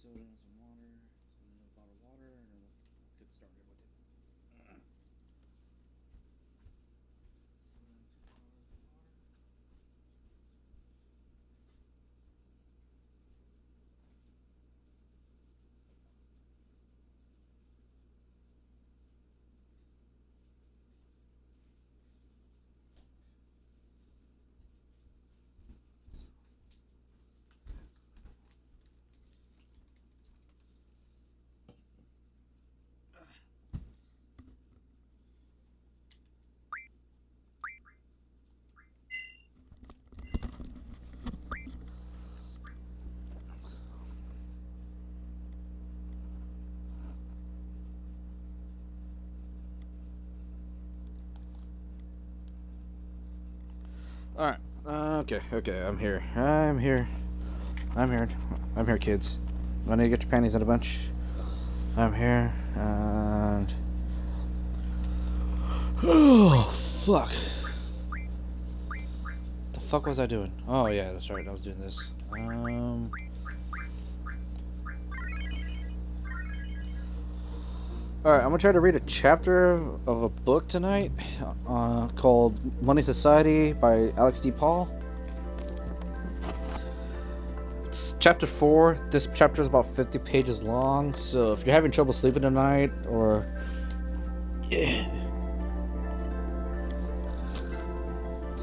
still doing some water, a bottle of water, and then we'll get started with it. So, 2 bottles of water. All right. Okay. I'm here. I'm here, kids. I need to get your panties in a bunch. I'm here, and oh fuck. The fuck was I doing? Oh yeah, that's right. I was doing this. Alright, I'm gonna try to read a chapter of a book tonight called Money Society by Alex D. Paul. It's chapter 4. This chapter is about 50 pages long, so if you're having trouble sleeping tonight, or if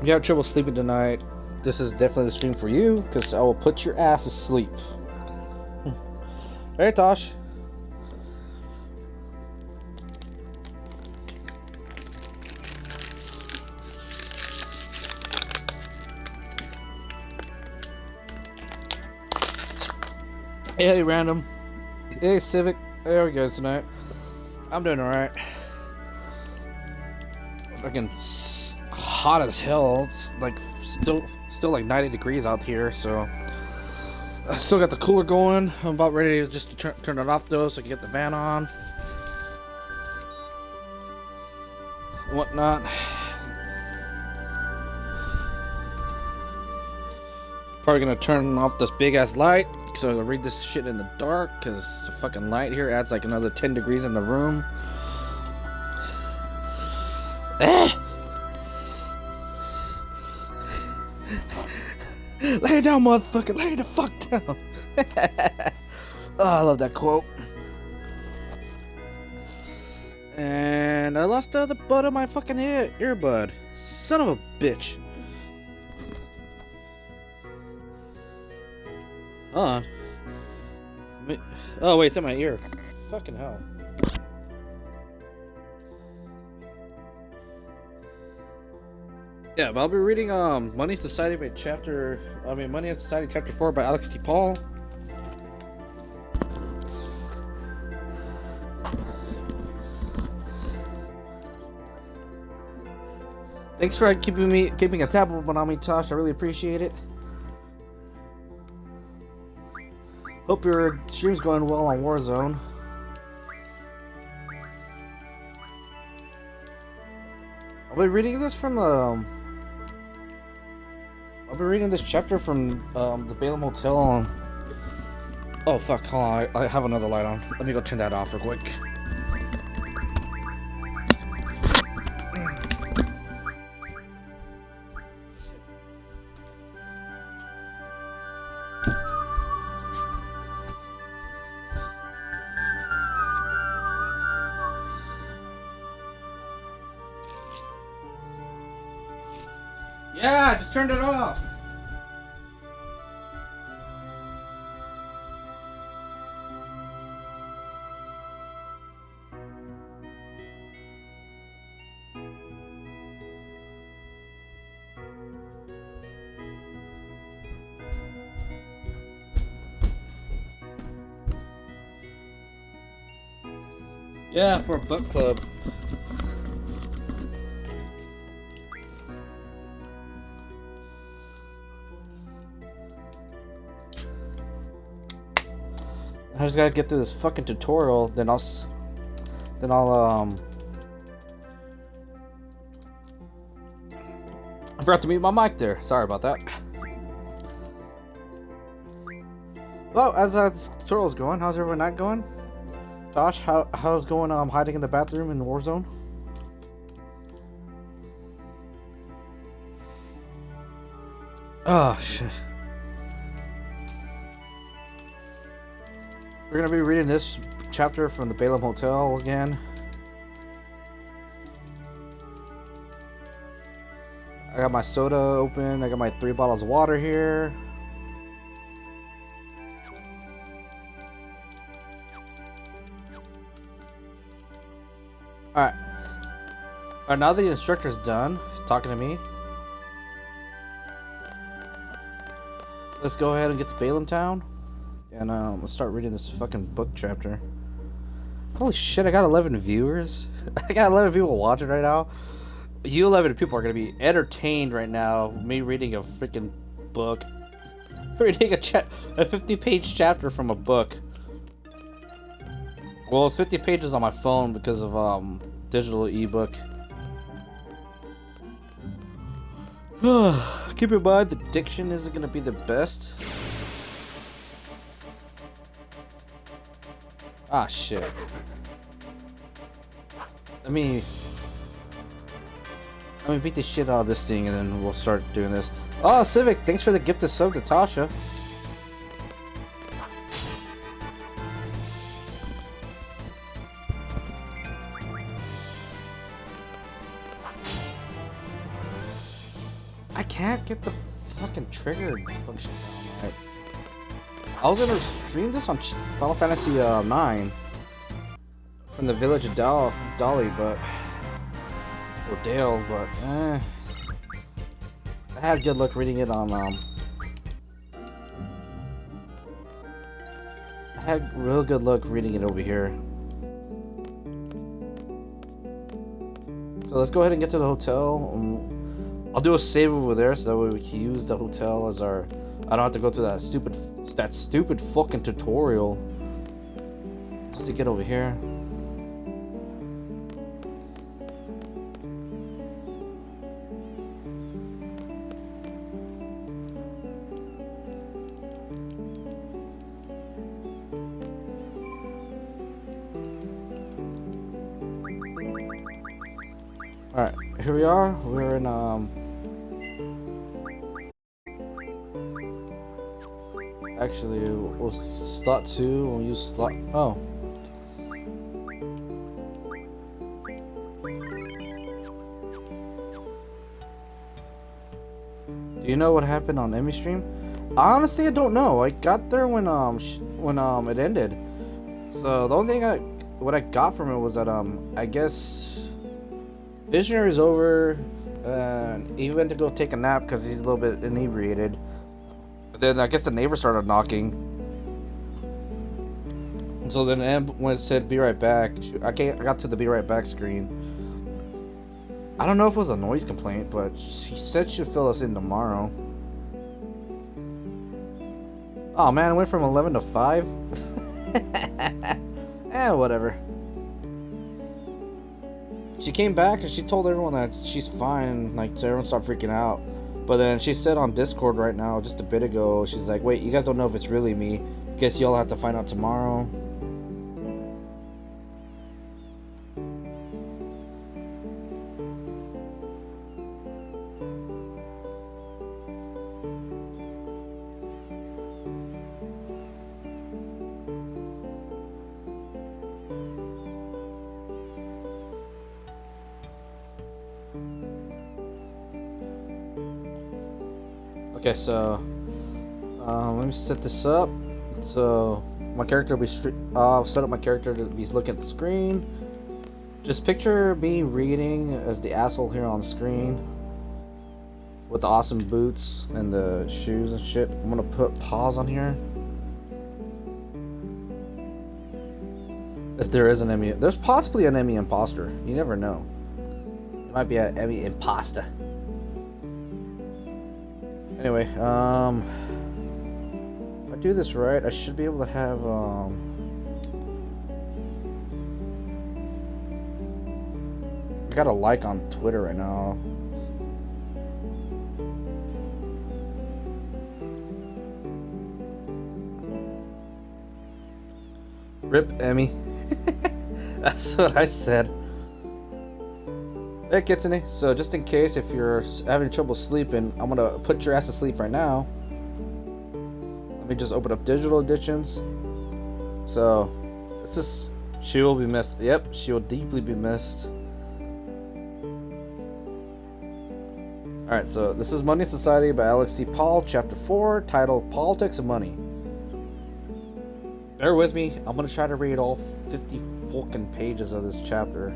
you have trouble sleeping tonight, this is definitely the stream for you, because I will put your ass to sleep. Hey, Tosh. Hey, Random. Hey, Civic. How are you guys tonight? I'm doing alright. Fucking hot as hell. It's like still like 90 degrees out here, so I still got the cooler going. I'm about ready to just turn it off though, so I can get the fan on. Whatnot. Probably gonna turn off this big ass light, so I can read this shit in the dark, because the fucking light here adds like another 10 degrees in the room. Lay it down, motherfucker. Lay the fuck down. Oh, I love that quote. And I lost the butt of my fucking earbud. Son of a bitch. Hold on. Oh, wait, it's in my ear. Fucking hell. Yeah, but I'll be reading Money Society by Money and Society chapter 4 by Alex D. Paul. Thanks for keeping a tab on me, Tosh. I really appreciate it. Hope your stream's going well on Warzone. I'll be reading this from I'll be reading this chapter from the Balaam Hotel. Oh fuck! Hold on, I have another light on. Let me go turn that off real quick. Yeah, I just turned it off. Yeah, for a book club. I just gotta get through this fucking tutorial, then I'll I forgot to mute my mic there. Sorry about that. Well, as that tutorial's going, how's everyone night going? Josh, how's going hiding in the bathroom in Warzone? Oh shit. We're gonna be reading this chapter from the Balaam Hotel again. I got my soda open, I got my 3 bottles of water here. Alright. Alright, now the instructor's done talking to me. Let's go ahead and get to Balaam Town. And let's start reading this fucking book chapter. Holy shit, I got 11 viewers. I got 11 people watching right now. You 11 people are gonna be entertained right now. Me reading a freaking book. Reading a 50-page chapter from a book. Well, it's 50 pages on my phone because of digital ebook. Keep in mind the diction isn't gonna be the best. Ah shit. Let me beat the shit out of this thing and then we'll start doing this. Oh, Civic, thanks for the gift of sub to Tasha. I can't get the fucking trigger function down right. I was gonna stream this on Final Fantasy 9 from the village of Dolly, but or Dale, but I had good luck reading it on I had real good luck reading it over here. So let's go ahead and get to the hotel. I'll do a save over there so that way we can use the hotel as our. I don't have to go through that stupid fucking tutorial just to get over here. Alright, here we are. We're in actually we'll slot 2, we'll use slot oh. Do you know what happened on Emmy stream? Honestly, I don't know. I got there when it ended. So the only thing what I got from it was that I guess Visionary's over, and he went to go take a nap because he's a little bit inebriated. But then I guess the neighbor started knocking. And so then when it said "be right back," I got to the "be right back" screen. I don't know if it was a noise complaint, but she said she'd fill us in tomorrow. Oh man, it went from 11 to 5. Whatever. She came back and she told everyone that she's fine, and like so everyone stopped freaking out. But then she said on Discord right now, just a bit ago, she's like, "Wait, you guys don't know if it's really me. Guess y'all have to find out tomorrow." Okay, so let me set this up. So my character will be I'll set up my character to be looking at the screen. Just picture me reading as the asshole here on the screen with the awesome boots and the shoes and shit. I'm gonna put pause on here. If there is an Emmy, there's possibly an Emmy imposter. You never know. It might be an Emmy imposter. Anyway, if I do this right, I should be able to have, I got a like on Twitter right now. Rip Emmy. That's what I said. Hey Kitsune, so just in case if you're having trouble sleeping, I'm gonna put your ass to sleep right now. Let me just open up digital editions. So, this is... She will be missed. Yep, she will deeply be missed. Alright, so this is Money Society by Alex T. Paul, Chapter 4, titled Politics of Money. Bear with me, I'm gonna try to read all 50 fucking pages of this chapter.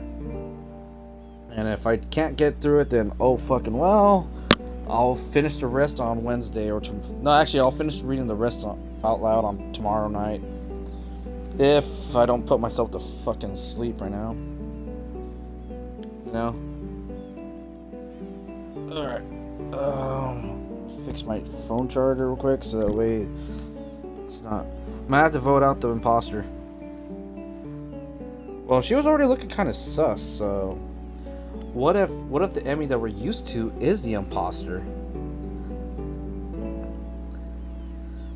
And if I can't get through it, then oh fucking well, I'll finish the rest on Wednesday or no, actually I'll finish reading the rest out loud on tomorrow night. If I don't put myself to fucking sleep right now. You know? Alright. Fix my phone charger real quick so that way it's not... I might have to vote out the imposter. Well, she was already looking kind of sus, so... What if the Emmy that we're used to is the imposter?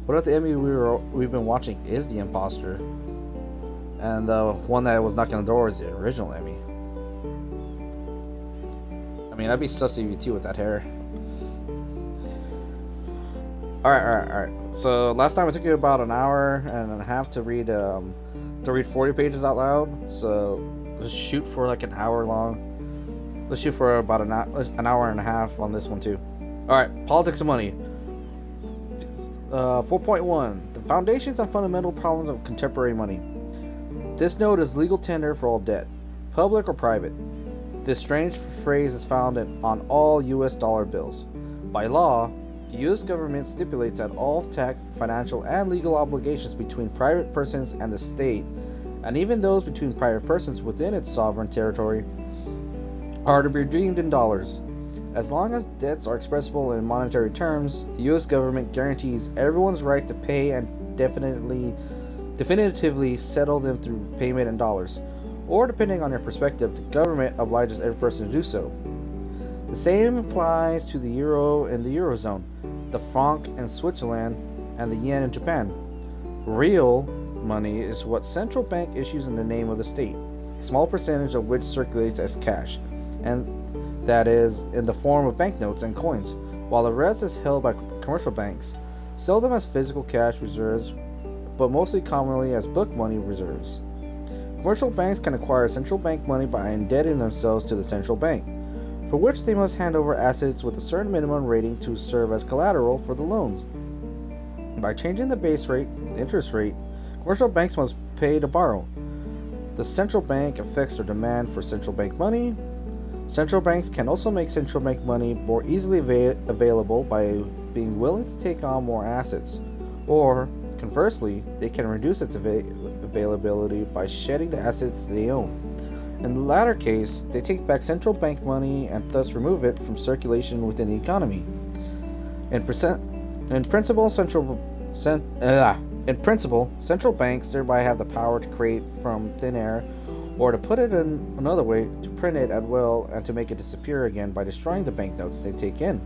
What if the Emmy we've been watching is the imposter? And the one that was knocking on the door is the original Emmy. I mean, that'd be sus of you too with that hair. Alright. So last time it took you about an hour and a half to read 40 pages out loud. So let's shoot for like an hour long. Let's shoot for about an hour and a half on this one too. Alright, Politics of Money. 4.1. The foundations and fundamental problems of contemporary money. This note is legal tender for all debt, public or private. This strange phrase is found on all U.S. dollar bills. By law, the U.S. government stipulates that all tax, financial, and legal obligations between private persons and the state, and even those between private persons within its sovereign territory, are to be redeemed in dollars. As long as debts are expressible in monetary terms, the U.S. government guarantees everyone's right to pay and definitively settle them through payment in dollars. Or, depending on your perspective, the government obliges every person to do so. The same applies to the euro in the Eurozone, the franc in Switzerland, and the yen in Japan. Real money is what central bank issues in the name of the state, a small percentage of which circulates as cash, and that is in the form of banknotes and coins, while the rest is held by commercial banks, seldom as physical cash reserves, but mostly commonly as book money reserves. Commercial banks can acquire central bank money by indebting themselves to the central bank, for which they must hand over assets with a certain minimum rating to serve as collateral for the loans. By changing the base rate, the interest rate, commercial banks must pay to borrow. The central bank affects their demand for central bank money. Central banks can also make central bank money more easily available by being willing to take on more assets, or, conversely, they can reduce its availability by shedding the assets they own. In the latter case, they take back central bank money and thus remove it from circulation within the economy. In principle, central banks thereby have the power to create from thin air, or to put it in another way, to print it at will and to make it disappear again by destroying the banknotes they take in.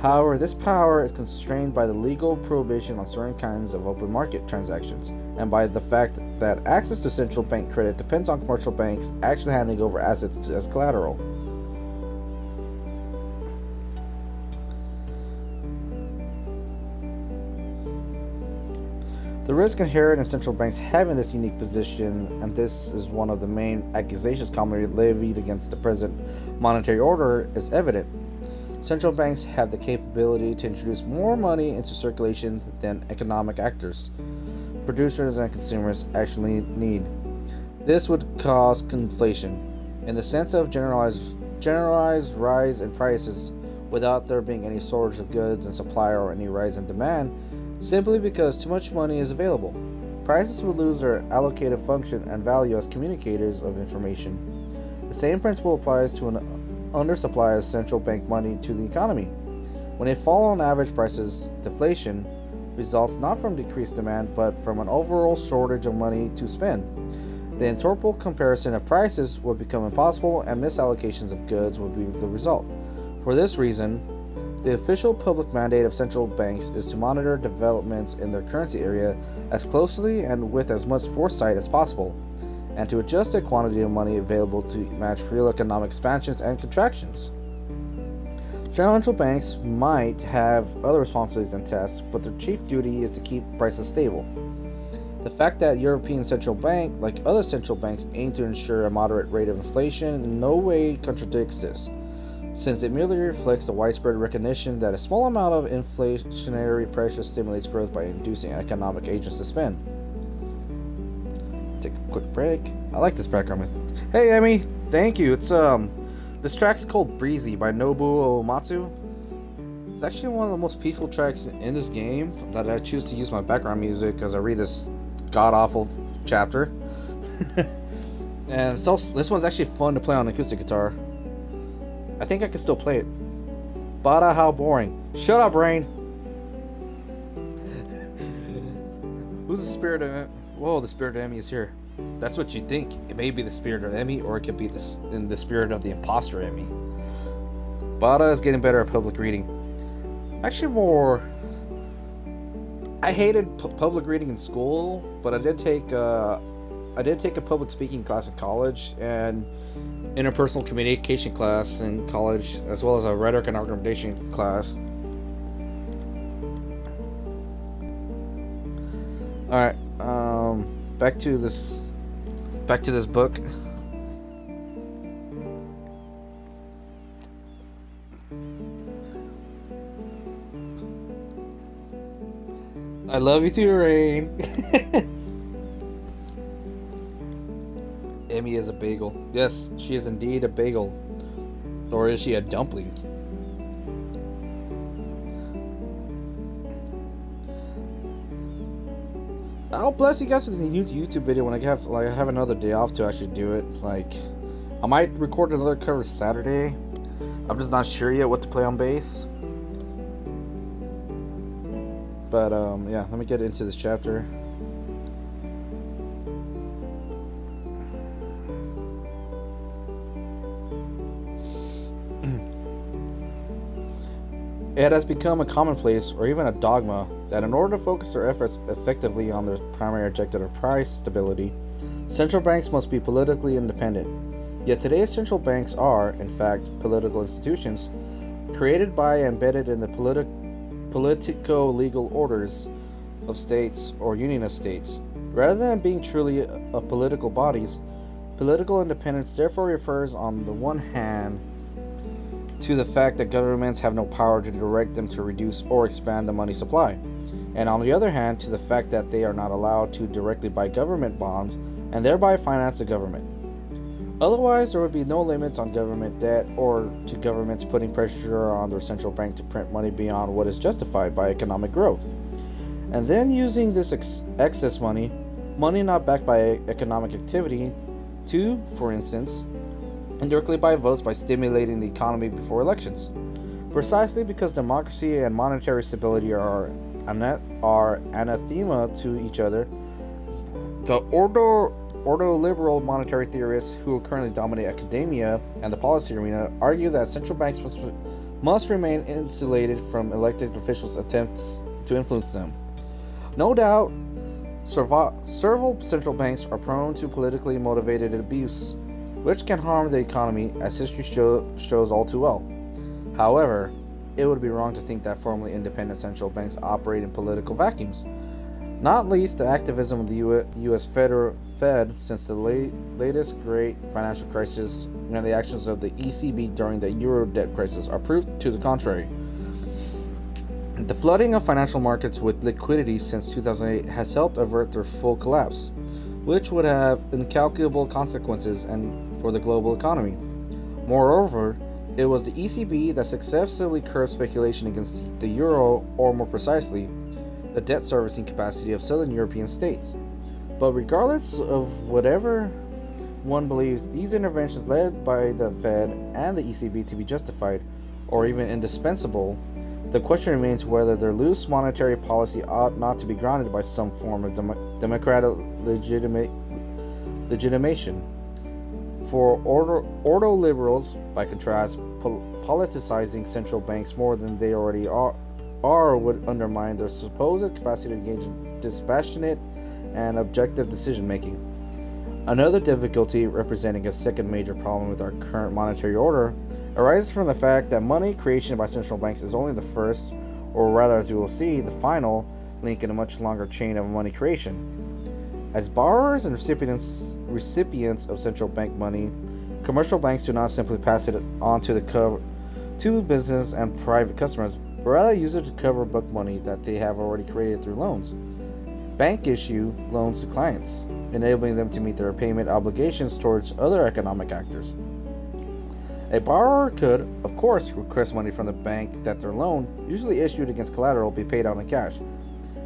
However, this power is constrained by the legal prohibition on certain kinds of open market transactions, and by the fact that access to central bank credit depends on commercial banks actually handing over assets as collateral. The risk inherent in central banks having this unique position, and this is one of the main accusations commonly levied against the present monetary order, is evident. Central banks have the capability to introduce more money into circulation than economic actors, producers and consumers actually need. This would cause conflation, in the sense of generalized rise in prices without there being any shortage of goods and supply or any rise in demand, simply because too much money is available. Prices would lose their allocative function and value as communicators of information. The same principle applies to an undersupply of central bank money to the economy. When a fall on average prices, deflation results not from decreased demand but from an overall shortage of money to spend. The interpol comparison of prices would become impossible and misallocations of goods would be the result. For this reason, The official public mandate of central banks is to monitor developments in their currency area as closely and with as much foresight as possible, and to adjust the quantity of money available to match real economic expansions and contractions. Central banks might have other responsibilities and tasks, but their chief duty is to keep prices stable. The fact that European Central Bank, like other central banks, aim to ensure a moderate rate of inflation in no way contradicts this, since it merely reflects the widespread recognition that a small amount of inflationary pressure stimulates growth by inducing economic agents to spend. Take a quick break. I like this background. Hey, Emmy, thank you. It's this track's called Breezy by Nobuo Uematsu. It's actually one of the most peaceful tracks in this game that I choose to use my background music as I read this god-awful chapter. And it's also, this one's actually fun to play on acoustic guitar. I think I can still play it. Bada, how boring. Shut up, Rain! Who's the spirit of Emmy? Whoa, the spirit of Emmy is here. That's what you think. It may be the spirit of Emmy, or it could be in the spirit of the imposter Emmy. Bada is getting better at public reading. Actually, more... I hated public reading in school, but I did take a public speaking class in college and interpersonal communication class in college, as well as a rhetoric and argumentation class. All right, back to this book. I love you too, Rain. Emmy is a bagel. Yes, she is indeed a bagel. Or is she a dumpling? I'll bless you guys with a new YouTube video when I have another day off to actually do it. Like, I might record another cover Saturday. I'm just not sure yet what to play on bass. But yeah, let me get into this chapter. It has become a commonplace, or even a dogma, that in order to focus their efforts effectively on their primary objective of price stability, central banks must be politically independent. Yet today's central banks are, in fact, political institutions created by and embedded in the politico-legal orders of states or union of states. Rather than being truly a political bodies, political independence therefore refers on the one hand to the fact that governments have no power to direct them to reduce or expand the money supply, and on the other hand to the fact that they are not allowed to directly buy government bonds and thereby finance the government. Otherwise, there would be no limits on government debt or to governments putting pressure on their central bank to print money beyond what is justified by economic growth, and then using this excess money not backed by economic activity, to, for instance, indirectly buy votes by stimulating the economy before elections. Precisely because democracy and monetary stability are anathema to each other, the ordoliberal monetary theorists who currently dominate academia and the policy arena argue that central banks must remain insulated from elected officials' attempts to influence them. No doubt, several central banks are prone to politically motivated abuse, which can harm the economy, as history shows all too well. However, it would be wrong to think that formally independent central banks operate in political vacuums, not least the activism of the U.S. Fed since the latest great financial crisis and the actions of the ECB during the Euro debt crisis are proof to the contrary. The flooding of financial markets with liquidity since 2008 has helped avert their full collapse, which would have incalculable consequences for the global economy. Moreover, it was the ECB that successfully curbed speculation against the euro, or more precisely, the debt servicing capacity of southern European states. But regardless of whatever one believes these interventions led by the Fed and the ECB to be justified or even indispensable, the question remains whether their loose monetary policy ought not to be grounded by some form of democratic legitimation. For ordo-liberals, by contrast, politicizing central banks more than they already are would undermine their supposed capacity to engage in dispassionate and objective decision-making. Another difficulty, representing a second major problem with our current monetary order, arises from the fact that money creation by central banks is only the first, or rather, as we will see, the final link in a much longer chain of money creation. As borrowers and recipients of central bank money, commercial banks do not simply pass it on to business and private customers, but rather use it to cover book money that they have already created through loans. Banks issue loans to clients, enabling them to meet their payment obligations towards other economic actors. A borrower could, of course, request money from the bank that their loan, usually issued against collateral, be paid out in cash.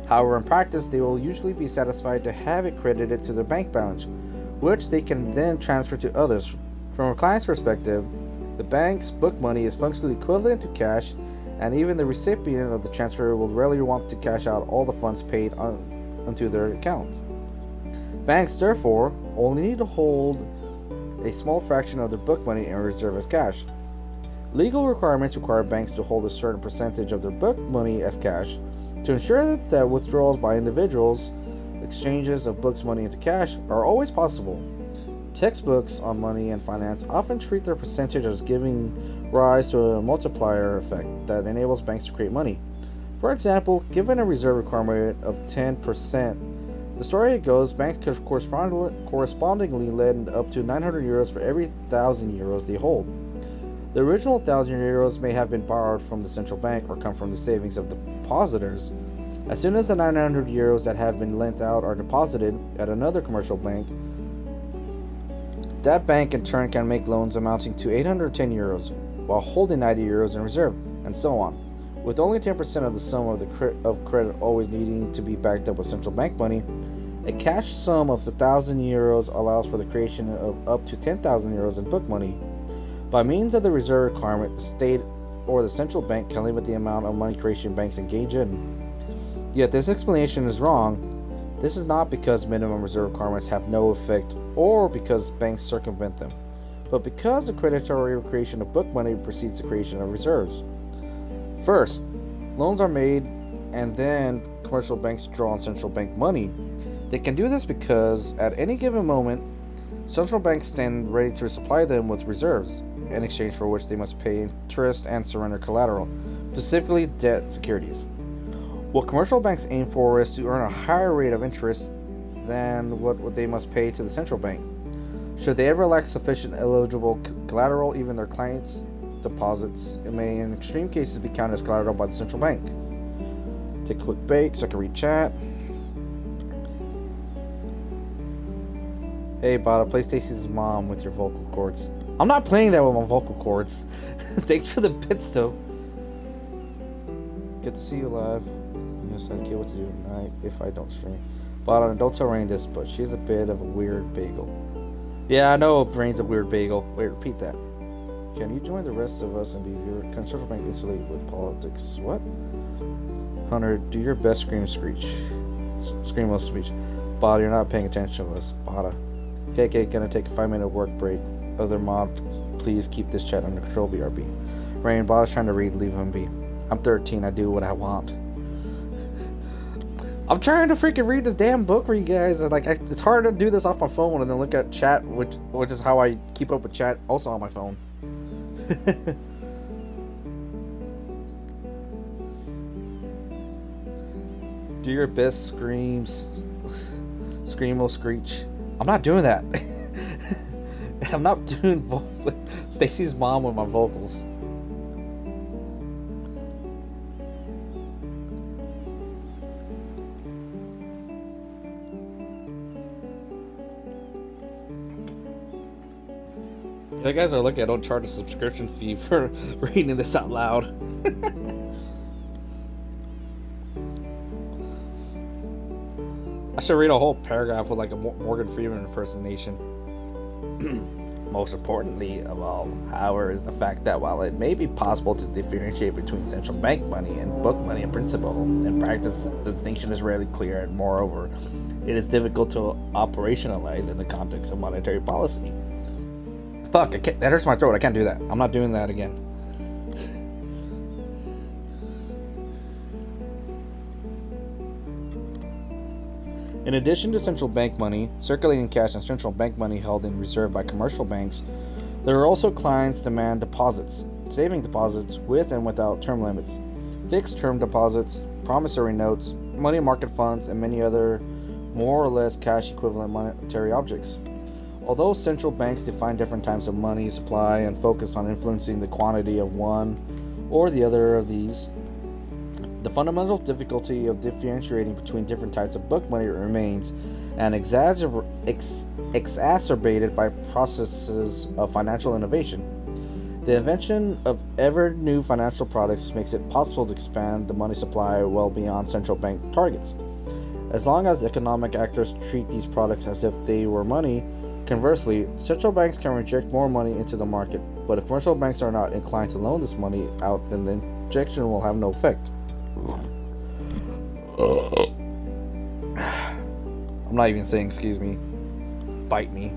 However, in practice, they will usually be satisfied to have it credited to their bank balance, which they can then transfer to others. From a client's perspective, the bank's book money is functionally equivalent to cash, and even the recipient of the transfer will rarely want to cash out all the funds paid onto their accounts. Banks, therefore, only need to hold a small fraction of their book money in reserve as cash. Legal requirements require banks to hold a certain percentage of their book money as cash to ensure that withdrawals by individuals, exchanges of books money into cash, are always possible. Textbooks on money and finance often treat their percentage as giving rise to a multiplier effect that enables banks to create money. For example, given a reserve requirement of 10%, the story goes banks could correspondingly lend up to 900 euros for every 1,000 euros they hold. The original 1,000 euros may have been borrowed from the central bank or come from the savings of depositors. As soon as the 900 euros that have been lent out are deposited at another commercial bank, that bank in turn can make loans amounting to 810 euros while holding 90 euros in reserve, and so on. With only 10% of the sum of credit always needing to be backed up with central bank money, a cash sum of 1,000 euros allows for the creation of up to 10,000 euros in book money. By means of the reserve requirement, the state or the central bank can limit the amount of money creation banks engage in. Yet this explanation is wrong. This is not because minimum reserve requirements have no effect or because banks circumvent them, but because the predatory creation of book money precedes the creation of reserves. First, loans are made and then commercial banks draw on central bank money. They can do this because at any given moment, central banks stand ready to supply them with reserves, in exchange for which they must pay interest and surrender collateral, specifically debt securities. What commercial banks aim for is to earn a higher rate of interest than what they must pay to the central bank. Should they ever lack sufficient eligible collateral, even their clients' deposits may in extreme cases be counted as collateral by the central bank. Take a quick break so I can read chat. Hey, Bada, play Stacy's mom with your vocal cords. I'm not playing that with my vocal cords. Thanks for the bits, though. Good to see you live. Yes, I get what to do tonight if I don't stream. Bada, don't tell Rain this, but she's a bit of a weird bagel. Yeah, I know Rain's a weird bagel. Wait, repeat that. Can you join the rest of us and be viewer? Can central bank insulated with politics? What? Hunter, do your best scream speech. Bada, you're not paying attention to us. Bada. KK, gonna take a 5-minute work break. Other mod, please keep this chat under control, BRB. Rain, Bada's trying to read, leave him be. I'm 13, I do what I want. I'm trying to freaking read this damn book for you guys, and it's hard to do this off my phone and then look at chat, which is how I keep up with chat, also on my phone. Do your best screams. Scream will screech. I'm not doing that. I'm not doing Stacy's mom with my vocals. You guys are lucky I don't charge a subscription fee for reading this out loud. I should read a whole paragraph with like a Morgan Freeman impersonation. Most importantly of all, however, is the fact that while it may be possible to differentiate between central bank money and book money in principle, in practice the distinction is rarely clear, and moreover, it is difficult to operationalize in the context of monetary policy. Fuck, that hurts my throat. I can't do that. I'm not doing that again. In addition to central bank money, circulating cash, and central bank money held in reserve by commercial banks, there are also clients demand deposits, saving deposits with and without term limits, fixed term deposits, promissory notes, money market funds, and many other more or less cash equivalent monetary objects. Although central banks define different types of money supply and focus on influencing the quantity of one or the other of these, the fundamental difficulty of differentiating between different types of book money remains, and exacerbated by processes of financial innovation. The invention of ever new financial products makes it possible to expand the money supply well beyond central bank targets. As long as economic actors treat these products as if they were money, conversely, central banks can inject more money into the market, but if commercial banks are not inclined to loan this money out, then the injection will have no effect. I'm not even saying excuse me. Bite me.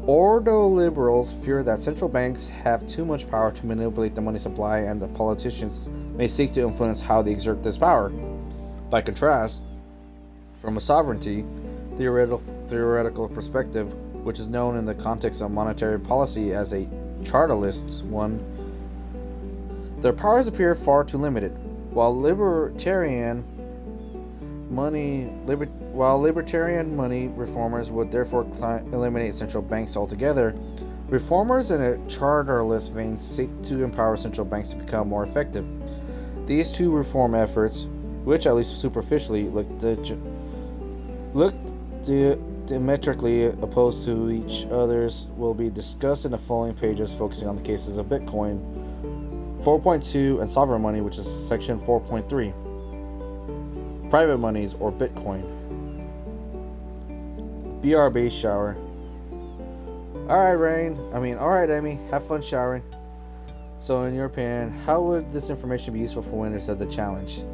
Ordoliberals fear that central banks have too much power to manipulate the money supply, and that politicians may seek to influence how they exert this power. By contrast, from a sovereignty theoretical perspective, which is known in the context of monetary policy as a chartalist one, their powers appear far too limited. While libertarian money reformers would therefore eliminate central banks altogether, reformers in a charterless vein seek to empower central banks to become more effective. These two reform efforts, which at least superficially look diametrically opposed to each other's, will be discussed in the following pages, focusing on the cases of Bitcoin 4.2 and sovereign money, which is section 4.3. Private monies, or Bitcoin. BR base shower. Alright Amy, have fun showering. So in your opinion, how would this information be useful for winners of the challenge?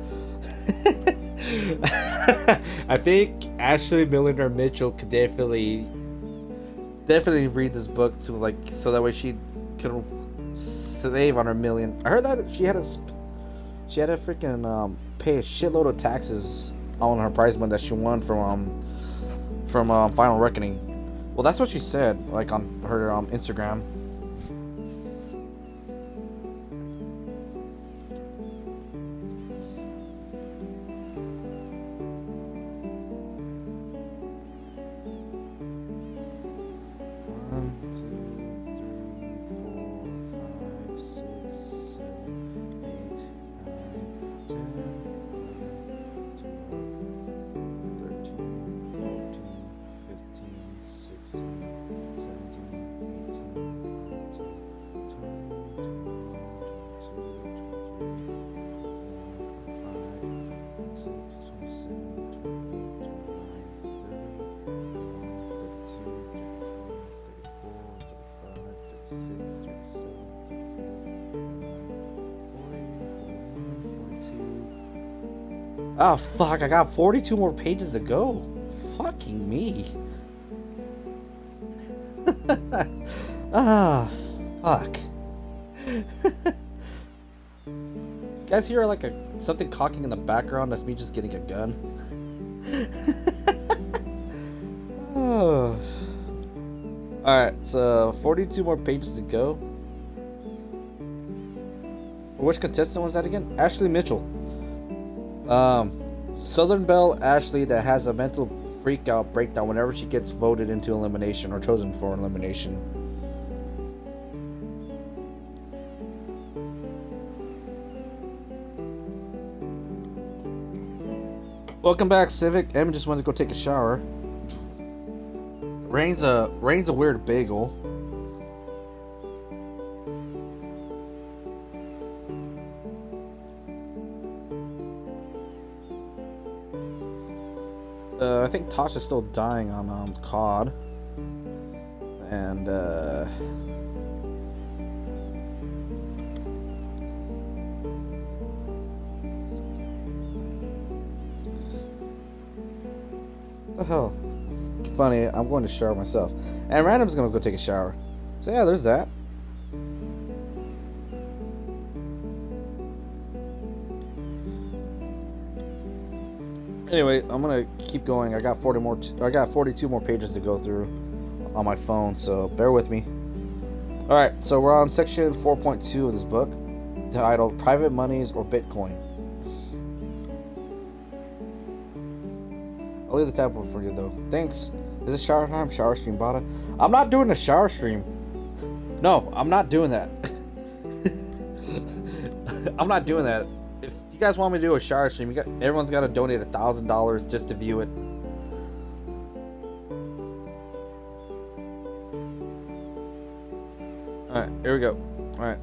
I think Ashley Milliner Mitchell could definitely read this book to so that way she could save on her million. I heard that she had to freaking pay a shitload of taxes on her prize money that she won from Final Reckoning. Well, that's what she said, on her Instagram. Oh fuck, I got 42 more pages to go. Fucking me. Fuck. You guys hear something cocking in the background? That's me just getting a gun. Oh. Alright, so 42 more pages to go. For which contestant was that again? Ashley Mitchell. Southern Belle Ashley that has a mental freak-out breakdown whenever she gets voted into elimination or chosen for elimination. Welcome back, Civic. Em just went to go take a shower. Rain's a weird bagel. I think Tasha's still dying on COD. And what the hell? funny. I'm going to shower myself. And Random's going to go take a shower. So yeah, there's that. Anyway, I'm gonna keep going. I got 42 more pages to go through on my phone, so bear with me. All right, so we're on section 4.2 of this book, titled "Private Monies or Bitcoin." I'll leave the tab open for you though. Thanks. Is it shower time? Shower stream, Bada? I'm not doing a shower stream. No, I'm not doing that. I'm not doing that. If you guys want me to do a shower stream, everyone's got to donate $1,000 just to view it. Alright, here we go. Alright.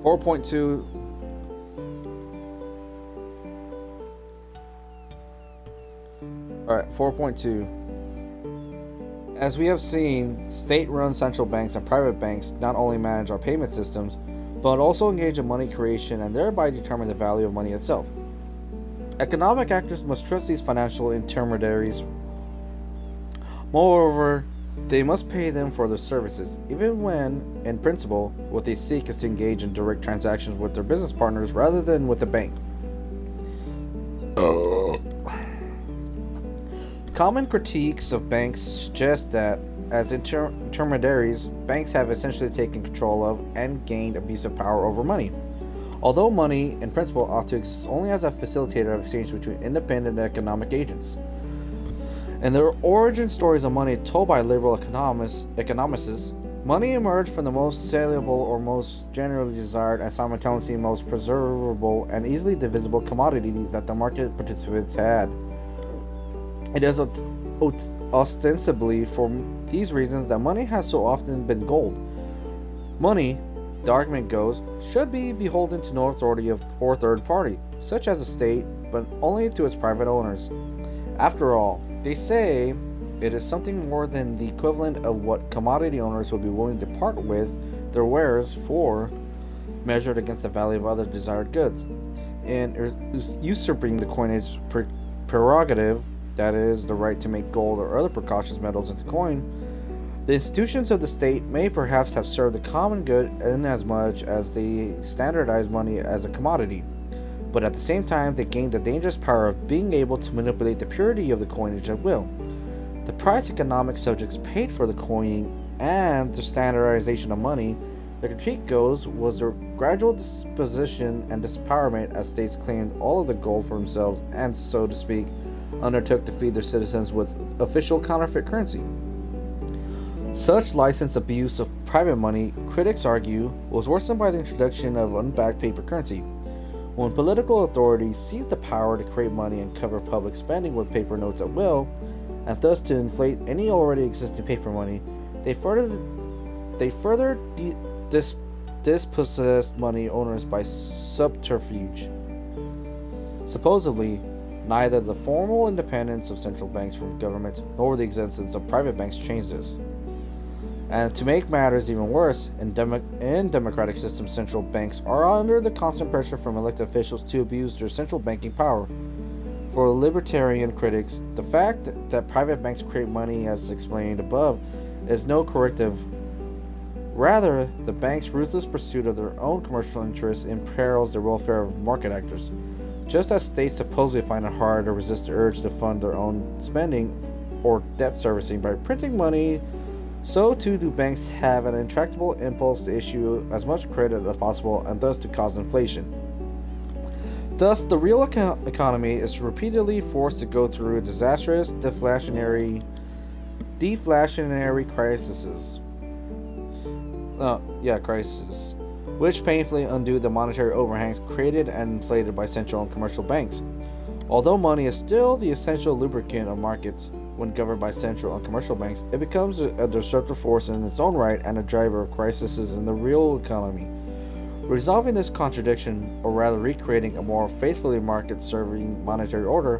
4.2. Alright, 4.2. As we have seen, state-run central banks and private banks not only manage our payment systems, but also engage in money creation and thereby determine the value of money itself. Economic actors must trust these financial intermediaries. Moreover, they must pay them for their services, even when, in principle, what they seek is to engage in direct transactions with their business partners rather than with the bank. Common critiques of banks suggest that, as intermediaries, banks have essentially taken control of and gained abusive power over money. Although money, in principle, ought to exist only as a facilitator of exchange between independent economic agents. In the origin stories of money told by liberal economists, money emerged from the most saleable or most generally desired and simultaneously most preservable and easily divisible commodity that the market participants had. It is ostensibly for these reasons that money has so often been gold. Money, the argument goes, should be beholden to no authority or third party, such as a state, but only to its private owners. After all, they say it is something more than the equivalent of what commodity owners would be willing to part with their wares for, measured against the value of other desired goods. In usurping the coinage prerogative, that is, the right to make gold or other precious metals into coin, the institutions of the state may perhaps have served the common good inasmuch as they standardized money as a commodity, but at the same time they gained the dangerous power of being able to manipulate the purity of the coinage at will. The price economic subjects paid for the coining and the standardization of money, the critique goes, was their gradual disposition and disempowerment as states claimed all of the gold for themselves and, so to speak, undertook to feed their citizens with official counterfeit currency. Such license abuse of private money, critics argue, was worsened by the introduction of unbacked paper currency. When political authorities seized the power to create money and cover public spending with paper notes at will, and thus to inflate any already existing paper money, they further dispossessed money owners by subterfuge. Supposedly, neither the formal independence of central banks from government nor the existence of private banks changed this. And to make matters even worse, in democratic systems, central banks are under the constant pressure from elected officials to abuse their central banking power. For libertarian critics, the fact that private banks create money, as explained above, is no corrective. Rather, the banks' ruthless pursuit of their own commercial interests imperils the welfare of market actors. Just as states supposedly find it hard to resist the urge to fund their own spending or debt servicing by printing money, so too do banks have an intractable impulse to issue as much credit as possible and thus to cause inflation. Thus, the real economy is repeatedly forced to go through disastrous deflationary crises. Crises, which painfully undo the monetary overhangs created and inflated by central and commercial banks. Although money is still the essential lubricant of markets when governed by central and commercial banks, it becomes a disruptive force in its own right and a driver of crises in the real economy. Resolving this contradiction, or rather recreating a more faithfully market-serving monetary order,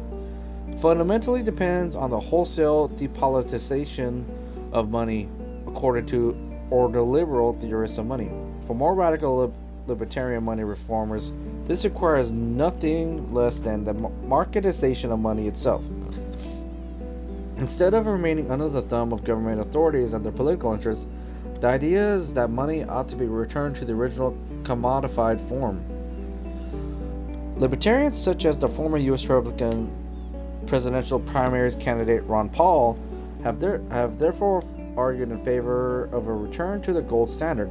fundamentally depends on the wholesale depoliticization of money, according to liberal theorists of money. For more radical libertarian money reformers, this requires nothing less than the marketization of money itself. Instead of remaining under the thumb of government authorities and their political interests, the idea is that money ought to be returned to the original commodified form. Libertarians, such as the former U.S. Republican presidential primaries candidate Ron Paul, have therefore argued in favor of a return to the gold standard.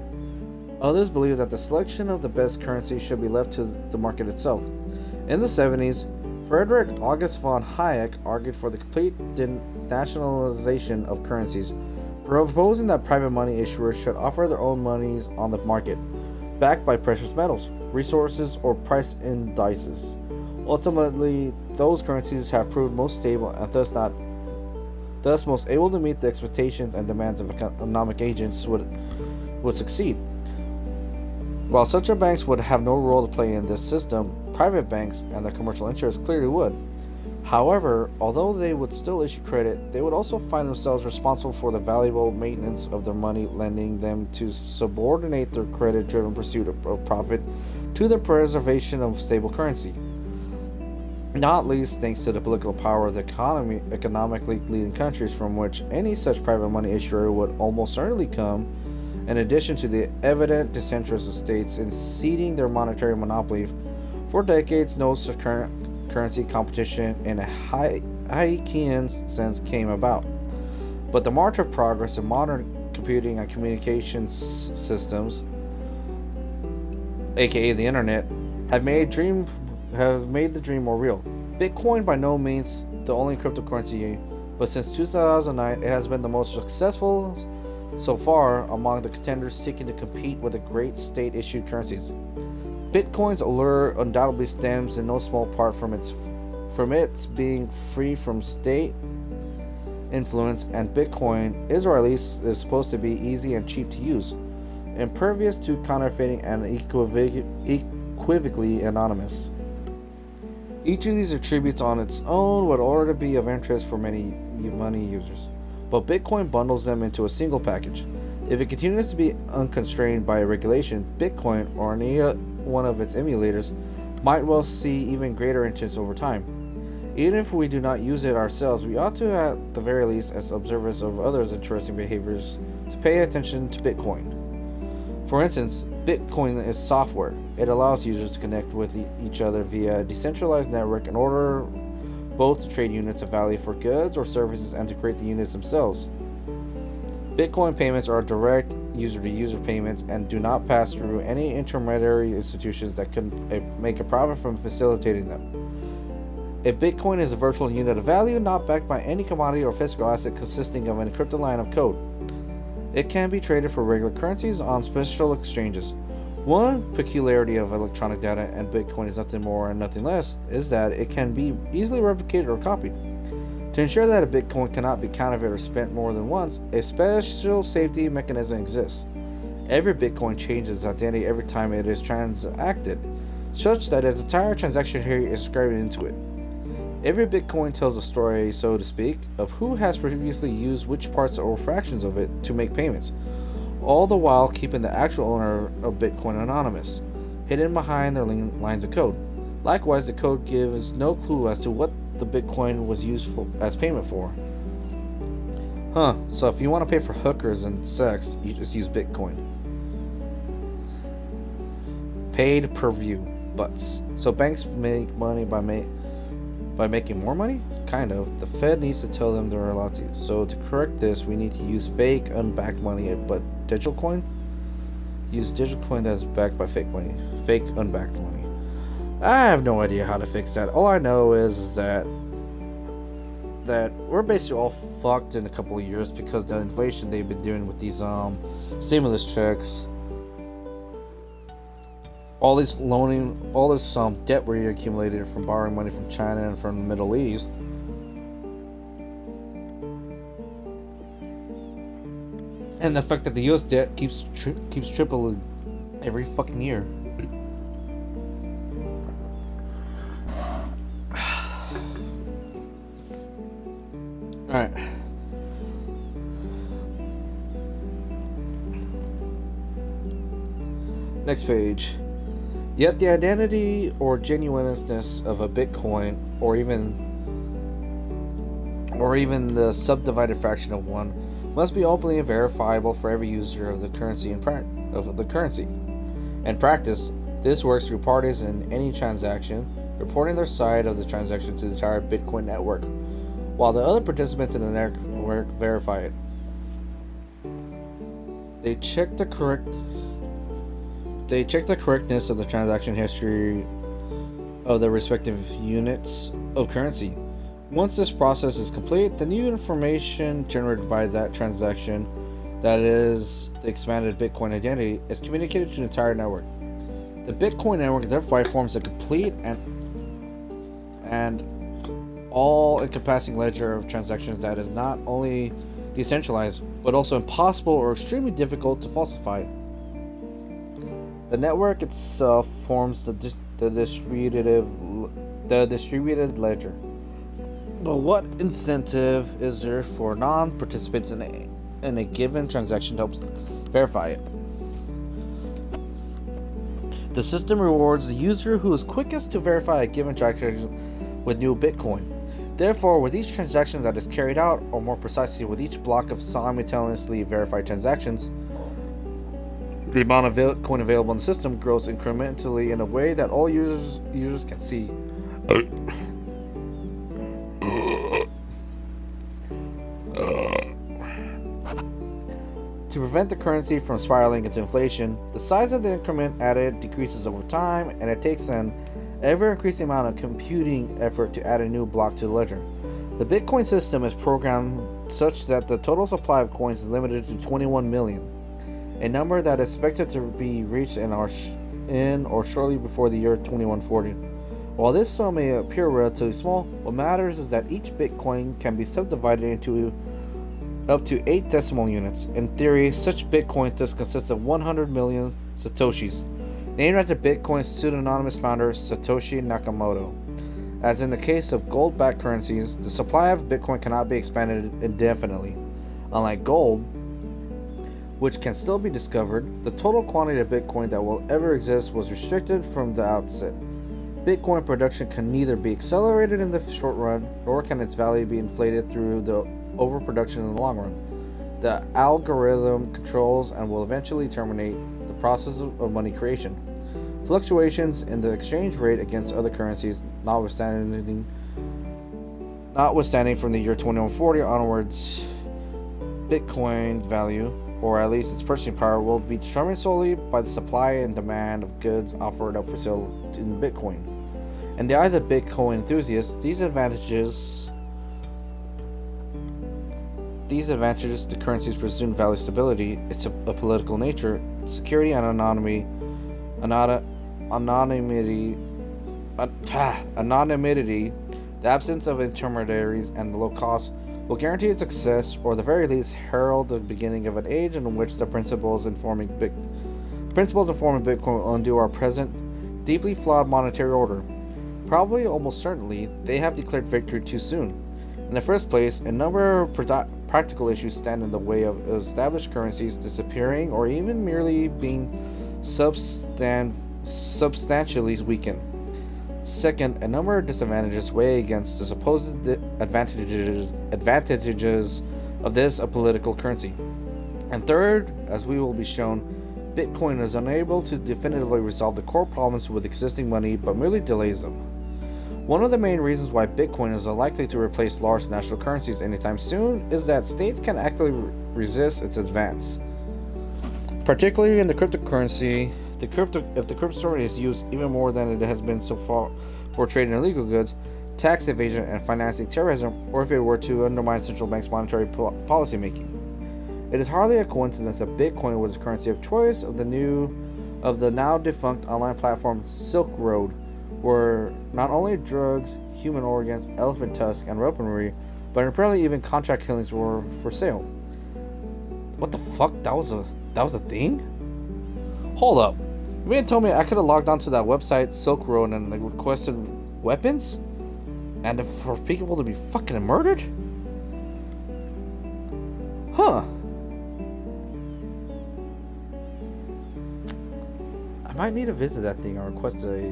Others believe that the selection of the best currency should be left to the market itself. In the 70s, Frederick August von Hayek argued for the complete denationalization of currencies, proposing that private money issuers should offer their own monies on the market, backed by precious metals, resources, or price indices. Ultimately, those currencies have proved most stable and thus most able to meet the expectations and demands of economic agents would succeed. While central banks would have no role to play in this system, private banks and their commercial interests clearly would. However, although they would still issue credit, they would also find themselves responsible for the valuable maintenance of their money, lending them to subordinate their credit-driven pursuit of profit to the preservation of stable currency. Not least thanks to the political power of the economically leading countries from which any such private money issuer would almost certainly come, in addition to the evident disinterest of states in ceding their monetary monopoly. For decades, no such currency competition in a Hayekian sense came about. But the march of progress in modern computing and communications systems, aka the internet, have made the dream more real. Bitcoin by no means the only cryptocurrency, but since 2009 it has been the most successful so far among the contenders seeking to compete with the great state-issued currencies. Bitcoin's allure undoubtedly stems in no small part from its being free from state influence, and Bitcoin is, or at least is supposed to be, easy and cheap to use, impervious to counterfeiting, and equivocally anonymous. Each of these attributes on its own would already be of interest for many money users, but Bitcoin bundles them into a single package. If it continues to be unconstrained by regulation, Bitcoin, or any one of its emulators, might well see even greater interest over time. Even if we do not use it ourselves, we ought to, at the very least, as observers of others' interesting behaviors, to pay attention to Bitcoin. For instance, Bitcoin is software. It allows users to connect with each other via a decentralized network in order both to trade units of value for goods or services and to create the units themselves. Bitcoin payments are direct user-to-user payments and do not pass through any intermediary institutions that can make a profit from facilitating them. A Bitcoin is a virtual unit of value not backed by any commodity or physical asset consisting of an encrypted line of code. It can be traded for regular currencies on special exchanges. One peculiarity of electronic data, and Bitcoin is nothing more and nothing less, is that it can be easily replicated or copied. To ensure that a Bitcoin cannot be counterfeited or spent more than once, a special safety mechanism exists. Every Bitcoin changes its identity every time it is transacted, such that its entire transaction history is scribed into it. Every Bitcoin tells a story, so to speak, of who has previously used which parts or fractions of it to make payments, all the while keeping the actual owner of Bitcoin anonymous, hidden behind their lines of code. Likewise, the code gives no clue as to what the Bitcoin was used as payment for. So if you want to pay for hookers and sex, you just use Bitcoin. Paid per view, butts. So banks make money by making more money? Kind of. The Fed needs to tell them they're allowed to. So to correct this, we need to use fake, unbacked money, but digital coin? Use digital coin that's backed by fake money. Fake, unbacked money. I have no idea how to fix that. All I know is that we're basically all fucked in a couple of years because the inflation they've been doing with these stimulus checks, all this debt we accumulated from borrowing money from China and from the Middle East. And the fact that the U.S. debt keeps tripling every fucking year. Alright. Next page. Yet the identity or genuineness of a Bitcoin or even or even the subdivided fraction of 1, must be openly verifiable for every user of the currency in practice, this works through parties in any transaction reporting their side of the transaction to the entire Bitcoin network, while the other participants in the network verify it. They check the correctness of the transaction history of the respective units of currency. Once this process is complete, the new information generated by that transaction, that is, the expanded Bitcoin identity, is communicated to the entire network. The Bitcoin network therefore forms a complete and all-encompassing ledger of transactions that is not only decentralized, but also impossible or extremely difficult to falsify. The network itself forms the distributed ledger. But what incentive is there for non-participants in a given transaction to help verify it? The system rewards the user who is quickest to verify a given transaction with new Bitcoin. Therefore, with each transaction that is carried out, or more precisely with each block of simultaneously verified transactions, the amount of Bitcoin available in the system grows incrementally in a way that all users can see. To prevent the currency from spiraling into inflation, the size of the increment added decreases over time, and it takes an ever-increasing amount of computing effort to add a new block to the ledger. The Bitcoin system is programmed such that the total supply of coins is limited to 21 million, a number that is expected to be reached in or shortly before the year 2140. While this sum may appear relatively small, what matters is that each Bitcoin can be subdivided into up to 8 decimal units. In theory, such Bitcoin thus consists of 100 million Satoshis, named after Bitcoin's pseudonymous founder Satoshi Nakamoto. As in the case of gold-backed currencies, the supply of Bitcoin cannot be expanded indefinitely. Unlike gold, which can still be discovered, the total quantity of Bitcoin that will ever exist was restricted from the outset. Bitcoin production can neither be accelerated in the short run, nor can its value be inflated through the overproduction in the long run. The algorithm controls and will eventually terminate the process of money creation. Fluctuations in the exchange rate against other currencies, notwithstanding from the year 2140 onwards, Bitcoin value, or at least its purchasing power, will be determined solely by the supply and demand of goods offered up for sale in Bitcoin. In the eyes of Bitcoin enthusiasts, these advantages, the currency's presumed value stability, its political nature, its security and anonymity, the absence of intermediaries, and the low cost will guarantee its success, or at the very least herald the beginning of an age in which the principles informing Bitcoin will undo our present deeply flawed monetary order. Probably, almost certainly, they have declared victory too soon. In the first place, a number of practical issues stand in the way of established currencies disappearing or even merely being substantially weakened. Second, a number of disadvantages weigh against the supposed advantages of this political currency. And third, as we will be shown, Bitcoin is unable to definitively resolve the core problems with existing money, but merely delays them. One of the main reasons why Bitcoin is unlikely to replace large national currencies anytime soon is that states can actively resist its advance. Particularly in the cryptocurrency, if the cryptocurrency is used even more than it has been so far for trading illegal goods, tax evasion, and financing terrorism, or if it were to undermine central banks' monetary policy making. It is hardly a coincidence that Bitcoin was the currency of choice of the now defunct online platform Silk Road, where not only drugs, human organs, elephant tusks, and weaponry, but apparently even contract killings were for sale. What the fuck? That was a thing? Hold up. You mean to tell me I could have logged onto that website Silk Road and requested weapons? And for people to be fucking murdered? Huh. I might need to visit that thing or request a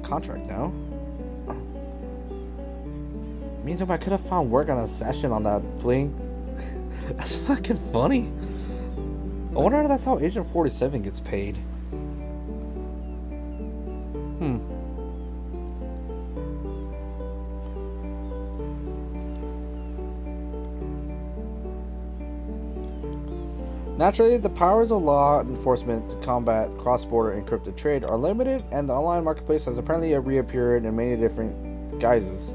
contract now. Meantime, I could have found work on a session on that fling. That's fucking funny. I wonder if that's how Agent 47 gets paid. Naturally, the powers of law enforcement to combat cross-border encrypted trade are limited, and the online marketplace has apparently reappeared in many different guises.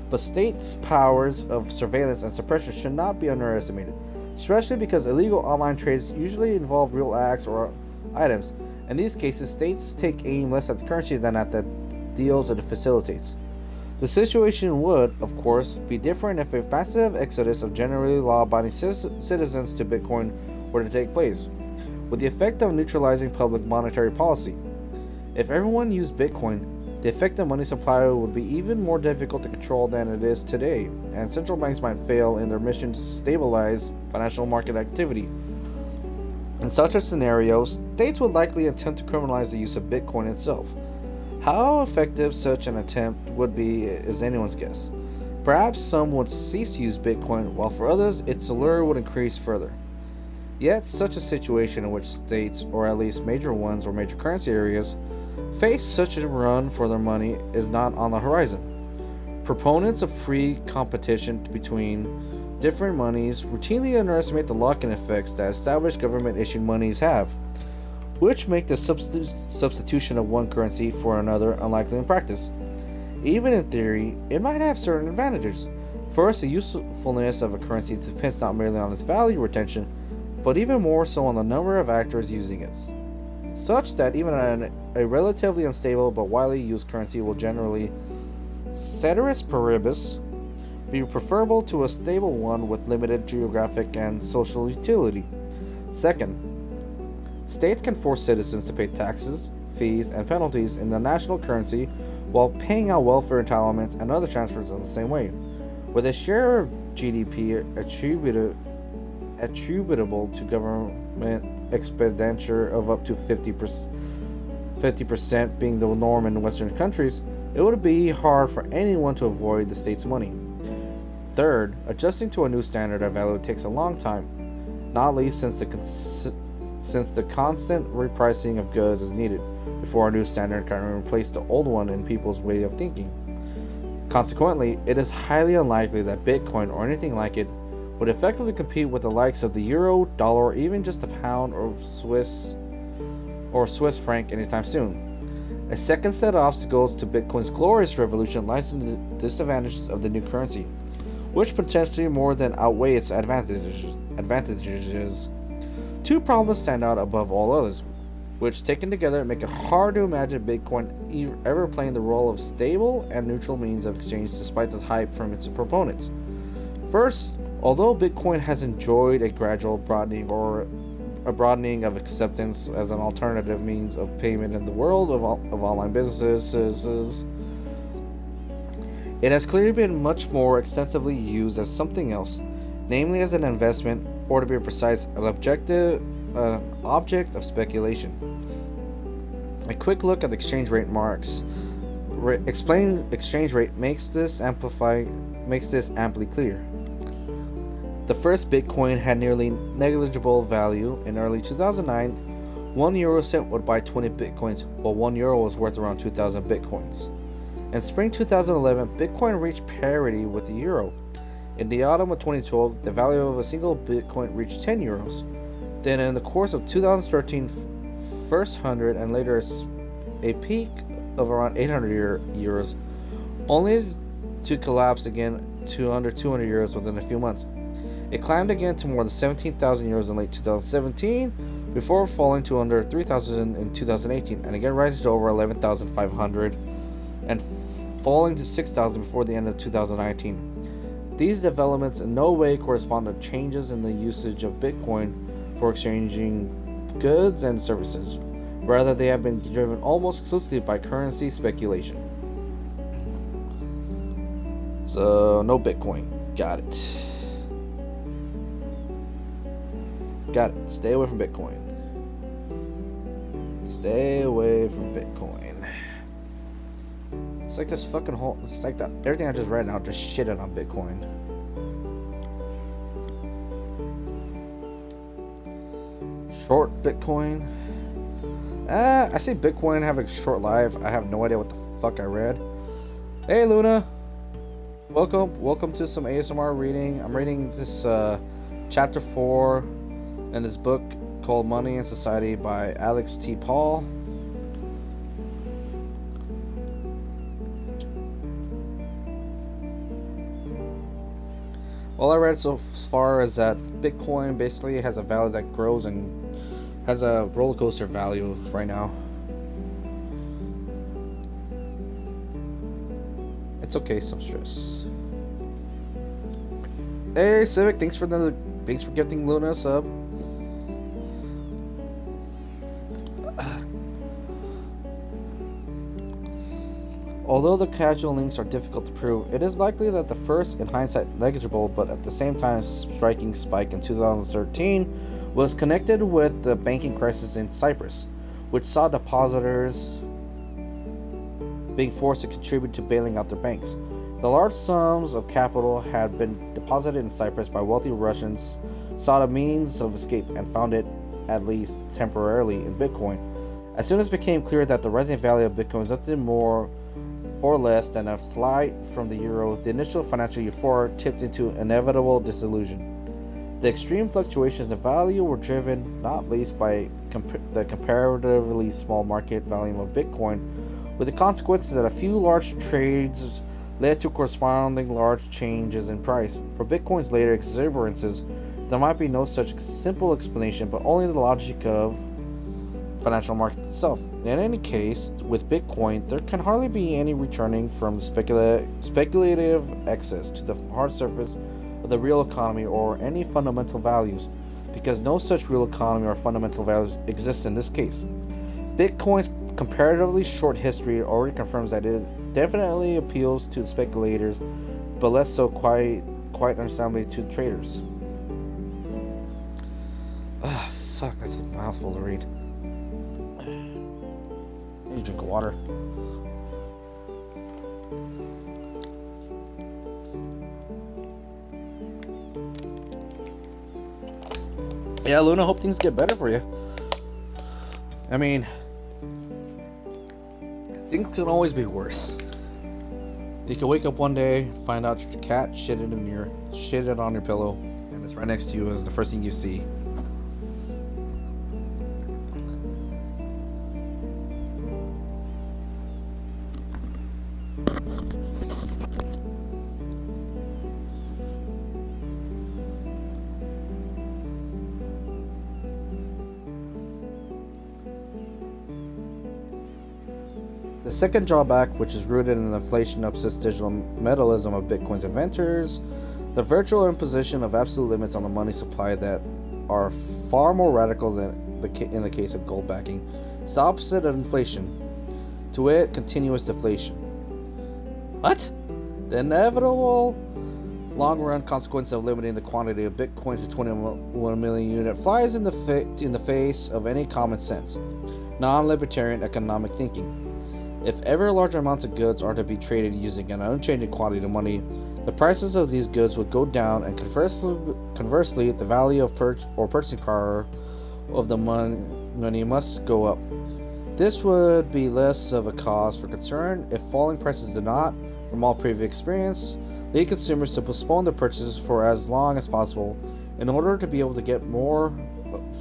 But states' powers of surveillance and suppression should not be underestimated, especially because illegal online trades usually involve real acts or items. In these cases, states take aim less at the currency than at the deals it facilitates. The situation would, of course, be different if a massive exodus of generally law-abiding citizens to Bitcoin were to take place, with the effect of neutralizing public monetary policy. If everyone used Bitcoin, the effective money supply would be even more difficult to control than it is today, and central banks might fail in their mission to stabilize financial market activity. In such a scenario, states would likely attempt to criminalize the use of Bitcoin itself. How effective such an attempt would be is anyone's guess. Perhaps some would cease to use Bitcoin, while for others its allure would increase further. Yet, such a situation in which states, or at least major ones or major currency areas, face such a run for their money is not on the horizon. Proponents of free competition between different monies routinely underestimate the lock-in effects that established government-issued monies have, which make the substitution of one currency for another unlikely in practice. Even in theory, it might have certain advantages. First, the usefulness of a currency depends not merely on its value retention, but even more so on the number of actors using it, such that even a relatively unstable but widely used currency will generally, ceteris paribus, be preferable to a stable one with limited geographic and social utility. Second, states can force citizens to pay taxes, fees, and penalties in the national currency while paying out welfare entitlements and other transfers in the same way, with a share of GDP attributable to government expenditure of up to 50% being the norm in Western countries. It would be hard for anyone to avoid the state's money. Third, adjusting to a new standard of value takes a long time, not least since the constant repricing of goods is needed before a new standard can replace the old one in people's way of thinking. Consequently, it is highly unlikely that Bitcoin or anything like it would effectively compete with the likes of the euro, dollar, or even just the pound or Swiss franc anytime soon. A second set of obstacles to Bitcoin's glorious revolution lies in the disadvantages of the new currency, which potentially more than outweigh its advantages. Two problems stand out above all others, which taken together make it hard to imagine Bitcoin ever playing the role of stable and neutral means of exchange despite the hype from its proponents. First, although Bitcoin has enjoyed a gradual broadening of acceptance as an alternative means of payment in the world of online businesses, it has clearly been much more extensively used as something else, namely as an investment, or to be precise, an object of speculation. A quick look at the exchange rate makes this amply clear. The first Bitcoin had nearly negligible value. In early 2009, 1 euro cent would buy 20 Bitcoins, while 1 euro was worth around 2,000 Bitcoins. In spring 2011, Bitcoin reached parity with the euro. In the autumn of 2012, the value of a single Bitcoin reached 10 euros. Then in the course of 2013, first 100 and later a peak of around 800 euros, only to collapse again to under 200 euros within a few months. It climbed again to more than 17,000 euros in late 2017, before falling to under 3,000 in 2018, and again rising to over 11,500 and falling to 6,000 before the end of 2019. These developments in no way correspond to changes in the usage of Bitcoin for exchanging goods and services. Rather, they have been driven almost exclusively by currency speculation. So, no Bitcoin. Got it. Stay away from Bitcoin. Stay away from Bitcoin. It's like this fucking whole. It's like that. Everything I just read now just shitted on Bitcoin. Short Bitcoin. I see Bitcoin having a short life. I have no idea what the fuck I read. Hey Luna. Welcome to some ASMR reading. I'm reading this chapter 4 in this book called Money and Society by Alex T. Paul. All I read so far is that Bitcoin basically has a value that grows and has a roller coaster value right now. It's okay, some stress. Hey Civic, thanks for gifting Luna a sub. Although the casual links are difficult to prove, it is likely that the first, in hindsight negligible but at the same time striking spike in 2013 was connected with the banking crisis in Cyprus, which saw depositors being forced to contribute to bailing out their banks. The large sums of capital had been deposited in Cyprus by wealthy Russians, sought a means of escape, and found it, at least temporarily, in Bitcoin. As soon as it became clear that the rising value of Bitcoin was nothing more or less than a flight from the euro, the initial financial euphoria tipped into inevitable disillusion. The extreme fluctuations in value were driven not least by the comparatively small market value of Bitcoin, with the consequence that a few large trades led to corresponding large changes in price. For Bitcoin's later exuberances, there might be no such simple explanation, but only the logic of financial market itself. In any case, with Bitcoin, there can hardly be any returning from the speculative excess to the hard surface of the real economy or any fundamental values, because no such real economy or fundamental values exist in this case. Bitcoin's comparatively short history already confirms that it definitely appeals to speculators, but less so quite understandably to traders. Ah, fuck, that's a mouthful to read. I need to drink water. Yeah, Luna, hope things get better for you. I mean, things can always be worse. You can wake up one day, find out your cat shitted on your pillow, and it's right next to you as the first thing you see. The second drawback, which is rooted in the inflation of digital metalism of Bitcoin's inventors, the virtual imposition of absolute limits on the money supply that are far more radical than in the case of gold backing. It's the opposite of inflation, to wit, continuous deflation. What? The inevitable long-run consequence of limiting the quantity of Bitcoin to 21 million units flies in the face of any common sense, non-libertarian economic thinking. If ever large amounts of goods are to be traded using an unchanging quantity of money, the prices of these goods would go down, and conversely the value of purchasing power of the money must go up. This would be less of a cause for concern if falling prices did not, from all previous experience, lead consumers to postpone their purchases for as long as possible in order to be able to get more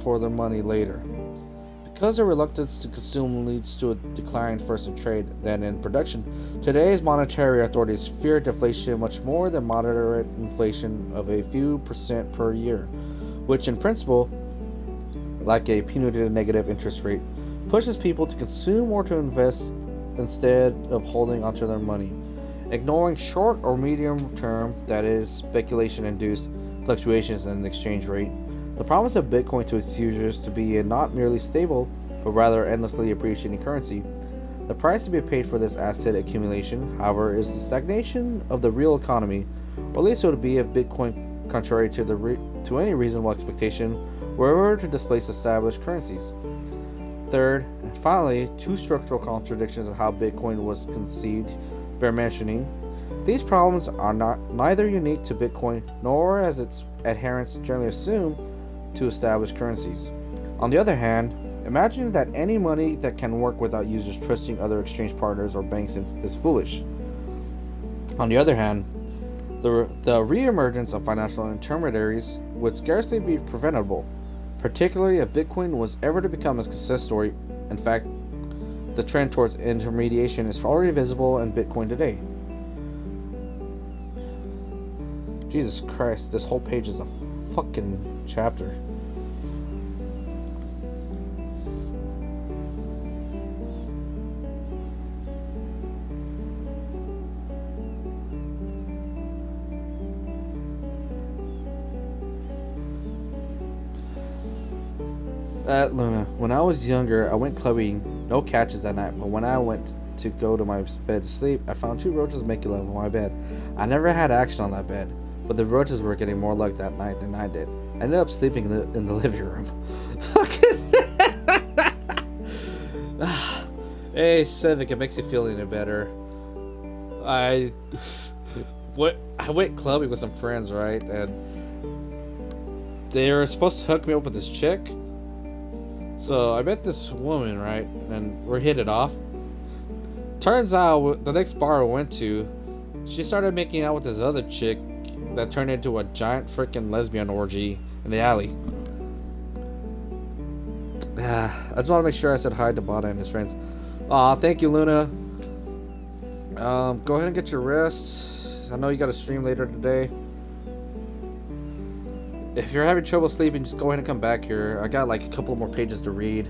for their money later. Because the reluctance to consume leads to a decline first in trade, then in production, today's monetary authorities fear deflation much more than moderate inflation of a few percent per year, which in principle, like a punitive negative interest rate, pushes people to consume or to invest instead of holding onto their money, ignoring short or medium term, that is, speculation-induced fluctuations in the exchange rate. The promise of Bitcoin to its users to be a not merely stable, but rather endlessly appreciating currency. The price to be paid for this asset accumulation, however, is the stagnation of the real economy, or at least so to be if Bitcoin, contrary to any reasonable expectation, were ever to displace established currencies. Third, and finally, two structural contradictions of how Bitcoin was conceived bear mentioning. These problems are neither unique to Bitcoin nor, as its adherents generally assume, to established currencies. On the other hand, imagine that any money that can work without users trusting other exchange partners or banks is foolish. On the other hand, the re-emergence of financial intermediaries would scarcely be preventable, particularly if Bitcoin was ever to become a success story. In fact, the trend towards intermediation is already visible in Bitcoin today. Jesus Christ, this whole page is a fucking chapter. Luna, when I was younger, I went clubbing, no catches that night, but when I went to go to my bed to sleep, I found 2 roaches making love on my bed. I never had action on that bed, but the roaches were getting more luck that night than I did. I ended up sleeping in the living room. Hey, Civic, it makes you feel any better. I went clubbing with some friends, right? And they were supposed to hook me up with this chick. So I met this woman, right? And we hit it off. Turns out, the next bar we went to, she started making out with this other chick that turned into a giant freaking lesbian orgy in the alley. I just want to make sure I said hi to Bada and his friends. Aw, thank you, Luna. Go ahead and get your rest. I know you got a stream later today. If you're having trouble sleeping, just go ahead and come back here. I got like a couple more pages to read.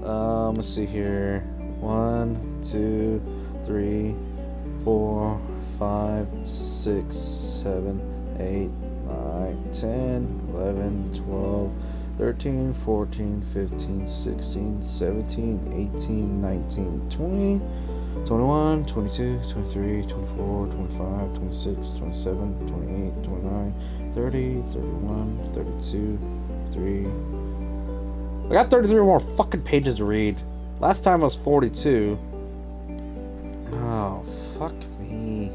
Let's see here. 1, 2, 3, 4, 5, 6, 7, 8, 9, 10, 11, 12, 13, 14, 15, 16, 17, 18, 19, 20, 21, 22, 23, 24, 25, 26, 27, 28, 29, 30, 31, 32, 3. I got 33 more fucking pages to read. Last time I was 42. Oh, fuck me.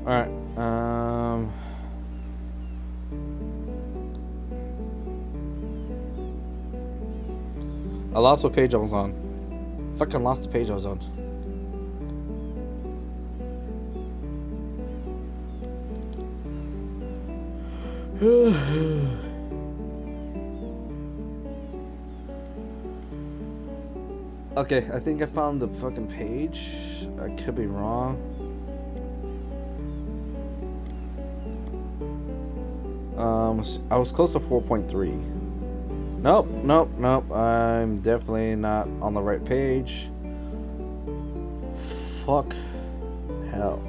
Alright, I lost what page I was on. Fucking lost the page I was on. Okay, I think I found the fucking page. I could be wrong. I was close to 4.3. Nope. I'm definitely not on the right page. Fuck. Hell.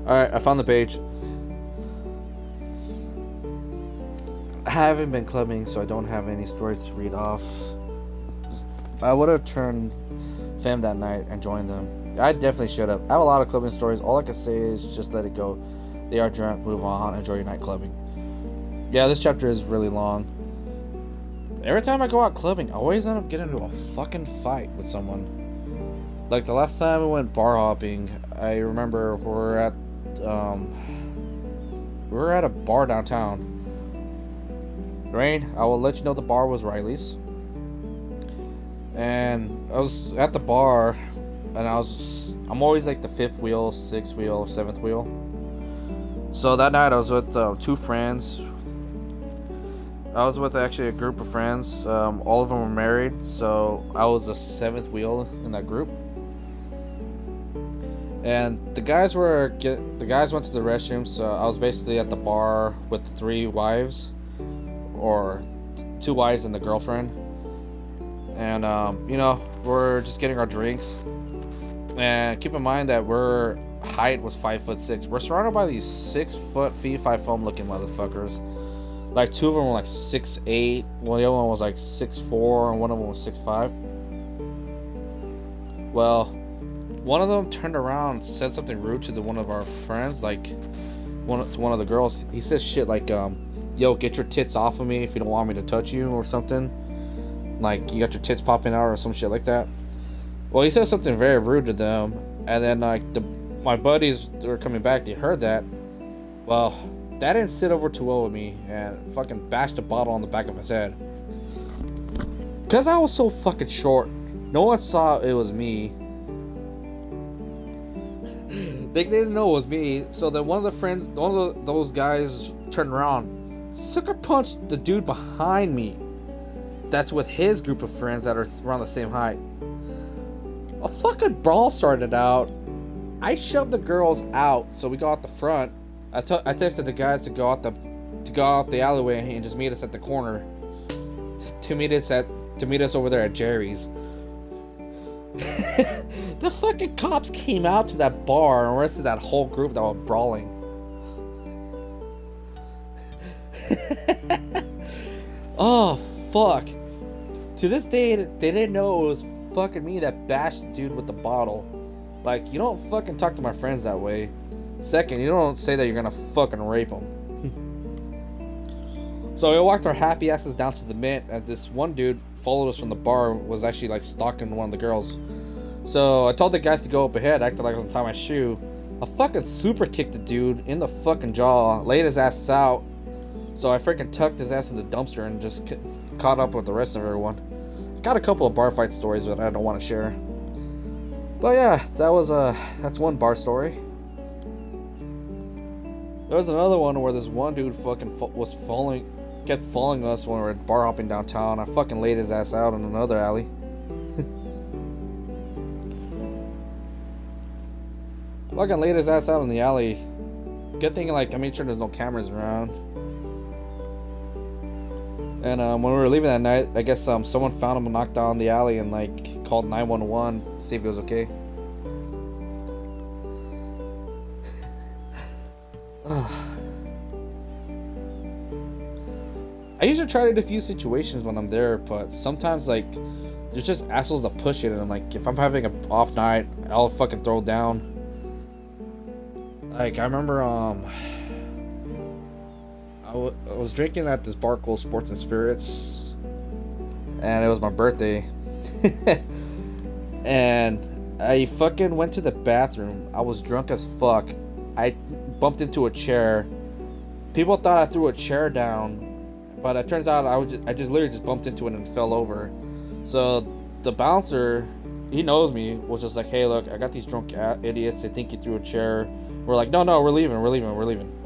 Alright, I found the page. I haven't been clubbing, so I don't have any stories to read off. I would have turned fam that night and joined them. I definitely should have. I have a lot of clubbing stories. All I can say is just let it go. They are drunk, move on, enjoy your night clubbing. Yeah, this chapter is really long. Every time I go out clubbing, I always end up getting into a fucking fight with someone. Like the last time we went bar hopping, I remember we were at a bar downtown. Rain, I will let you know the bar was Riley's. And I was at the bar, and I'm always like the 5th wheel, 6th wheel, 7th wheel. So that night I was with 2 friends. I was with actually a group of friends. All of them were married, so I was the 7th wheel in that group. And the guys went to the restroom, so I was basically at the bar with the 3 wives, or 2 wives and the girlfriend. And we're just getting our drinks. And keep in mind that our height was 5'6". We're surrounded by these 6 foot, 5 foam looking motherfuckers. Like, two of them were like 6'8", well, the other one was like 6'4", and one of them was 6'5". Well, one of them turned around and said something rude to one of our friends, like one of the girls. He says shit like, yo, get your tits off of me if you don't want me to touch you, or something. Like, you got your tits popping out or some shit like that. Well, he said something very rude to them, and then like my buddies that were coming back, they heard that. Well, that didn't sit over too well with me, and fucking bashed a bottle on the back of his head. Cause I was so fucking short, no one saw it was me. They didn't know it was me. So then one of those guys turned around, sucker punched the dude behind me. That's with his group of friends that are around the same height. A fucking brawl started out. I shoved the girls out, so we go out the front. I texted the guys to go out the alleyway and just meet us at the corner. To meet us over there at Jerry's. The fucking cops came out to that bar and arrested that whole group that was brawling. Oh fuck. To this day, they didn't know it was fucking me that bashed the dude with the bottle. Like, you don't fucking talk to my friends that way. Second, you don't say that you're gonna fucking rape them. So we walked our happy asses down to the Mint, and this one dude followed us from the bar, was actually like stalking one of the girls. So I told the guys to go up ahead, acted like I was gonna tie my shoe. I fucking super kicked the dude in the fucking jaw, laid his ass out. So I freaking tucked his ass in the dumpster and just caught up with the rest of everyone. Got a couple of bar fight stories, but I don't want to share. But yeah, that's one bar story. There was another one where this one dude fucking kept following us when we were bar hopping downtown. I fucking laid his ass out in another alley. Fucking laid his ass out in the alley. Good thing, like, I made sure there's no cameras around. And when we were leaving that night, I guess someone found him knocked down the alley and like called 911 to see if he was okay. I usually try to defuse situations when I'm there, but sometimes like there's just assholes that push it, and I'm like, if I'm having an off night, I'll fucking throw it down. Like, I remember I was drinking at this bar called Sports and Spirits, and it was my birthday. And I fucking went to the bathroom. I was drunk as fuck. I bumped into a chair. People thought I threw a chair down, but it turns out I just literally just bumped into it and fell over. So the bouncer, he knows me, was just like, hey, look, I got these drunk idiots. They think you threw a chair. We're like, no, we're leaving.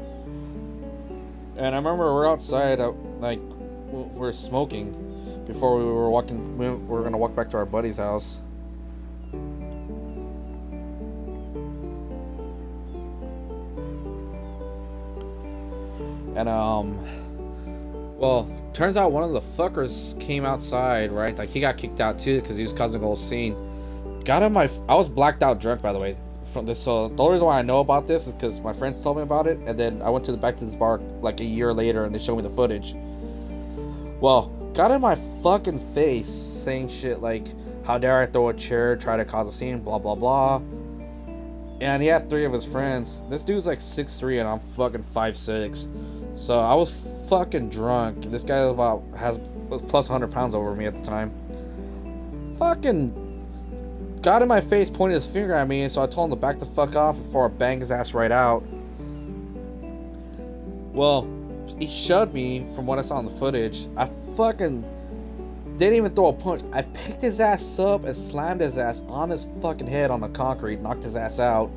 And I remember we're outside, like, we're smoking before we were gonna walk back to our buddy's house. And well, turns out one of the fuckers came outside, right? Like, he got kicked out too because he was causing a whole scene. I was blacked out drunk, by the way. From this, so the only reason why I know about this is because my friends told me about it, and then I went back to this bar like a year later, and they showed me the footage. Well, got in my fucking face saying shit like, how dare I throw a chair, try to cause a scene, blah blah blah. And he had 3 of his friends. This dude's like 6'3", and I'm fucking 5'6". So I was fucking drunk. This guy was plus 100 pounds over me at the time. Fucking got in my face, pointed his finger at me, and so I told him to back the fuck off before I bang his ass right out. Well, he shoved me from what I saw in the footage. I fucking didn't even throw a punch. I picked his ass up and slammed his ass on his fucking head on the concrete, knocked his ass out.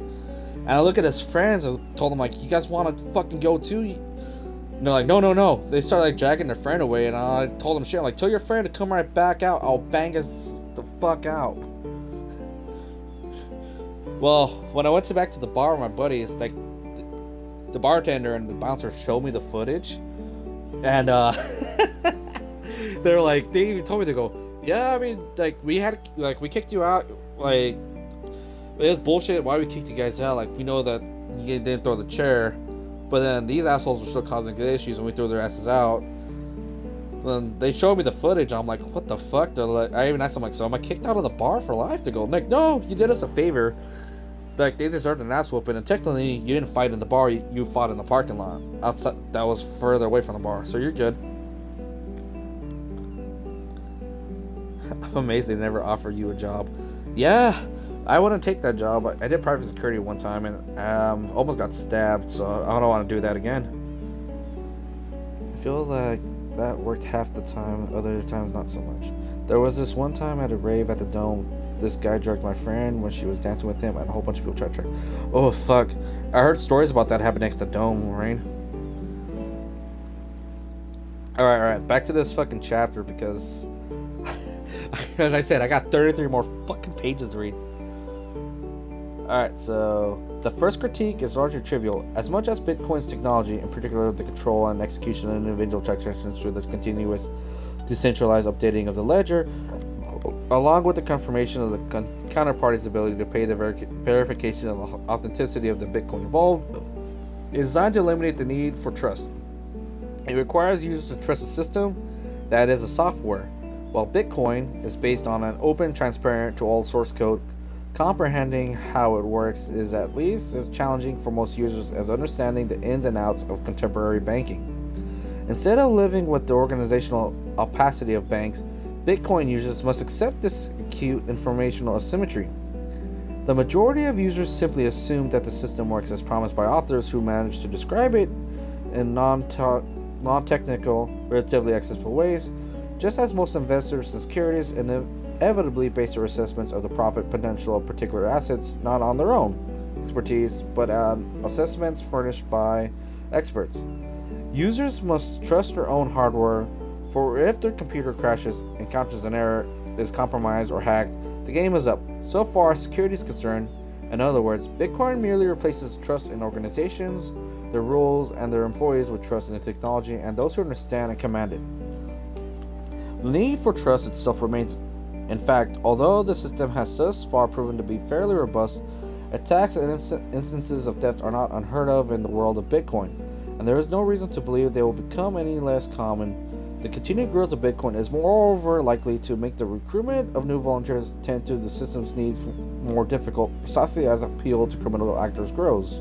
And I look at his friends and told them, like, you guys want to fucking go too? And they're like, no. They started like dragging their friend away, and I told them shit. I'm like, tell your friend to come right back out. I'll bang his the fuck out. Well, when I went back to the bar with my buddies, like, the bartender and the bouncer showed me the footage, and they're like, they even told me, to go, yeah, I mean, like, we kicked you out, like, it was bullshit. Why we kicked you guys out? Like, we know that you didn't throw the chair, But then these assholes were still causing issues and we threw their asses out. Then they showed me the footage. I'm like, what the fuck? Like, I even asked them, like, so am I kicked out of the bar for life? To go, like, no, you did us a favor. Like, they deserved an ass whooping, and technically you didn't fight in the bar, you fought in the parking lot outside. That was further away from the bar, so you're good. I'm amazed they never offer you a job. Yeah, I wouldn't take that job. I did private security one time and almost got stabbed, so I don't want to do that again. I feel like that worked half the time, other times not so much. There was this one time at a rave at the Dome. This guy drugged my friend when she was dancing with him, and a whole bunch of people tried to track. Oh fuck! I heard stories about that happening at the Dome, Rain. All right. Back to this fucking chapter because, as I said, I got 33 more fucking pages to read. All right, so the first critique is largely trivial. As much as Bitcoin's technology, in particular the control and execution of individual transactions through the continuous decentralized updating of the ledger, along with the confirmation of the counterparty's ability to pay the verification of the authenticity of the Bitcoin involved, is designed to eliminate the need for trust. It requires users to trust a system that is a software, while Bitcoin is based on an open, transparent to all source code. Comprehending how it works is at least as challenging for most users as understanding the ins and outs of contemporary banking. Instead of living with the organizational opacity of banks, Bitcoin users must accept this acute informational asymmetry. The majority of users simply assume that the system works as promised by authors who manage to describe it in non-technical, relatively accessible ways, just as most investors in securities inevitably base their assessments of the profit potential of particular assets not on their own expertise, but on assessments furnished by experts. Users must trust their own hardware, for if their computer crashes, encounters an error, is compromised or hacked, the game is up. So far as security is concerned, in other words, Bitcoin merely replaces trust in organizations, their rules, and their employees with trust in the technology and those who understand and command it. The need for trust itself remains. In fact, although the system has thus far proven to be fairly robust, attacks and instances of theft are not unheard of in the world of Bitcoin, and there is no reason to believe they will become any less common. The continued growth of Bitcoin is moreover likely to make the recruitment of new volunteers tend to the system's needs more difficult, precisely as appeal to criminal actors grows.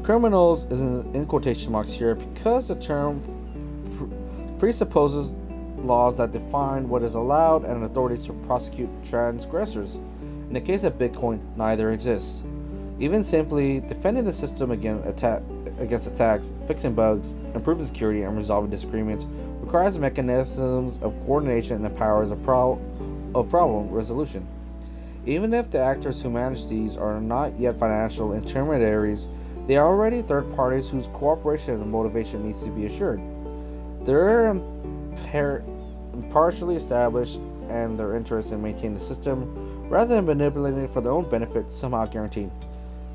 Criminals is in quotation marks here because the term presupposes laws that define what is allowed and authorities to prosecute transgressors. In the case of Bitcoin, neither exists. Even simply defending the system against attacks, fixing bugs, improving security, and resolving disagreements requires mechanisms of coordination and powers of problem resolution. Even if the actors who manage these are not yet financial intermediaries, they are already third parties whose cooperation and motivation needs to be assured. They're impartially established, and their interest in maintaining the system, rather than manipulating it for their own benefit, somehow guaranteed.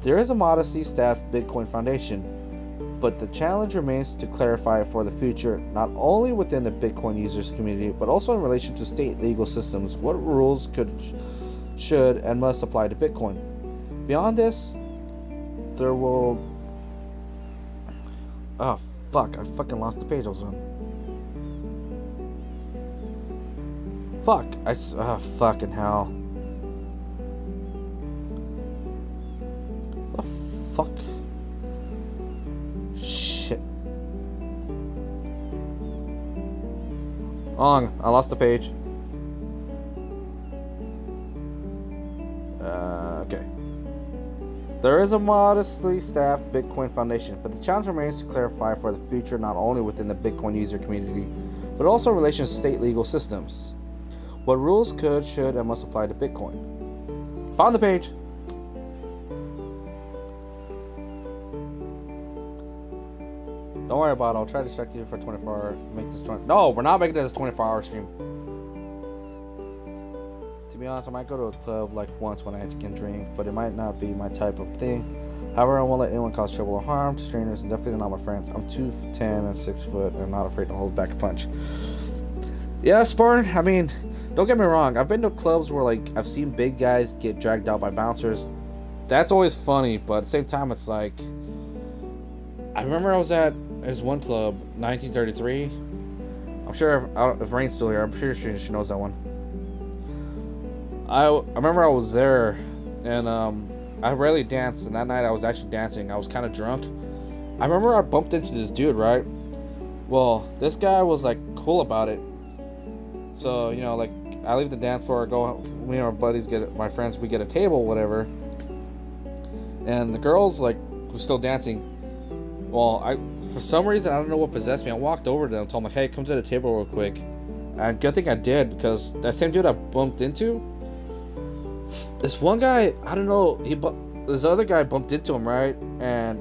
There is a modestly staffed Bitcoin Foundation, but the challenge remains to clarify for the future, not only within the Bitcoin users community, but also in relation to state legal systems, what rules should, and must apply to Bitcoin. Beyond this, there will... Oh, fuck, I fucking lost the page I was on. Fuck, fucking hell. The fuck? Shit. I lost the page. Okay. There is a modestly staffed Bitcoin Foundation, but the challenge remains to clarify for the future not only within the Bitcoin user community, but also in relation to state legal systems. What rules could, should, and must apply to Bitcoin. Found the page. Don't worry about it. I'll try to distract you for 24 hours. Make this 20. No, we're not making this a 24-hour stream. To be honest, I might go to a club like once when I can drink, but it might not be my type of thing. However, I won't let anyone cause trouble or harm to strangers, and definitely not my friends. I'm 2'10" and 6 foot, and I'm not afraid to hold back a punch. Yeah, Spartan. I mean, don't get me wrong. I've been to clubs where like I've seen big guys get dragged out by bouncers. that's always funny, but at the same time, it's like I remember I was at his one club, 1933. I'm sure if Rain's still here, I'm sure she knows that one. I remember I was there, and I rarely danced, and that night I was actually dancing. I was kind of drunk. I remember I bumped into this dude, right? Well, this guy was like cool about it. So, you know, like I leave the dance floor, go, me and our buddies my friends, we get a table, whatever. And the girls like were still dancing. Well, for some reason, I don't know what possessed me. I walked over to them, told them, like, hey, come to the table real quick. And good thing I did, because that same dude I bumped into, this one guy, I don't know, this other guy bumped into him, right? And,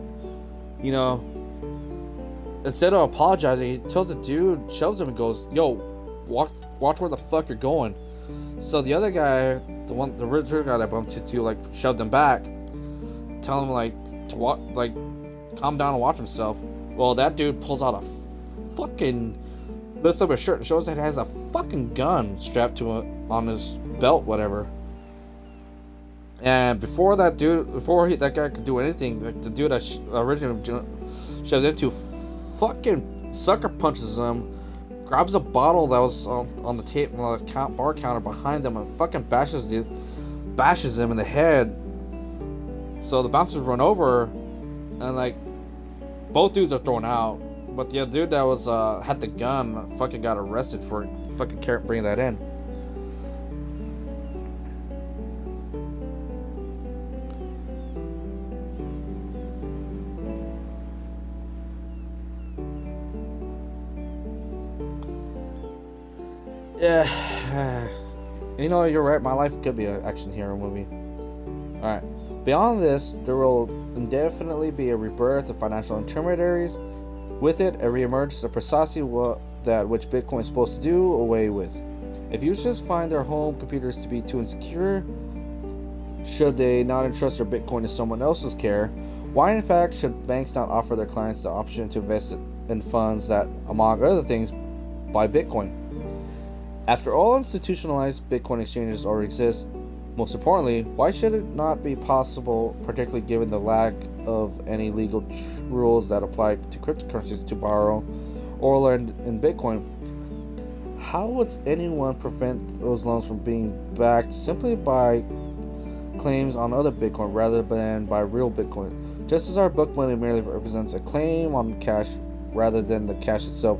you know, instead of apologizing, he tells the dude, shoves him and goes, yo, watch where the fuck you're going. So the other guy, the original guy that I bumped into, like, shoved him back, telling him, like, to walk, like, calm down and watch himself. Well, that dude pulls out a fucking, lifts up his shirt and shows that he has a fucking gun strapped to it on his belt, whatever. And before that guy could do anything, like the dude I originally shoved into, fucking sucker punches him, grabs a bottle that was on the table, on the bar counter behind him, and fucking bashes him in the head. So the bouncers run over, and like both dudes are thrown out, but the other dude that was had the gun fucking got arrested for fucking bringing that in. Yeah, you know, you're right. My life could be an action hero movie. Alright. Beyond this, there will indefinitely be a rebirth of financial intermediaries. With it, a reemergence of precisely that which Bitcoin is supposed to do away with. If users find their home computers to be too insecure, should they not entrust their Bitcoin to someone else's care, why in fact should banks not offer their clients the option to invest in funds that, among other things, buy Bitcoin? After all institutionalized Bitcoin exchanges already exist, most importantly, why should it not be possible, particularly given the lack of any legal rules that apply to cryptocurrencies, to borrow or lend in Bitcoin? How would anyone prevent those loans from being backed simply by claims on other Bitcoin rather than by real Bitcoin? Just as our book money merely represents a claim on cash rather than the cash itself.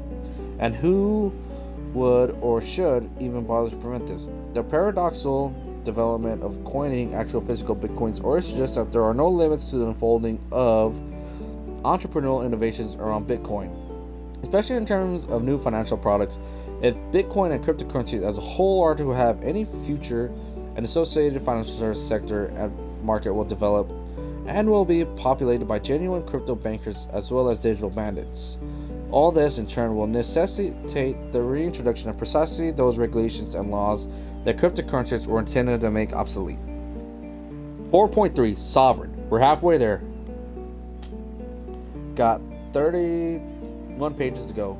And who would or should even bother to prevent this? The paradoxical development of coining actual physical Bitcoins or suggests that there are no limits to the unfolding of entrepreneurial innovations around Bitcoin, especially in terms of new financial products. If Bitcoin and cryptocurrency as a whole are to have any future, an associated financial service sector and market will develop and will be populated by genuine crypto bankers as well as digital bandits. All this in turn will necessitate the reintroduction of precisely those regulations and laws that cryptocurrencies were intended to make obsolete. 4.3 Sovereign. We're halfway there. Got 31 pages to go.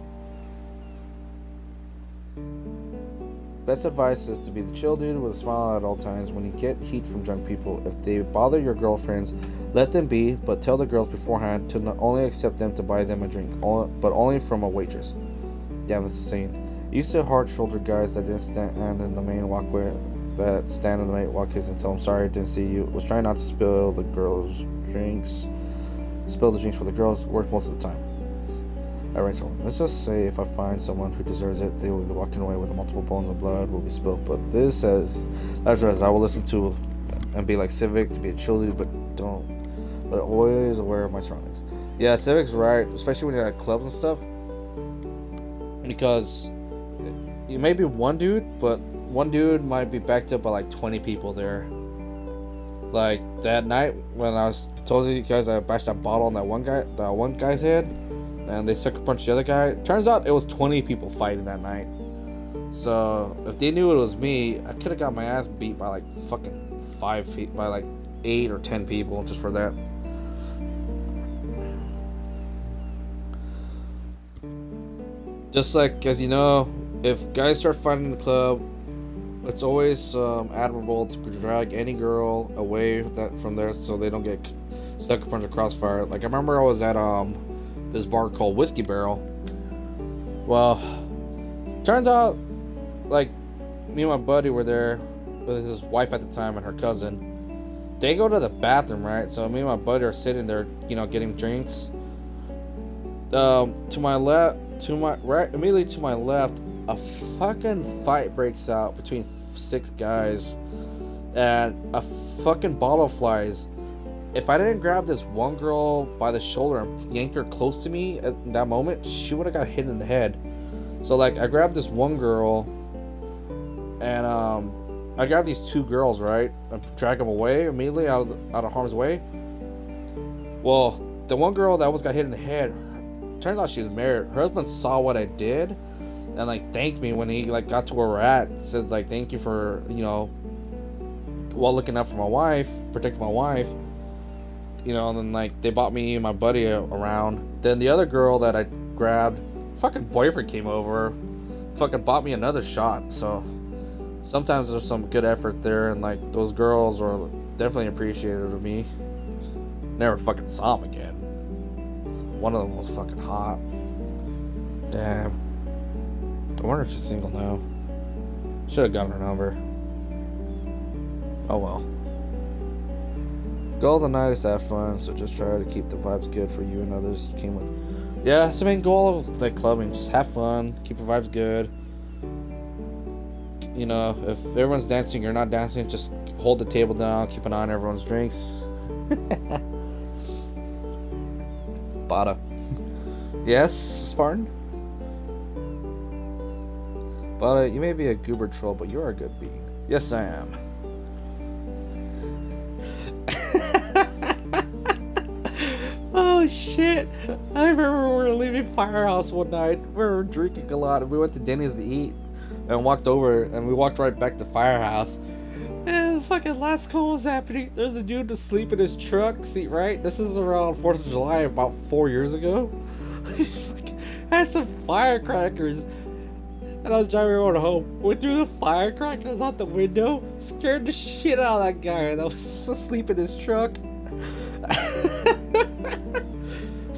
Best advice is to be the chill dude with a smile at all times when you get heat from drunk people. If they bother your girlfriends, let them be, but tell the girls beforehand to not only accept them to buy them a drink, but only from a waitress. Damn, that's insane. Used to hard-shouldered guys that didn't stand in the main walkway, and tell them sorry, I didn't see you. Was trying not to spill the drinks for the girls. Worked most of the time. Alright, so let's just say if I find someone who deserves it, they will be walking away with multiple bones of blood will be spilled. But this says, that's right, I will listen to and be like Civic to be a chill dude, but always aware of my surroundings. Yeah, Civic's right, especially when you're at clubs and stuff, because you may be one dude, but one dude might be backed up by like 20 people there. Like that night when I was told you guys I bashed that bottle on that one guy's head, and they sucker punched the other guy. Turns out it was 20 people fighting that night. So if they knew it was me, I could have got my ass beat by like fucking 5 feet, by like 8 or 10 people just for that. Just like, as you know, if guys start fighting in the club, It's always admirable to drag any girl away from there so they don't get stuck in front of the crossfire. Like I remember I was at this bar called Whiskey Barrel. Well, turns out like me and my buddy were there with his wife at the time and her cousin. They go to the bathroom, right? So me and my buddy are sitting there, getting drinks. To my left, immediately to my left, a fucking fight breaks out between 6 guys, and a fucking bottle flies. If I didn't grab this one girl by the shoulder and yank her close to me at that moment, she would have got hit in the head. So like, I grabbed this one girl, and I grabbed these 2 girls, right? I drag them away immediately out of harm's way. Well, the one girl that got hit in the head, turns out she was married. Her husband saw what I did, and like thanked me when he like got to where we're at. Said like, thank you for looking out for my wife, protecting my wife. And then like they bought me and my buddy around. Then the other girl that I grabbed, fucking boyfriend came over, fucking bought me another shot. So sometimes there's some good effort there, and like those girls were definitely appreciative of me. Never fucking saw them again. One of them was fucking hot. Damn. I wonder if she's single now. Should have gotten her number. Oh well. Goal of the night is to have fun, so just try to keep the vibes good for you and others you came with. Yeah, it's the main goal of like clubbing. Just have fun, keep your vibes good. If everyone's dancing, you're not dancing, just hold the table down, keep an eye on everyone's drinks. Bada. Yes, Spartan? Bada, you may be a goober troll, but you're a good bean. Yes, I am. Oh, shit. I remember we were leaving Firehouse one night. We were drinking a lot, and we went to Denny's to eat. And walked over, and we walked right back to Firehouse. And the fucking last call was happening. There's a dude asleep in his truck seat, right? This is around 4th of July, about 4 years ago. He fucking had some firecrackers. And I was driving around home. Went through the firecrackers out the window. Scared the shit out of that guy that was asleep in his truck.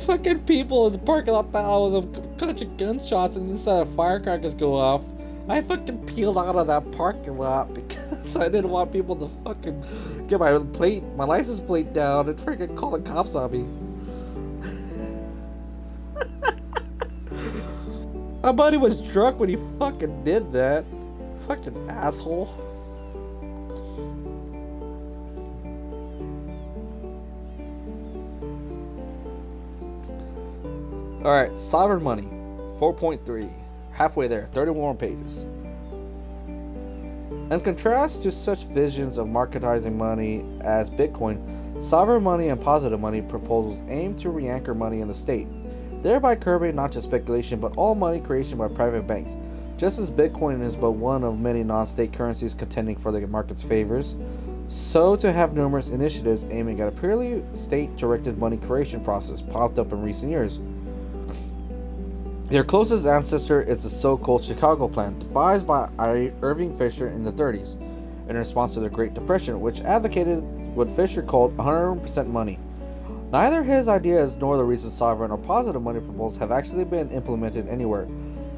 Fucking people in the parking lot thought I was a bunch of gunshots, and inside of firecrackers go off. I fucking peeled out of that parking lot because I didn't want people to fucking get my license plate down and freaking call the cops on me. My buddy was drunk when he fucking did that. Fucking asshole. Alright, sovereign money. 4.3. Halfway there, 31 more pages. In contrast to such visions of marketizing money as Bitcoin, sovereign money and positive money proposals aim to re-anchor money in the state, thereby curbing not just speculation but all money creation by private banks. Just as Bitcoin is but one of many non-state currencies contending for the market's favors, so to have numerous initiatives aiming at a purely state-directed money creation process popped up in recent years. Their closest ancestor is the so-called Chicago Plan, devised by Irving Fisher in the 30s, in response to the Great Depression, which advocated what Fisher called 100% money. Neither his ideas nor the recent sovereign or positive money proposals have actually been implemented anywhere,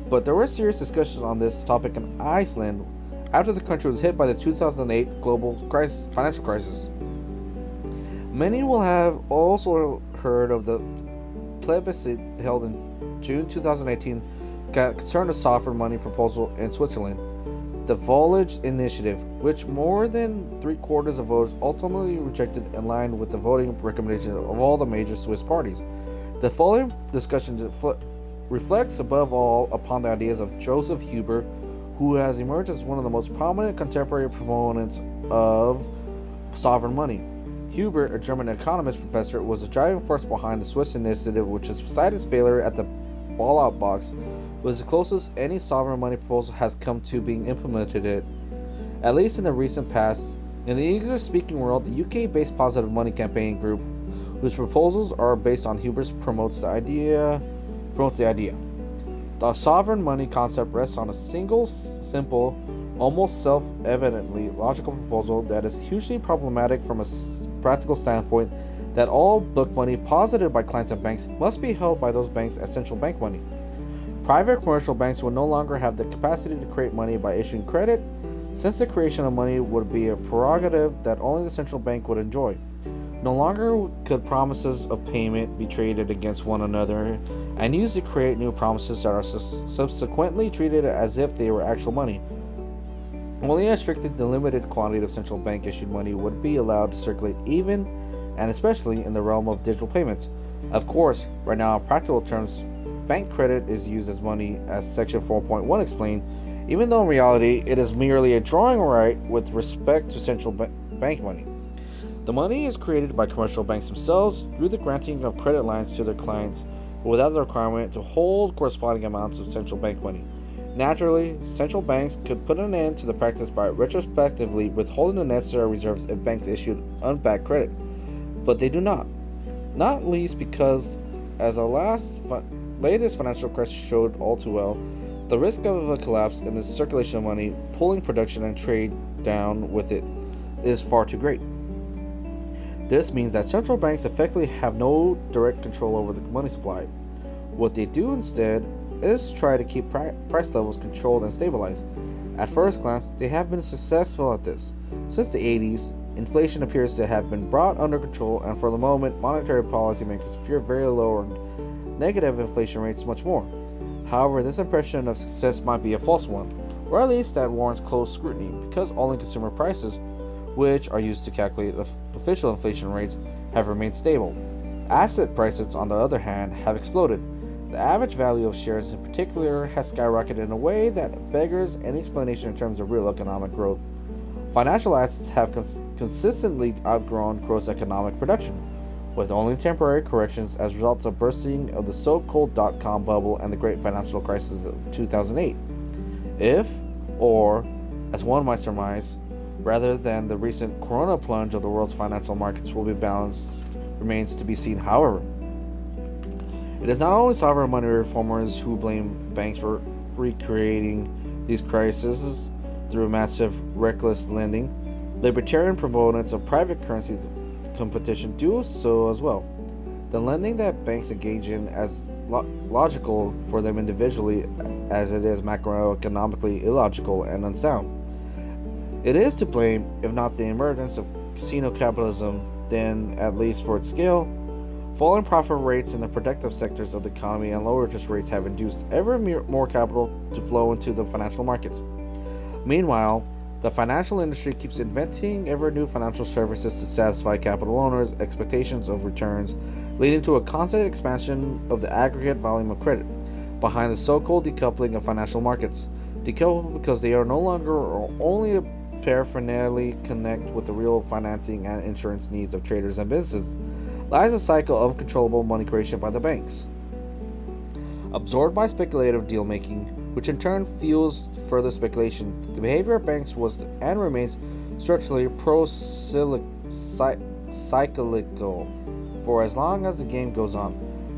but there were serious discussions on this topic in Iceland after the country was hit by the 2008 global financial crisis. Many will have also heard of the plebiscite held in June 2018 concerned a sovereign money proposal in Switzerland, the Vollage Initiative, which more than 3/4 of voters ultimately rejected in line with the voting recommendation of all the major Swiss parties. The following discussion reflects above all upon the ideas of Joseph Huber, who has emerged as one of the most prominent contemporary proponents of sovereign money. Huber, a German economist professor, was the driving force behind the Swiss initiative, which, beside its failure at the ball-out box, was the closest any sovereign money proposal has come to being implemented, at least in the recent past. In the English-speaking world, the UK-based Positive Money Campaign group, whose proposals are based on Huber's, promotes the idea. The sovereign money concept rests on a single, simple, almost self-evidently logical proposal that is hugely problematic from a practical standpoint that all book money posited by clients and banks must be held by those banks as central bank money. Private commercial banks would no longer have the capacity to create money by issuing credit, since the creation of money would be a prerogative that only the central bank would enjoy. No longer could promises of payment be traded against one another and used to create new promises that are subsequently treated as if they were actual money. Only a strictly delimited quantity of central bank issued money would be allowed to circulate, even and especially in the realm of digital payments. Of course, right now in practical terms, bank credit is used as money, as Section 4.1 explained, even though in reality it is merely a drawing right with respect to central bank money. The money is created by commercial banks themselves through the granting of credit lines to their clients, but without the requirement to hold corresponding amounts of central bank money. Naturally, central banks could put an end to the practice by retrospectively withholding the necessary reserves if banks issued unbacked credit, but they do not. Not least because, as the latest financial crisis showed all too well, the risk of a collapse in the circulation of money, pulling production and trade down with it, is far too great. This means that central banks effectively have no direct control over the money supply. What they do instead is try to keep price levels controlled and stabilized. At first glance, they have been successful at this. Since the 80s, inflation appears to have been brought under control, and for the moment, monetary policymakers fear very low or negative inflation rates much more. However, this impression of success might be a false one, or at least that warrants close scrutiny, because only consumer prices, which are used to calculate official inflation rates, have remained stable. Asset prices, on the other hand, have exploded. The average value of shares in particular has skyrocketed in a way that beggars any explanation in terms of real economic growth. Financial assets have consistently outgrown gross economic production, with only temporary corrections as a result of bursting of the so-called dot-com bubble and the great financial crisis of 2008. If, or, as one might surmise, rather than the recent corona plunge of the world's financial markets will be balanced, remains to be seen. However, it is not only sovereign money reformers who blame banks for recreating these crises through massive, reckless lending. Libertarian proponents of private currency competition do so as well. The lending that banks engage in as logical for them individually as it is macroeconomically illogical and unsound. It is to blame, if not the emergence of casino capitalism, then at least for its scale. Falling profit rates in the productive sectors of the economy and lower interest rates have induced ever more capital to flow into the financial markets. Meanwhile, the financial industry keeps inventing ever new financial services to satisfy capital owners' expectations of returns, leading to a constant expansion of the aggregate volume of credit, behind the so-called decoupling of financial markets. Decoupled because they are no longer only a paraphernalia connect with the real financing and insurance needs of traders and businesses, lies a cycle of uncontrollable money creation by the banks. Absorbed by speculative deal-making, which in turn fuels further speculation, the behavior of banks was and remains structurally pro-cyclical for as long as the game goes on.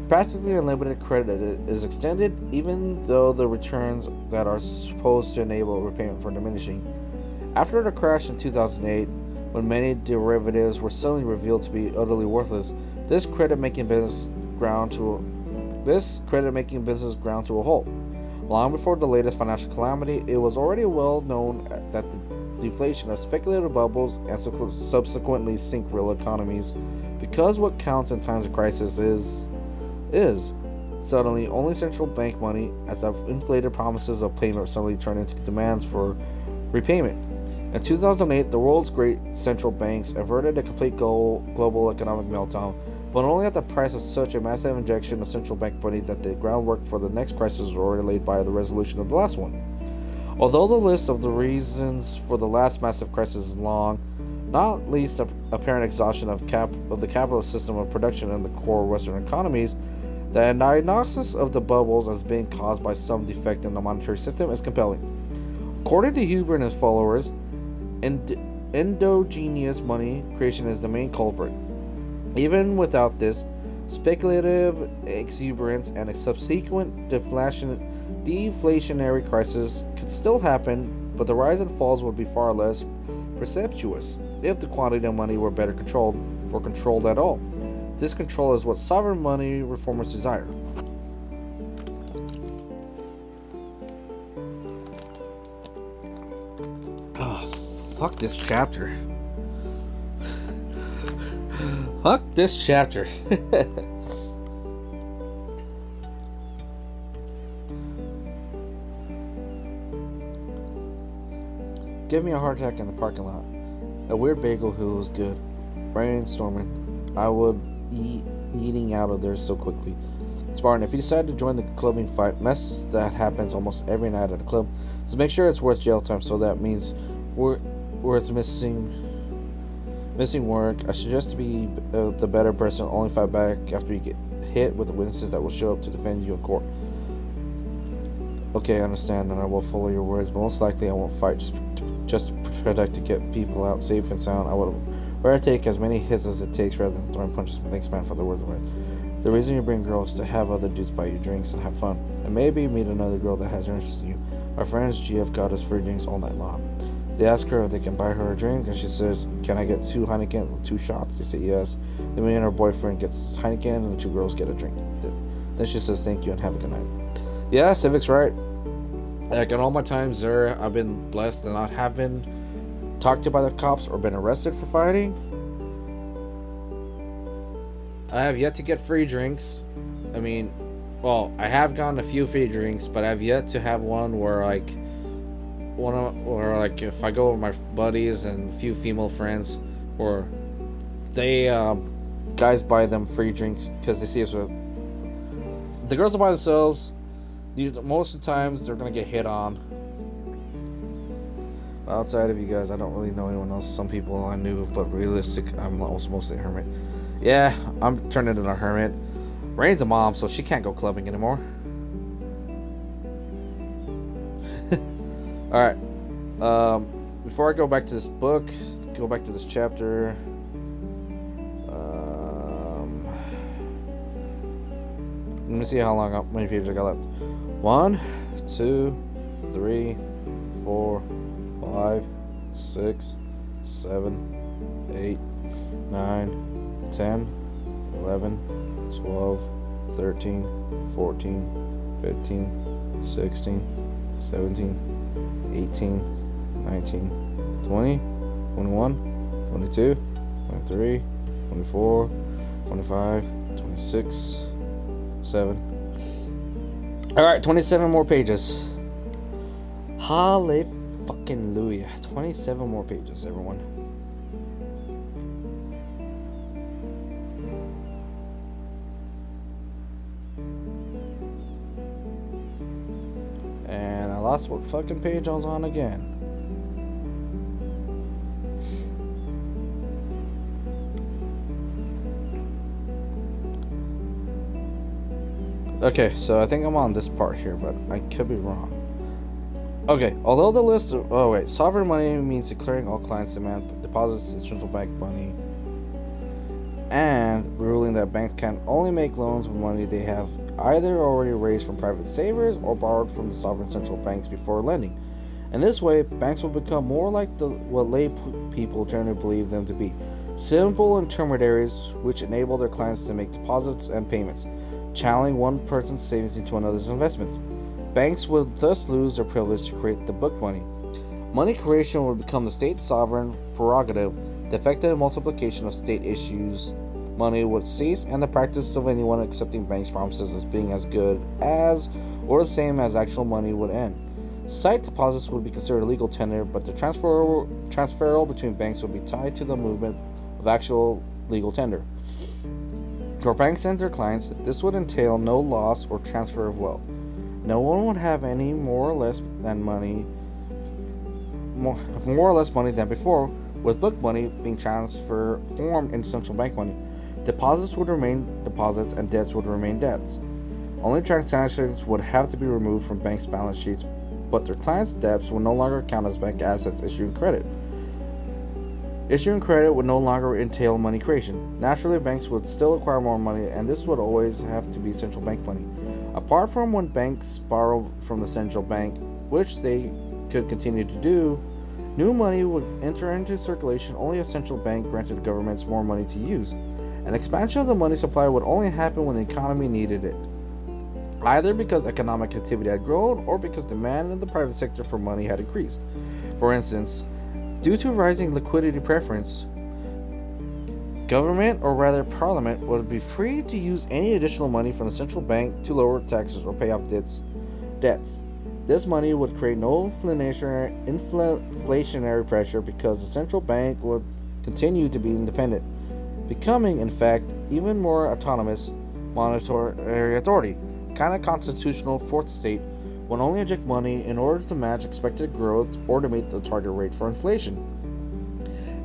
Practically unlimited credit is extended, even though the returns that are supposed to enable repayment are diminishing. After the crash in 2008, when many derivatives were suddenly revealed to be utterly worthless, this credit-making business ground to a halt. Long before the latest financial calamity, it was already well known that the deflation of speculative bubbles and subsequently sink real economies, because what counts in times of crisis is suddenly only central bank money, as inflated promises of payment suddenly turn into demands for repayment. In 2008, the world's great central banks averted a complete global economic meltdown, but only at the price of such a massive injection of central bank money that the groundwork for the next crisis was already laid by the resolution of the last one. Although the list of the reasons for the last massive crisis is long, not least apparent exhaustion of the capitalist system of production in the core Western economies, the diagnosis of the bubbles as being caused by some defect in the monetary system is compelling. According to Huber and his followers, endogenous money creation is the main culprit. Even without this, speculative exuberance and a subsequent deflationary crisis could still happen but the rise and falls would be far less perceptuous if the quantity of money were better controlled or controlled at all. This control is what sovereign money reformers desire. Oh, fuck this chapter. Fuck this chapter. Give me a heart attack in the parking lot. A weird bagel who was good. Brainstorming. I would eating out of there so quickly. Spartan, if you decide to join the clubbing fight, mess that happens almost every night at a club. So make sure it's worth jail time, so that means worth missing work. I suggest to be the better person, only fight back after you get hit with the witnesses that will show up to defend you in court. Okay, I understand, and I will follow your words, but most likely I won't fight just to protect to get people out safe and sound. I would rather take as many hits as it takes rather than throwing punches. Thanks, man, for the words of advice. The reason you bring girls is to have other dudes buy you drinks and have fun, and maybe meet another girl that has interest in you. Our friends GF got us free drinks all night long. They ask her if they can buy her a drink, and she says, "Can I get 2 Heineken with 2 shots?" They say yes. Then me and her boyfriend gets Heineken, and the 2 girls get a drink. Then she says thank you and have a good night. Yeah, Civic's right. Like, in all my times there, I've been blessed to not have been talked to by the cops or been arrested for fighting. I have yet to get free drinks. I mean, well, I have gotten a few free drinks, but I've yet to have one where if I go with my buddies and a few female friends, or they guys buy them free drinks because they see us with the girls will buy themselves. Most of the times they're gonna get hit on. Outside of you guys, I don't really know anyone else. Some people I knew, but realistic, I'm mostly a hermit. Yeah, I'm turning into a hermit. Rain's a mom, so she can't go clubbing anymore. Alright. Before I go back to this book, go back to this chapter. Let me see how many pages I got left. 1, 2, 3, 4, 5, 6, 7, 8, 9, 10, 11, 12, 13, 14, 15, 16, 17, 18, 19, 20, 21, 22, 23, 24, 25, 26, 7. Alright, 27 more pages. Hallelujah. 27 more pages, everyone. And I lost what fucking page I was on again. Okay, so I think I'm on this part here, but I could be wrong. Okay, although the list of... sovereign money means declaring all clients' demand deposits in central bank money, and ruling that banks can only make loans with money they have either already raised from private savers or borrowed from the sovereign central banks before lending. In this way, banks will become more like what lay people generally believe them to be. Simple intermediaries which enable their clients to make deposits and payments, channeling one person's savings into another's investments. Banks would thus lose their privilege to create the book money. Money creation would become the state's sovereign prerogative. The effective multiplication of state issues money would cease, and the practice of anyone accepting banks' promises as being as good as or the same as actual money would end. Sight deposits would be considered legal tender, but the transferal between banks would be tied to the movement of actual legal tender. For banks and their clients, this would entail no loss or transfer of wealth. No one would have any more or less money than before, with book money being transformed into central bank money. Deposits would remain deposits and debts would remain debts. Only transactions would have to be removed from banks' balance sheets, but their clients' debts would no longer count as bank assets issuing credit. Issuing credit would no longer entail money creation. Naturally, banks would still acquire more money, and this would always have to be central bank money. Apart from when banks borrow from the central bank, which they could continue to do, new money would enter into circulation only if a central bank granted governments more money to use. An expansion of the money supply would only happen when the economy needed it, either because economic activity had grown or because demand in the private sector for money had increased. For instance, due to rising liquidity preference, government, or rather parliament, would be free to use any additional money from the central bank to lower taxes or pay off debts. This money would create no inflationary pressure because the central bank would continue to be independent, becoming, in fact, even more autonomous monetary authority. Kind of constitutional fourth estate would only inject money in order to match expected growth or to meet the target rate for inflation.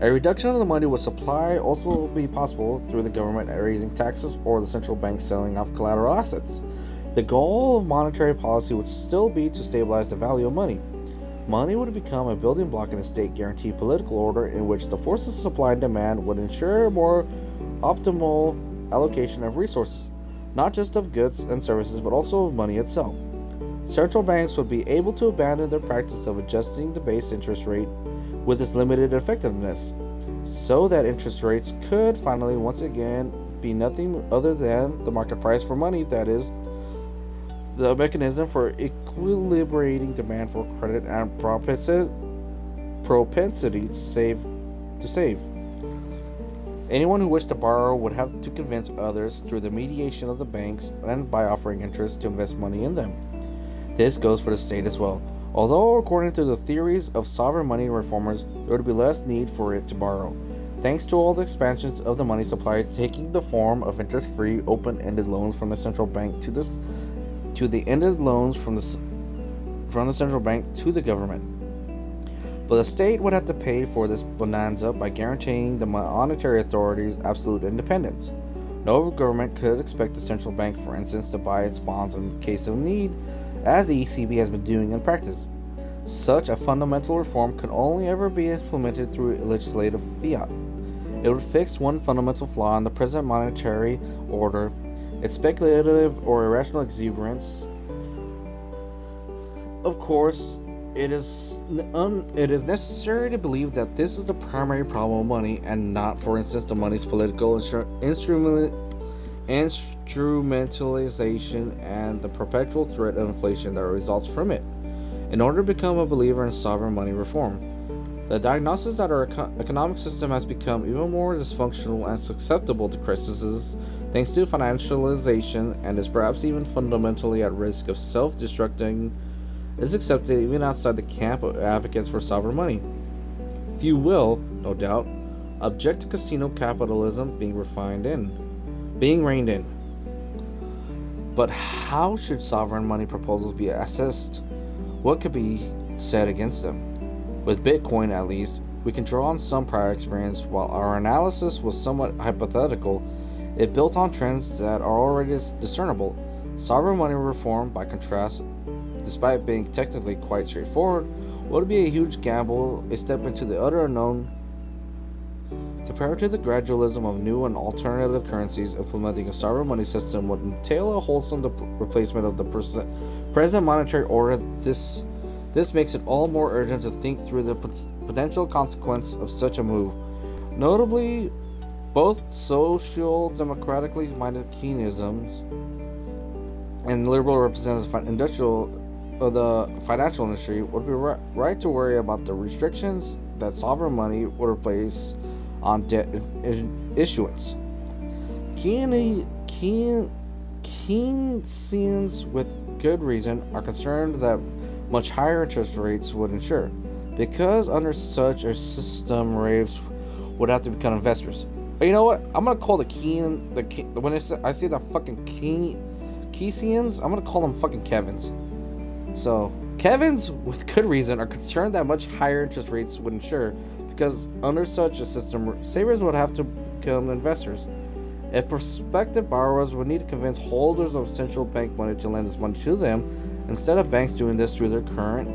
A reduction of the money supply also be possible through the government raising taxes or the central bank selling off collateral assets. The goal of monetary policy would still be to stabilize the value of money. Money would become a building block in a state-guaranteed political order in which the forces of supply and demand would ensure a more optimal allocation of resources, not just of goods and services but also of money itself. Central banks would be able to abandon their practice of adjusting the base interest rate with its limited effectiveness, so that interest rates could finally once again be nothing other than the market price for money, that is, the mechanism for equilibrating demand for credit and propensity to save. Anyone who wished to borrow would have to convince others through the mediation of the banks and by offering interest to invest money in them. This goes for the state as well. Although, according to the theories of sovereign money reformers, there would be less need for it to borrow, thanks to all the expansions of the money supply taking the form of interest-free, open-ended loans from the central bank to the ended loans from the central bank to the government. But the state would have to pay for this bonanza by guaranteeing the monetary authorities absolute independence. No government could expect the central bank, for instance, to buy its bonds in case of need, as the ECB has been doing in practice. Such a fundamental reform could only ever be implemented through legislative fiat. It would fix one fundamental flaw in the present monetary order: its speculative or irrational exuberance. Of course, it is necessary to believe that this is the primary problem of money, and not, for instance, the money's political instrumentalization and the perpetual threat of inflation that results from it. In order to become a believer in sovereign money reform, the diagnosis that our economic system has become even more dysfunctional and susceptible to crises thanks to financialization and is perhaps even fundamentally at risk of self-destructing is accepted even outside the camp of advocates for sovereign money. Few will, no doubt, object to casino capitalism being reined in. But how should sovereign money proposals be assessed? What could be said against them? With Bitcoin, at least, we can draw on some prior experience. While our analysis was somewhat hypothetical, it built on trends that are already discernible. Sovereign money reform, by contrast, despite being technically quite straightforward, would be a huge gamble, a step into the utter unknown. Compared to the gradualism of new and alternative currencies, implementing a sovereign money system would entail a wholesome replacement of the present monetary order. This makes it all more urgent to think through the potential consequence of such a move. Notably, both social-democratically minded Keynesisms and liberal representatives of the financial industry would be right to worry about the restrictions that sovereign money would place on debt issuance. Keynesians, with good reason, are concerned that much higher interest rates would ensure, because under such a system, raves would have to become investors. But you know what? I'm gonna call when I see the fucking Keynesians, I'm gonna call them fucking Kevins. So Kevins, with good reason, are concerned that much higher interest rates would ensure, because under such a system, savers would have to become investors. If prospective borrowers would need to convince holders of central bank money to lend this money to them, instead of banks doing this through their current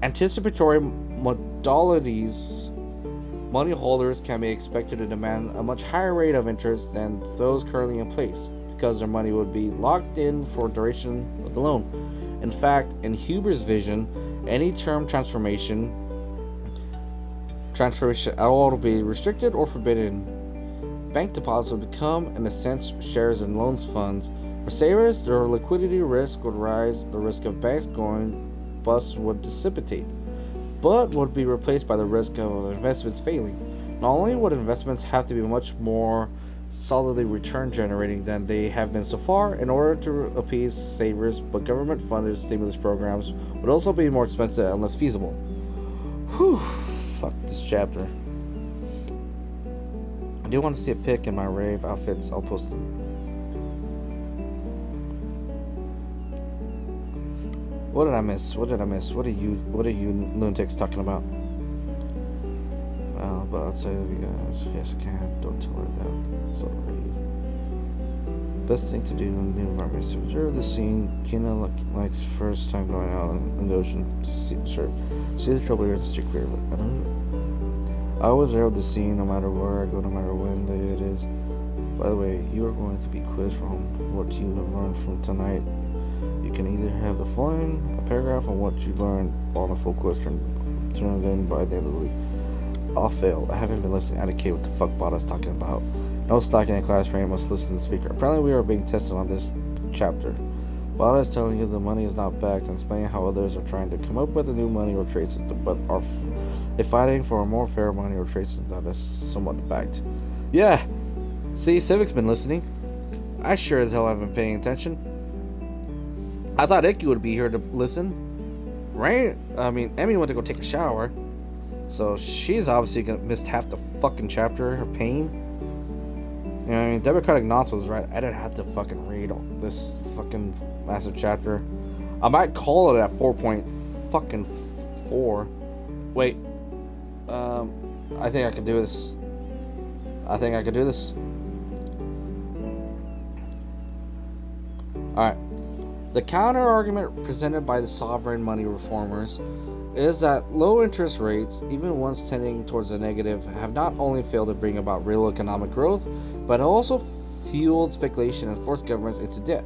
anticipatory modalities, money holders can be expected to demand a much higher rate of interest than those currently in place, because their money would be locked in for duration of the loan. In fact, in Huber's vision, Any term transformation at all will be restricted or forbidden. Bank deposits would become, in a sense, shares in loans funds. For savers, their liquidity risk would rise, the risk of banks going bust would dissipate, but would be replaced by the risk of investments failing. Not only would investments have to be much more solidly return generating than they have been so far in order to appease savers, but government funded stimulus programs would also be more expensive and less feasible. Whew, fuck this chapter. I do want to see a pic in my rave outfits. I'll post them. What did I miss? What are you lunatics talking about? But I'll say to you guys, yes I can. Don't tell her that. So rave. Best thing to do in the environment is to observe the scene. Kina likes first time going out in the ocean to see the trouble here to stick clear. But I always observe the scene no matter where I go, no matter when it is. By the way, you are going to be quizzed from what you have learned from tonight. You can either have the following a paragraph on what you learned on a full question turned in by the end of the week. I'll fail. I haven't been listening. I don't care what the fuck Bada's talking about. No slacking in class frame. Must listen to the speaker. Apparently we are being tested on this chapter. Bada is telling you the money is not backed and explaining how others are trying to come up with a new money or trade system, but are fighting for a more fair money or trade system that is somewhat backed. Yeah. See, Civic's been listening. I sure as hell haven't been paying attention. I thought Icky would be here to listen. Right? I mean, Emmy went to go take a shower. So she's obviously missed half the fucking chapter. Her pain. You know what I mean? Democratic nonsense was right. I didn't have to fucking read this fucking massive chapter. I might call it at 4.4. Wait. I think I could do this. Alright. The counter-argument presented by the sovereign money reformers is that low interest rates, even ones tending towards the negative, have not only failed to bring about real economic growth, but also fueled speculation and forced governments into debt,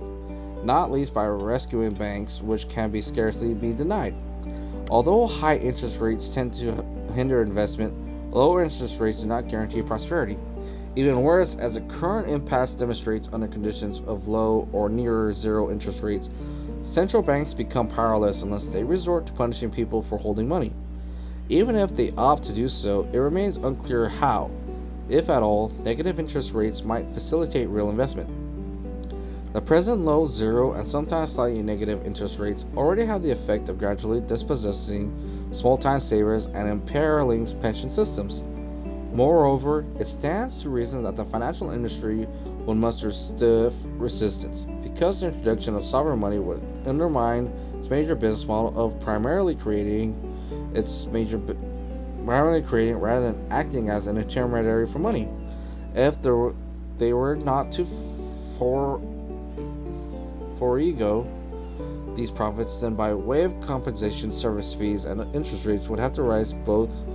not least by rescuing banks, which can be scarcely be denied. Although high interest rates tend to hinder investment, low interest rates do not guarantee prosperity. Even worse, as the current impasse demonstrates, under conditions of low or near zero interest rates, central banks become powerless unless they resort to punishing people for holding money. Even if they opt to do so, it remains unclear how, if at all, negative interest rates might facilitate real investment. The present low, zero, and sometimes slightly negative interest rates already have the effect of gradually dispossessing small-time savers and imperiling pension systems. Moreover, it stands to reason that the financial industry would muster stiff resistance, because the introduction of sovereign money would undermine its major business model of primarily creating rather than acting as an intermediary for money. If they were not to forego these profits, then by way of compensation, service fees and interest rates would have to rise. Both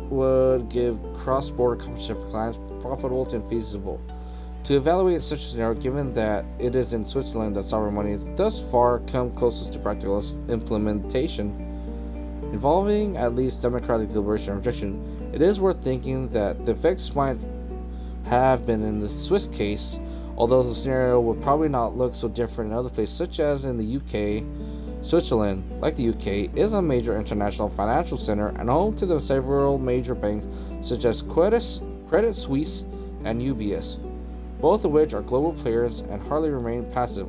would give cross-border competition for clients profitable and feasible. To evaluate such a scenario, given that it is in Switzerland that sovereign money thus far come closest to practical implementation, involving at least democratic deliberation and rejection, it is worth thinking that the effects might have been in the Swiss case, although the scenario would probably not look so different in other places, such as in the UK. Switzerland, like the UK, is a major international financial center and home to the several major banks such as Credit Suisse and UBS, both of which are global players and hardly remain passive.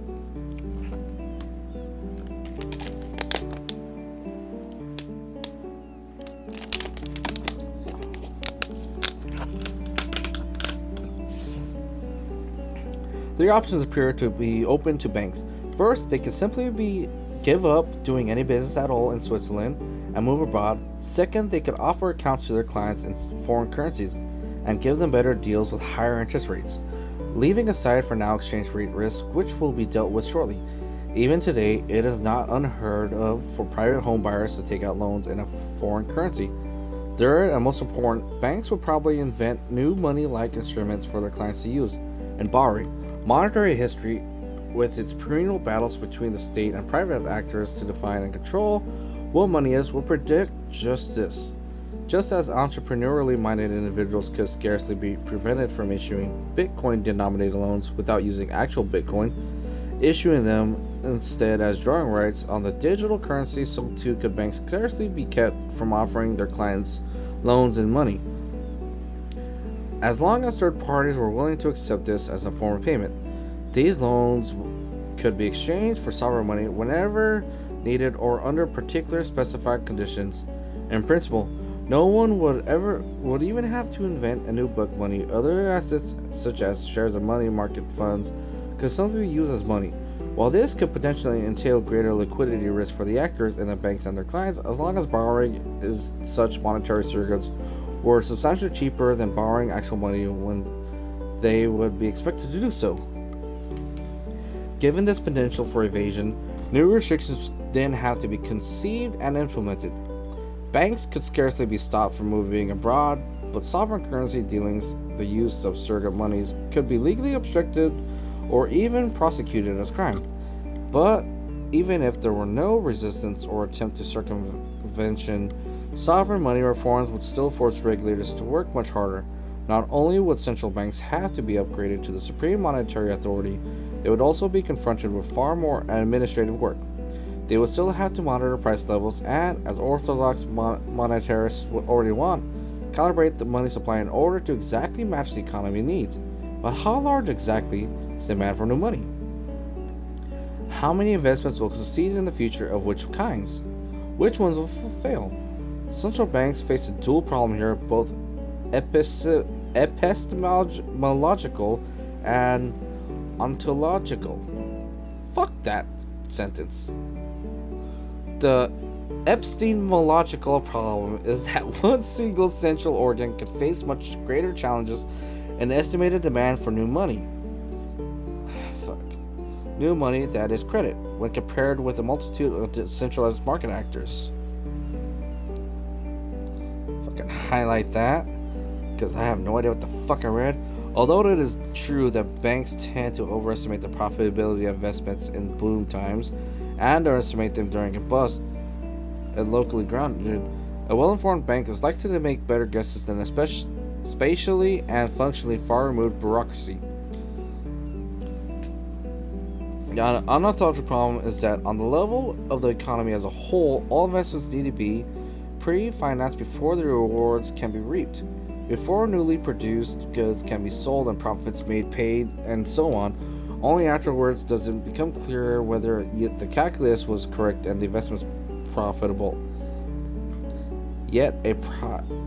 Three options appear to be open to banks. First, they can simply give up doing any business at all in Switzerland and move abroad. Second, they could offer accounts to their clients in foreign currencies and give them better deals with higher interest rates, leaving aside for now exchange rate risk, which will be dealt with shortly. Even today, it is not unheard of for private home buyers to take out loans in a foreign currency. Third, and most important, banks will probably invent new money-like instruments for their clients to use. And borrowing. Monetary history with its perennial battles between the state and private actors to define and control what money is, will predict just this. Just as entrepreneurially minded individuals could scarcely be prevented from issuing Bitcoin denominated loans without using actual Bitcoin, issuing them instead as drawing rights on the digital currency, so too could banks scarcely be kept from offering their clients loans in money, as long as third parties were willing to accept this as a form of payment. These loans could be exchanged for sovereign money whenever needed or under particular specified conditions. In principle, no one would even have to invent a new book money. Other assets such as shares of money market funds could simply be used as money. While this could potentially entail greater liquidity risk for the actors and the banks and their clients, as long as borrowing is such monetary surrogates were substantially cheaper than borrowing actual money when they would be expected to do so. Given this potential for evasion, new restrictions then have to be conceived and implemented. Banks could scarcely be stopped from moving abroad, but sovereign currency dealings, the use of surrogate monies, could be legally obstructed or even prosecuted as crime. But even if there were no resistance or attempt to circumvention, sovereign money reforms would still force regulators to work much harder. Not only would central banks have to be upgraded to the supreme monetary authority, they would also be confronted with far more administrative work. They would still have to monitor price levels and, as orthodox monetarists would already want, calibrate the money supply in order to exactly match the economy needs. But how large exactly is the demand for new money? How many investments will succeed in the future, of which kinds? Which ones will fail? Central banks face a dual problem here, both epistemological and ontological. Fuck that sentence. The epistemological problem is that one single central organ could face much greater challenges and estimated demand for new money. New money that is credit, when compared with a multitude of decentralized market actors. Fucking highlight that, because I have no idea what the fuck I read. Although it is true that banks tend to overestimate the profitability of investments in boom times and underestimate them during a bust, and locally grounded, a well-informed bank is likely to make better guesses than a spatially and functionally far-removed bureaucracy. The ontological problem is that on the level of the economy as a whole, all investments need to be pre-financed before the rewards can be reaped, before newly produced goods can be sold and profits made, paid, and so on. Only afterwards does it become clearer whether the calculus was correct and the investment profitable. Yet a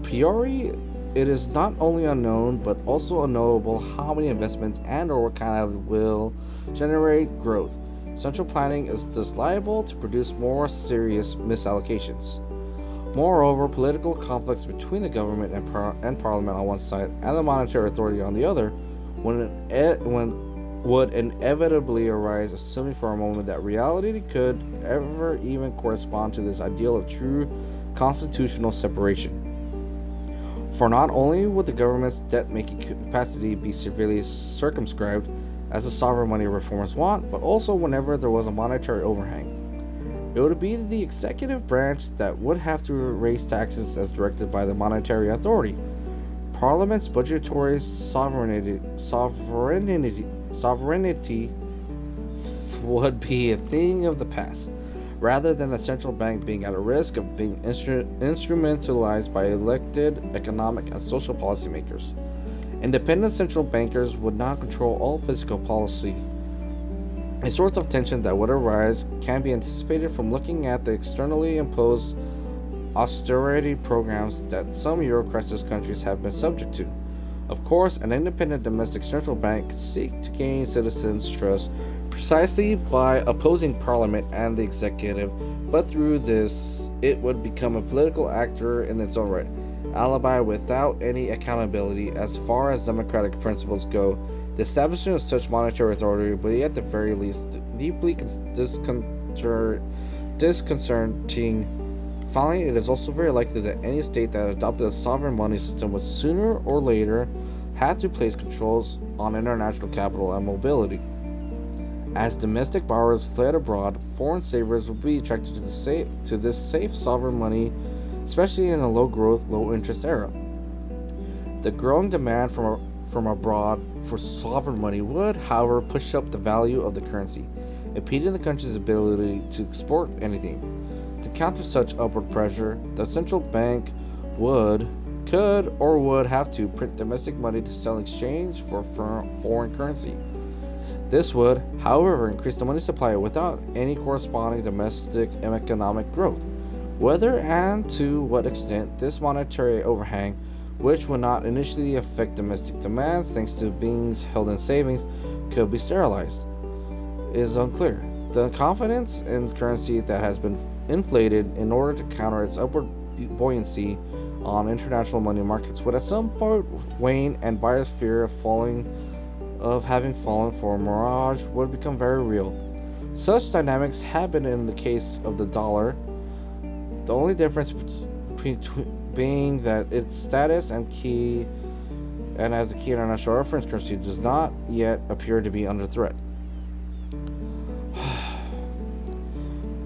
priori, it is not only unknown but also unknowable how many investments and or what kind of will generate growth. Central planning is thus liable to produce more serious misallocations. Moreover, political conflicts between the government and parliament on one side and the monetary authority on the other would inevitably arise, assuming for a moment that reality could ever even correspond to this ideal of true constitutional separation. For not only would the government's debt-making capacity be severely circumscribed, as the sovereign money reformers want, but also whenever there was a monetary overhang. It would be the executive branch that would have to raise taxes as directed by the monetary authority. Parliament's budgetary sovereignty would be a thing of the past, rather than the central bank being at a risk of being instrumentalized by elected economic and social policymakers. Independent central bankers would not control all fiscal policy. A source of tension that would arise can be anticipated from looking at the externally imposed austerity programs that some Euro-crisis countries have been subject to. Of course, an independent domestic central bank could seek to gain citizens' trust precisely by opposing Parliament and the executive, but through this, it would become a political actor in its own right, alibi without any accountability as far as democratic principles go. The establishment of such monetary authority would be at the very least deeply disconcerting. Finally, it is also very likely that any state that adopted a sovereign money system would sooner or later have to place controls on international capital and mobility. As domestic borrowers fled abroad, foreign savers would be attracted to this safe sovereign money, especially in a low-growth, low-interest era. The growing demand from abroad for sovereign money would, however, push up the value of the currency, impeding the country's ability to export anything. To counter such upward pressure, the central bank could have to print domestic money to sell in exchange for foreign currency. This would, however, increase the money supply without any corresponding domestic economic growth. Whether and to what extent this monetary overhang, which would not initially affect domestic demand thanks to beings held in savings, could be sterilized, is unclear. The confidence in currency that has been inflated in order to counter its upward buoyancy on international money markets would at some point wane, and buyers' fear of having fallen for a mirage would become very real. Such dynamics have been in the case of the dollar, the only difference being that its status and as a key international reference currency does not yet appear to be under threat.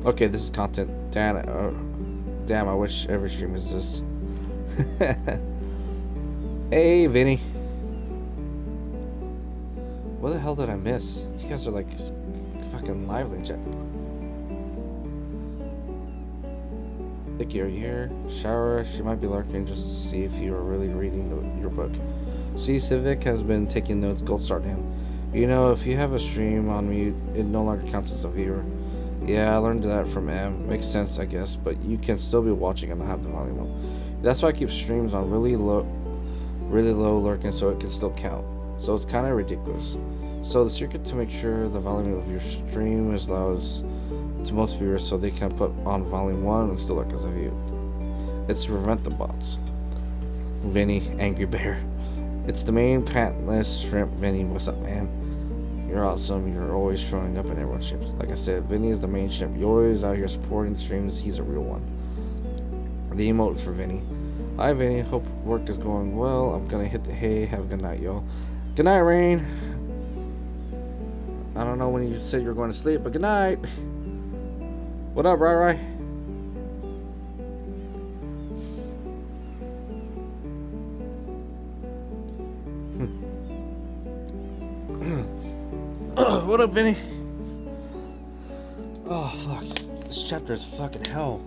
Okay, this is content. Damn, I wish every stream is this. Hey, Vinny. What the hell did I miss? You guys are like fucking lively in chat. Vicky, are you here? Shower. She might be lurking just to see if you are really reading your book. See, Civic has been taking notes. Gold star to him. You know, if you have a stream on mute, it no longer counts as a viewer. Yeah, I learned that from M. Makes sense, I guess, but you can still be watching and not have the volume on. That's why I keep streams on really low lurking so it can still count. So it's kind of ridiculous. So the secret to make sure the volume of your stream is loud to most viewers so they can put on volume 1 and still lurk as a view. It's to prevent the bots. Vinny, Angry Bear. It's the main pantless shrimp. Vinny, what's up, man? You're awesome. You're always showing up in everyone's streams. Like I said, Vinny is the main shrimp. You're always out here supporting the streams. He's a real one. The emotes for Vinny. Hi, Vinny. Hope work is going well. I'm gonna hit the hay. Have a good night, y'all. Good night, Rain. I don't know when you said you were going to sleep, but good night. What up, Rai? What up, Vinny? Oh, fuck. This chapter is fucking hell.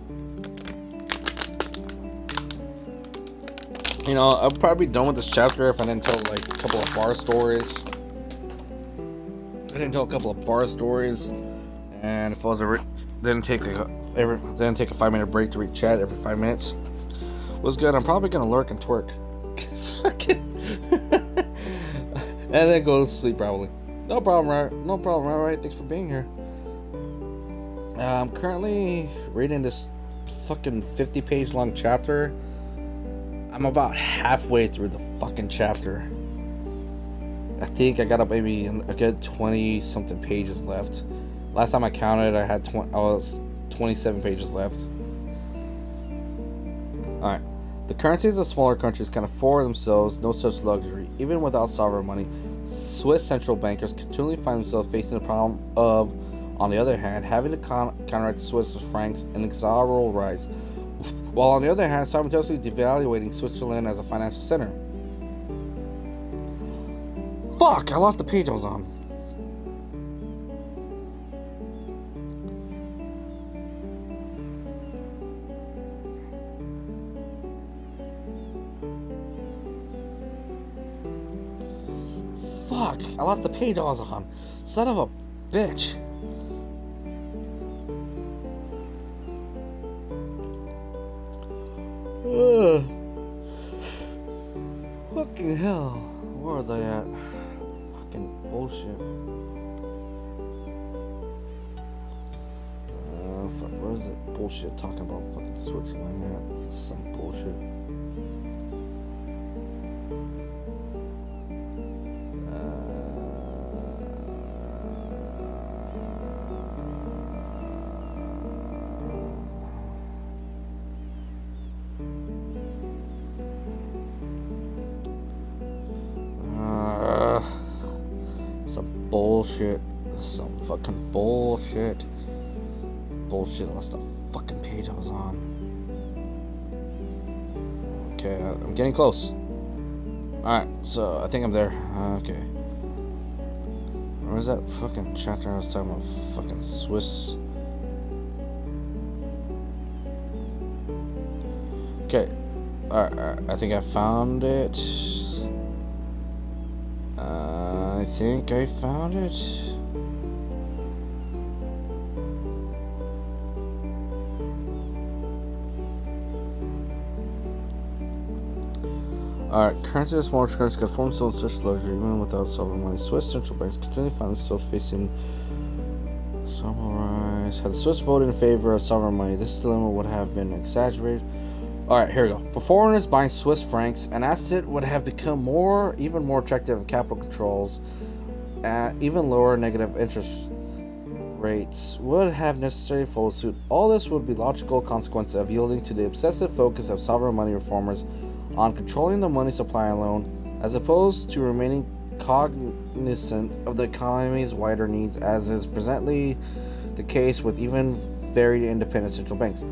You know, I'd probably be done with this chapter if I didn't tell like a couple of bar stories. And if I was didn't take a 5-minute break to read chat every 5 minutes. Was good. I'm probably gonna lurk and twerk. And then go to sleep probably. No problem, right? Thanks for being here. I'm currently reading this fucking 50-page long chapter. I'm about halfway through the fucking chapter. I think I got up maybe a good 20-something pages left. Last time I counted, I was 27 pages left. Alright. The currencies of smaller countries can afford themselves no such luxury. Even without sovereign money, Swiss central bankers continually find themselves facing the problem of, on the other hand, having to counteract the Swiss franc's inexorable rise, while on the other hand, simultaneously devaluating Switzerland as a financial center. Fuck! I lost the page I was on. Fuck! I lost the page I was on. Son of a bitch. Fucking hell. Where was I at? Fucking bullshit. Fuck, where is it? Bullshit talking about fucking Switzerland at? This is some bullshit. Some bullshit. This is some fucking bullshit. Bullshit, unless the fucking page I was on. Okay, I'm getting close. Alright, so I think I'm there. Okay. Where's that fucking chapter I was talking about? Fucking Swiss. Okay. Alright, I think I found it. I think I found it. Alright, currency is more currency conforms to such luxury even without sovereign money. Swiss central banks continually find themselves facing summarize. Had the Swiss voted in favor of sovereign money, this dilemma would have been exaggerated. Alright, here we go. For foreigners buying Swiss francs, an asset would have become even more attractive if capital controls at even lower negative interest rates would have necessarily followed suit. All this would be logical consequences of yielding to the obsessive focus of sovereign money reformers on controlling the money supply alone, as opposed to remaining cognizant of the economy's wider needs, as is presently the case with even very independent central banks.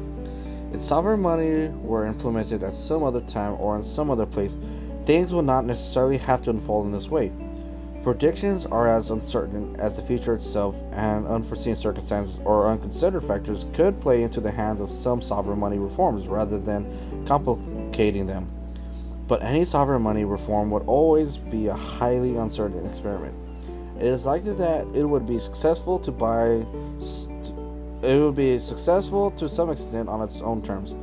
If sovereign money were implemented at some other time or in some other place, things would not necessarily have to unfold in this way. Predictions are as uncertain as the future itself, and unforeseen circumstances or unconsidered factors could play into the hands of some sovereign money reforms rather than complicating them. But any sovereign money reform would always be a highly uncertain experiment. It is likely that it would be successful to some extent on its own terms,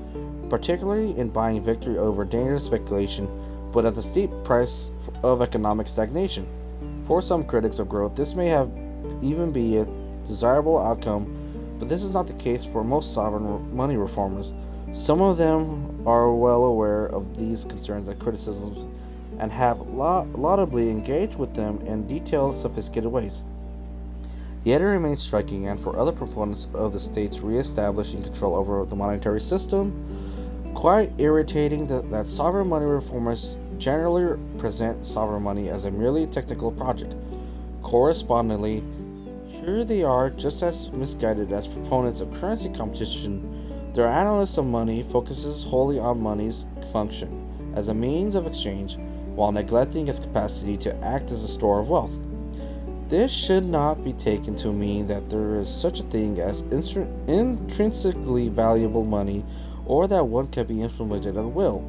particularly in buying victory over dangerous speculation, but at the steep price of economic stagnation. For some critics of growth, this may have even be a desirable outcome, but this is not the case for most sovereign money reformers. Some of them are well aware of these concerns and criticisms and have laudably engaged with them in detailed, sophisticated ways. Yet it remains striking, and for other proponents of the state's re-establishing control over the monetary system, quite irritating that sovereign money reformers generally present sovereign money as a merely technical project. Correspondingly, here they are just as misguided as proponents of currency competition. Their analysis of money focuses wholly on money's function as a means of exchange, while neglecting its capacity to act as a store of wealth. This should not be taken to mean that there is such a thing as intrinsically valuable money, or that one can be implemented at will.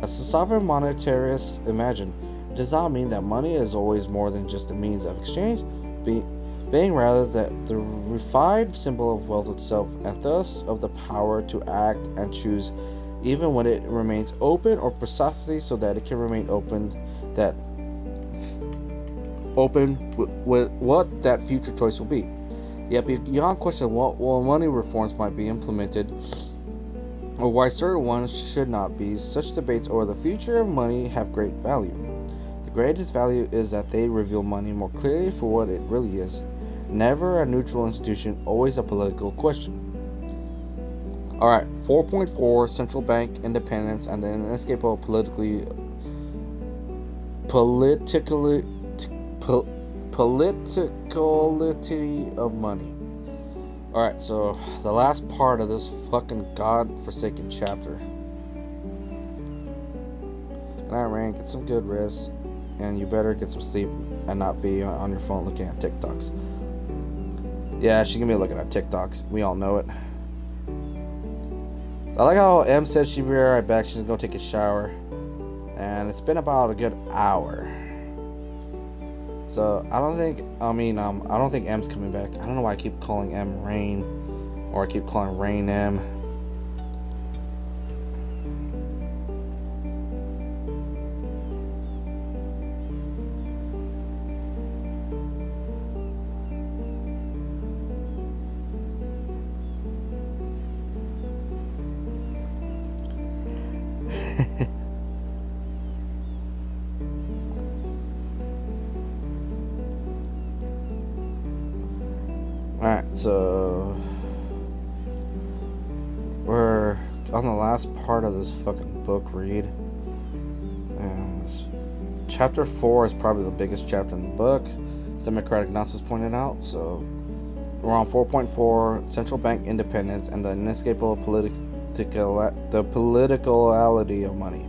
As the sovereign monetarists imagine, it does not mean that money is always more than just a means of exchange, being rather that the refined symbol of wealth itself, and thus of the power to act and choose, even when it remains open, or precisely so that it can remain open with what that future choice will be. Yet beyond question what money reforms might be implemented, or why certain ones should not be, such debates over the future of money have great value. The greatest value is that they reveal money more clearly for what it really is, never a neutral institution, always a political question. Alright, 4.4, central bank independence and the inescapable politicality of money. Alright, so the last part of this fucking god-forsaken chapter. Good night, Rain. Get some good rest, and you better get some sleep and not be on your phone looking at TikToks. Yeah, she's gonna be looking at TikToks. We all know it. I like how M said she'd be right back. She's gonna go take a shower, and it's been about a good hour. So I don't think M's coming back. I don't know why I keep calling M Rain, or I keep calling Rain M. Alright, so we're on the last part of this fucking book read. And chapter 4 is probably the biggest chapter in the book. democratic nonsense pointed out. So we're on 4.4 central bank independence and the inescapable the politicality of money.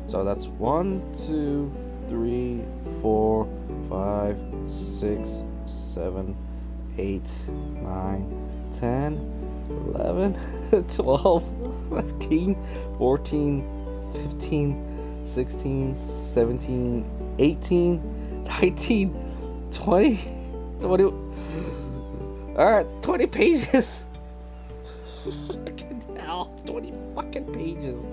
So that's 1, 2, 3, 4, 5, 6, 7, 8, 9, 10, 11, 12, 13, 14, 15, 16, 17, 18, 19, 20, 20. Alright, 20 pages. Fucking hell, 20 fucking pages.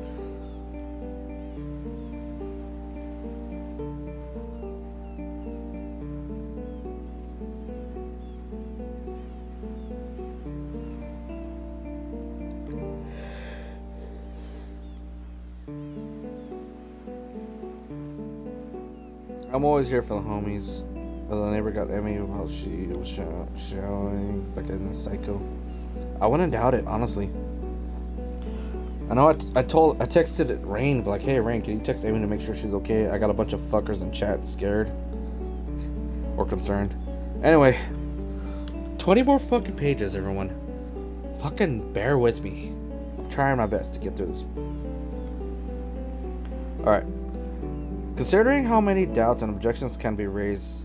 I'm always here for the homies. The neighbor got Emmy while she was showing like in a psycho. I wouldn't doubt it, honestly. I know I texted Rain, like, hey Rain, can you text Amy to make sure she's okay? I got a bunch of fuckers in chat scared or concerned. Anyway, 20 more fucking pages, everyone. Fucking bear with me. I'm trying my best to get through this. Alright. Considering how many doubts and objections can be raised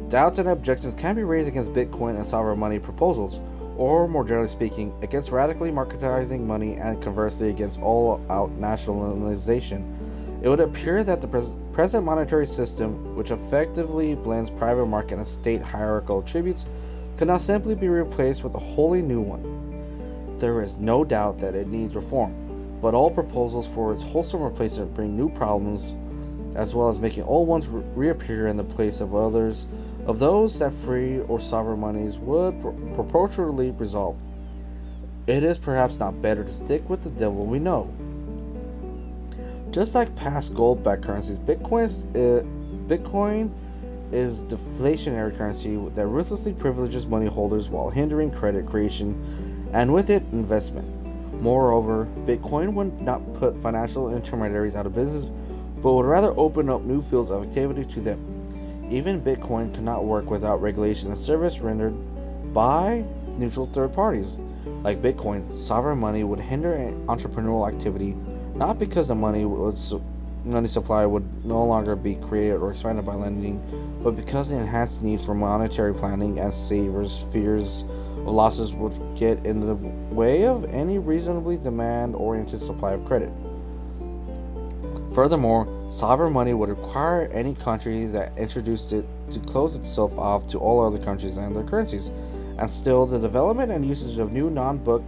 against Bitcoin and sovereign money proposals, or more generally speaking, against radically marketizing money and conversely against all-out nationalization, it would appear that the present monetary system, which effectively blends private market and state hierarchical attributes, could not simply be replaced with a wholly new one. There is no doubt that it needs reform, but all proposals for its wholesome replacement bring new problems, as well as making old ones reappear in the place of those that free or sovereign monies would proportionally resolve. It is perhaps not better to stick with the devil we know. Just like past gold-backed currencies, Bitcoin is deflationary currency that ruthlessly privileges money holders while hindering credit creation and with it investment. Moreover, Bitcoin would not put financial intermediaries out of business, but would rather open up new fields of activity to them. Even Bitcoin cannot work without regulation and service rendered by neutral third parties. Like Bitcoin, sovereign money would hinder entrepreneurial activity, not because the money supply would no longer be created or expanded by lending, but because the enhanced needs for monetary planning and savers' fears of losses would get in the way of any reasonably demand-oriented supply of credit. Furthermore, sovereign money would require any country that introduced it to close itself off to all other countries and their currencies, and still the development and usage of new non-book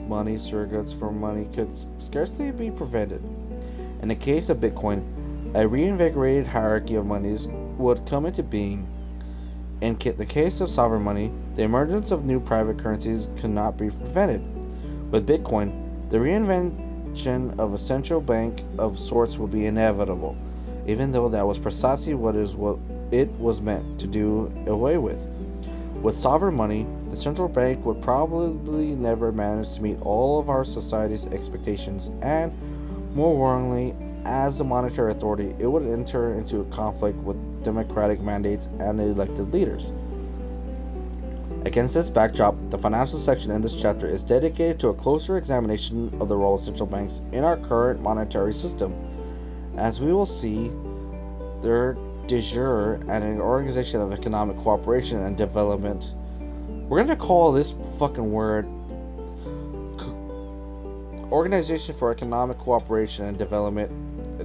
money surrogates for money could scarcely be prevented. In the case of Bitcoin, a reinvigorated hierarchy of monies would come into being. In the case of sovereign money, the emergence of new private currencies could not be prevented. With Bitcoin, the reinvention of a central bank of sorts would be inevitable, even though that was precisely what it was meant to do away with. With sovereign money, the central bank would probably never manage to meet all of our society's expectations, and, more worryingly, as the monetary authority, it would enter into a conflict with democratic mandates and elected leaders. Against this backdrop, the financial section in this chapter is dedicated to a closer examination of the role of central banks in our current monetary system. As we will see, they're de jure and an organization of economic cooperation and development. We're going to call this fucking word Organization for Economic Cooperation and Development.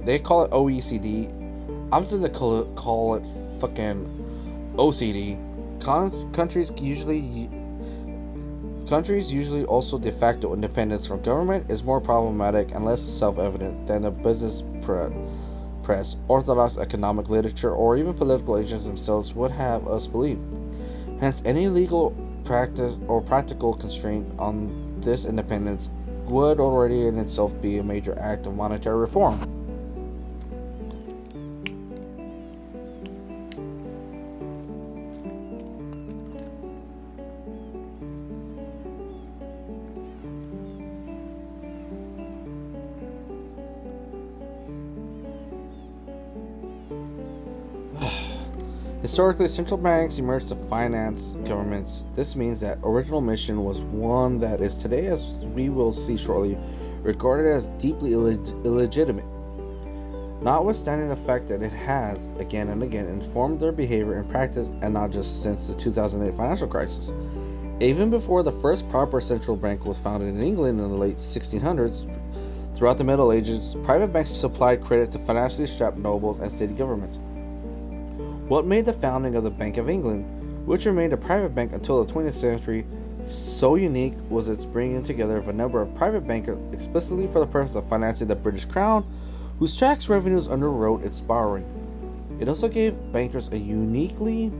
They call it OECD. I'm just going to call it fucking OCD. Countries usually also de facto independence from government is more problematic and less self-evident than the business press, orthodox economic literature, or even political agents themselves would have us believe. Hence, any legal practice or practical constraint on this independence would already in itself be a major act of monetary reform. Historically, central banks emerged to finance governments. This means that original mission was one that is today, as we will see shortly, regarded as deeply illegitimate, notwithstanding the fact that it has, again and again, informed their behavior and practice, and not just since the 2008 financial crisis. Even before the first proper central bank was founded in England in the late 1600s, throughout the Middle Ages, private banks supplied credit to financially strapped nobles and city governments. What made the founding of the Bank of England, which remained a private bank until the 20th century, so unique was its bringing together of a number of private bankers explicitly for the purpose of financing the British Crown, whose tax revenues underwrote its borrowing. It also gave bankers a uniquely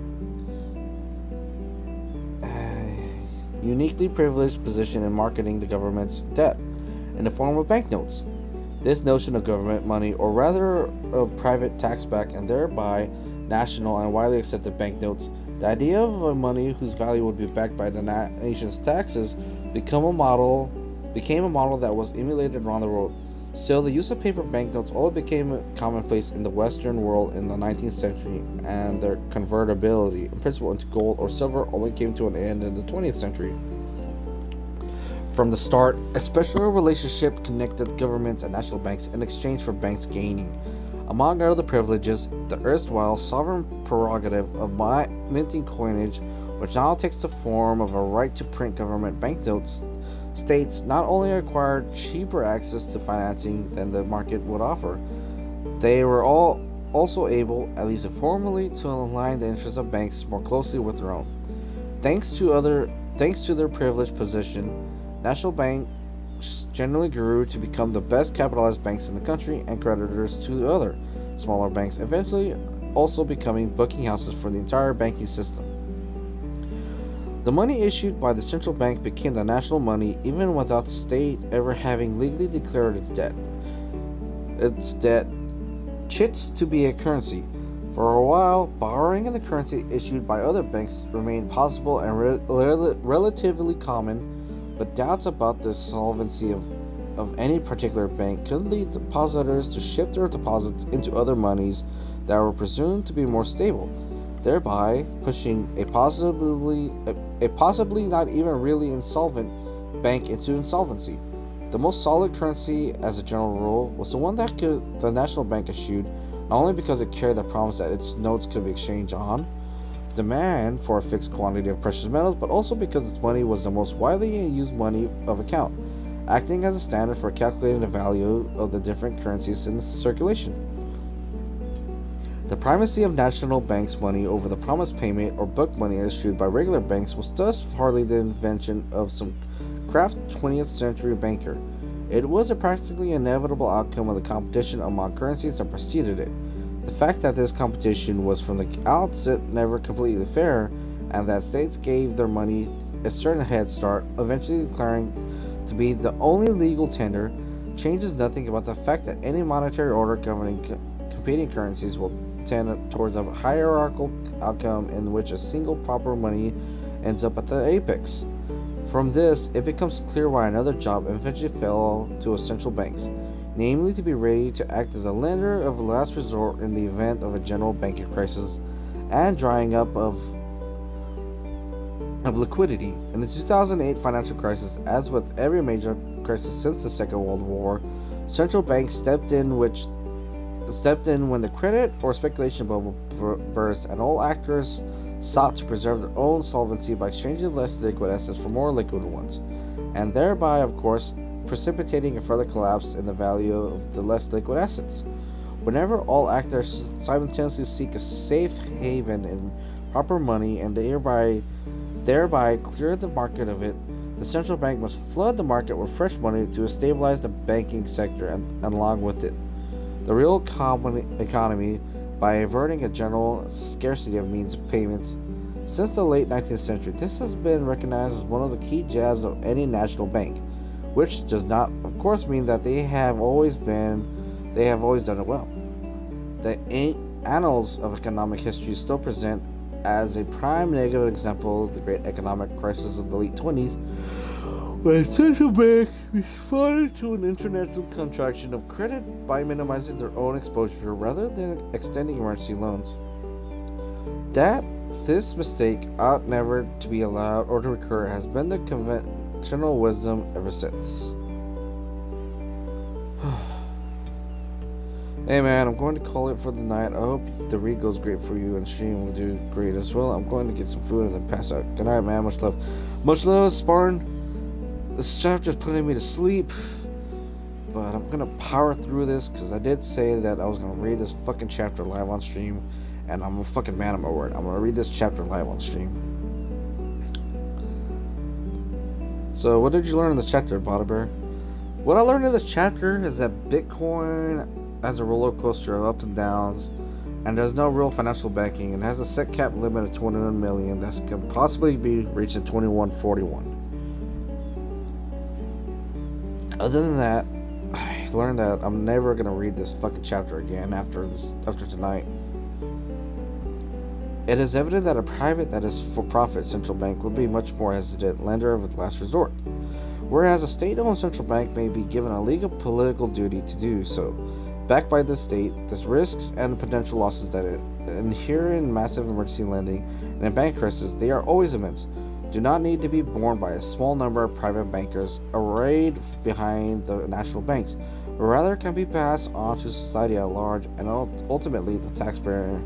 privileged position in marketing the government's debt in the form of banknotes. This notion of government money, or rather of private tax-backed and thereby national and widely accepted banknotes, the idea of a money whose value would be backed by the nation's taxes, became a model that was emulated around the world. Still, the use of paper banknotes only became commonplace in the Western world in the 19th century, and their convertibility in principle into gold or silver only came to an end in the 20th century. From the start, a special relationship connected governments and national banks in exchange for banks gaining, among other privileges, the erstwhile sovereign prerogative of minting coinage, which now takes the form of a right to print government banknotes. States not only acquired cheaper access to financing than the market would offer, they were also able, at least informally, to align the interests of banks more closely with their own. Thanks to their privileged position, national banks generally grew to become the best capitalized banks in the country and creditors to other smaller banks, eventually also becoming booking houses for the entire banking system. The money issued by the central bank became the national money even without the state ever having legally declared its debt. Its debt chits to be a currency. For a while, borrowing in the currency issued by other banks remained possible and relatively common, but doubts about the solvency of any particular bank could lead depositors to shift their deposits into other monies that were presumed to be more stable, thereby pushing a possibly not even really insolvent bank into insolvency. The most solid currency, as a general rule, was the one that the National Bank issued, not only because it carried the promise that its notes could be exchanged on demand for a fixed quantity of precious metals, but also because its money was the most widely used money of account, acting as a standard for calculating the value of the different currencies in circulation. The primacy of national banks' money over the promise payment or book money issued by regular banks was thus hardly the invention of some craft 20th century banker. It was a practically inevitable outcome of the competition among currencies that preceded it. The fact that this competition was from the outset never completely fair, and that states gave their money a certain head start, eventually declaring to be the only legal tender, changes nothing about the fact that any monetary order governing competing currencies will tend towards a hierarchical outcome in which a single proper money ends up at the apex. From this, it becomes clear why another job eventually fell to central banks, namely to be ready to act as a lender of last resort in the event of a general banking crisis and drying up of liquidity. In the 2008 financial crisis, as with every major crisis since the Second World War, central banks stepped in when the credit or speculation bubble burst, and all actors sought to preserve their own solvency by exchanging less liquid assets for more liquid ones, and thereby, of course, precipitating a further collapse in the value of the less liquid assets. Whenever all actors simultaneously seek a safe haven in proper money and thereby clear the market of it, the central bank must flood the market with fresh money to stabilize the banking sector and along with it the real economy by averting a general scarcity of means of payments. Since the late 19th century, this has been recognized as one of the key jobs of any national bank, which does not, of course, mean that they have always done it well. The annals of economic history still present as a prime negative example the great economic crisis of the late 20s, when central banks responded to an international contraction of credit by minimizing their own exposure rather than extending emergency loans. That this mistake ought never to be allowed or to recur has been the conventional wisdom ever since. Hey man, I'm going to call it for the night. I hope the read goes great for you and stream will do great as well. I'm going to get some food and then pass out. Good night, man. Much love. Much love, Spartan. This chapter's putting me to sleep. But I'm going to power through this because I did say that I was going to read this fucking chapter live on stream. And I'm a fucking man of my word. I'm going to read this chapter live on stream. So, what did you learn in this chapter, Bear? What I learned in this chapter is that Bitcoin has a roller coaster of ups and downs, and there's no real financial backing, and has a set cap limit of 21 million that can possibly be reached in 2141. Other than that, I learned that I'm never gonna read this fucking chapter again after tonight. It is evident that a private that is for-profit central bank would be much more hesitant lender of last resort, whereas a state-owned central bank may be given a legal political duty to do so. Backed by the state, the risks and potential losses that inhere in massive emergency lending and in bank crises, they are always immense, do not need to be borne by a small number of private bankers arrayed behind the national banks, but rather can be passed on to society at large and ultimately the taxpayer.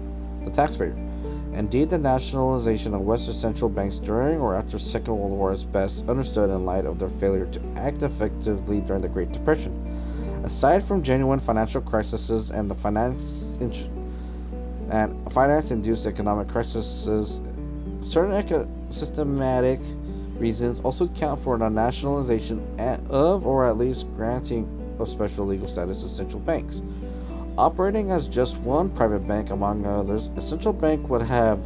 Indeed, the nationalization of Western central banks during or after Second World War is best understood in light of their failure to act effectively during the Great Depression. Aside from genuine financial crises and the finance-induced economic crises, certain systematic reasons also account for the nationalization of, or at least granting of special legal status to central banks. Operating as just one private bank among others, a central bank would have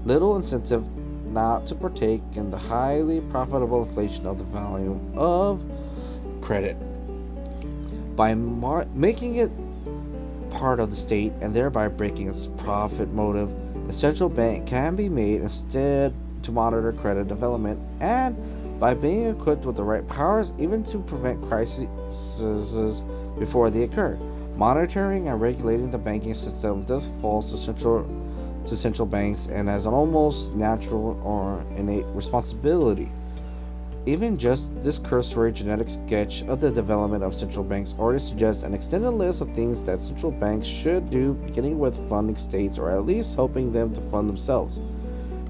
little incentive not to partake in the highly profitable inflation of the value of credit. By making it part of the state and thereby breaking its profit motive, the central bank can be made instead to monitor credit development, and by being equipped with the right powers even to prevent crises before they occur. Monitoring and regulating the banking system thus falls to central banks and as an almost natural or innate responsibility. Even just this cursory genetic sketch of the development of central banks already suggests an extended list of things that central banks should do, beginning with funding states or at least helping them to fund themselves.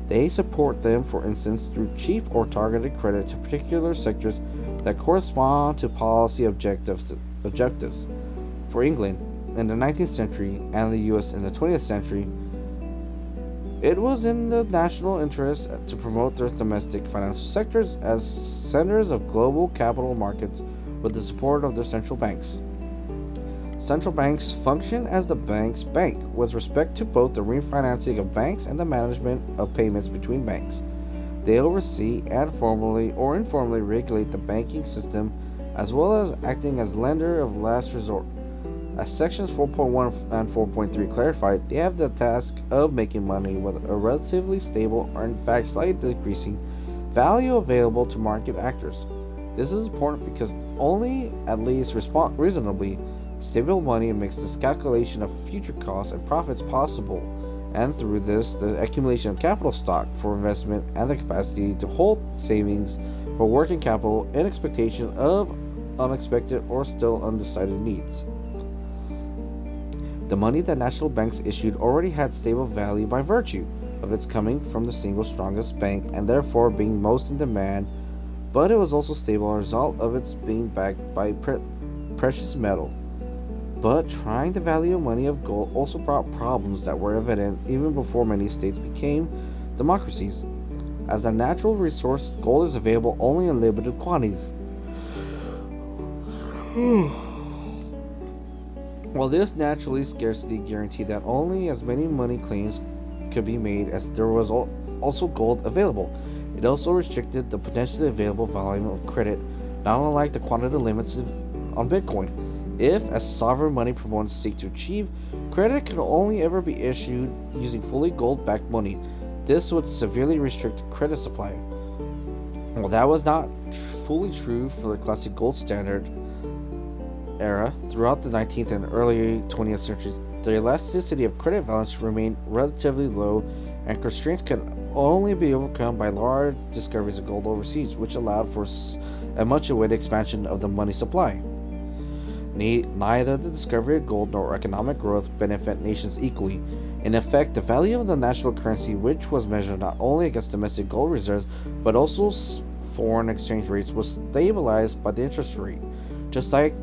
They support them, for instance, through cheap or targeted credit to particular sectors that correspond to policy objectives. For England in the 19th century and the US in the 20th century, it was in the national interest to promote their domestic financial sectors as centers of global capital markets with the support of their central banks. Central banks function as the bank's bank with respect to both the refinancing of banks and the management of payments between banks. They oversee and formally or informally regulate the banking system as well as acting as lender of last resort. As sections 4.1 and 4.3 clarified, they have the task of making money with a relatively stable or in fact slightly decreasing value available to market actors. This is important because only at least reasonably stable money makes this calculation of future costs and profits possible, and through this the accumulation of capital stock for investment and the capacity to hold savings for working capital in expectation of unexpected or still undecided needs. The money that national banks issued already had stable value by virtue of its coming from the single strongest bank and therefore being most in demand, but it was also stable as a result of its being backed by precious metal. But trying the value of money of gold also brought problems that were evident even before many states became democracies. As a natural resource, gold is available only in limited quantities. While this naturally scarcity guaranteed that only as many money claims could be made as there was also gold available, it also restricted the potentially available volume of credit, not unlike the quantity limits on Bitcoin. If, as sovereign money proponents seek to achieve, credit could only ever be issued using fully gold-backed money, this would severely restrict credit supply. While that was not fully true for the classic gold standard era, throughout the 19th and early 20th centuries, the elasticity of credit balance remained relatively low and constraints could only be overcome by large discoveries of gold overseas, which allowed for a much awaited expansion of the money supply. Neither the discovery of gold nor economic growth benefit nations equally. In effect, the value of the national currency, which was measured not only against domestic gold reserves but also foreign exchange rates, was stabilized by the interest rate. Just like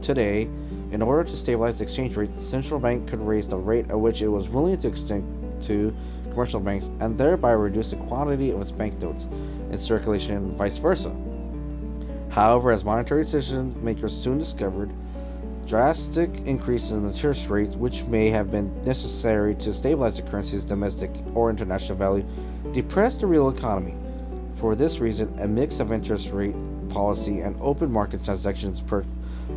today, in order to stabilize the exchange rate, the central bank could raise the rate at which it was willing to extend to commercial banks and thereby reduce the quantity of its banknotes in circulation and vice versa. However, as monetary decision makers soon discovered, drastic increases in the interest rates, which may have been necessary to stabilize the currency's domestic or international value, depressed the real economy. For this reason, a mix of interest rate policy and open market transactions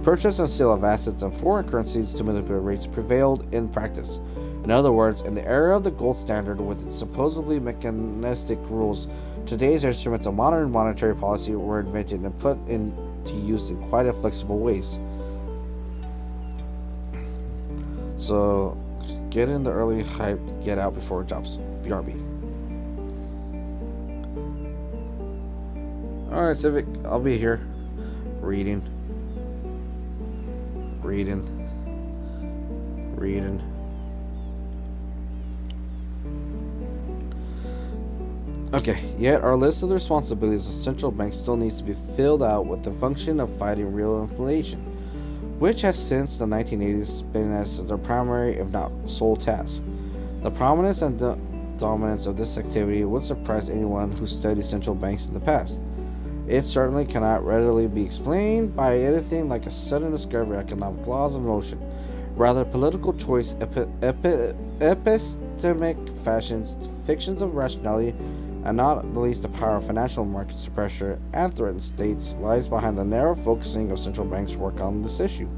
purchase and sale of assets and foreign currencies to manipulate rates prevailed in practice. In other words, in the era of the gold standard with its supposedly mechanistic rules, today's instruments of modern monetary policy were invented and put into use in quite flexible ways. So, get in the early hype, get out before it drops. BRB. Alright, Civic, I'll be here. Reading. Okay, yet our list of the responsibilities of central banks still needs to be filled out with the function of fighting real inflation, which has since the 1980s been as their primary, if not sole task. The prominence and dominance of this activity would surprise anyone who studied central banks in the past. It certainly cannot readily be explained by anything like a sudden discovery of economic laws of motion. Rather, political choice, epistemic fashions, fictions of rationality, and not the least the power of financial markets to pressure and threaten states lies behind the narrow focusing of central banks' work on this issue.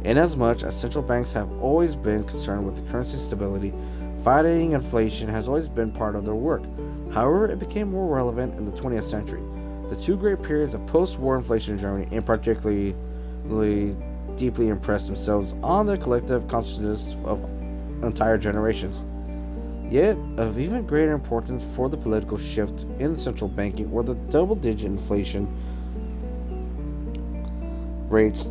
Inasmuch as central banks have always been concerned with the currency stability, fighting inflation has always been part of their work. However, it became more relevant in the 20th century. The two great periods of post-war inflation in Germany, in particularly, deeply impressed themselves on the collective consciousness of entire generations. Yet, of even greater importance for the political shift in central banking were the double-digit inflation rates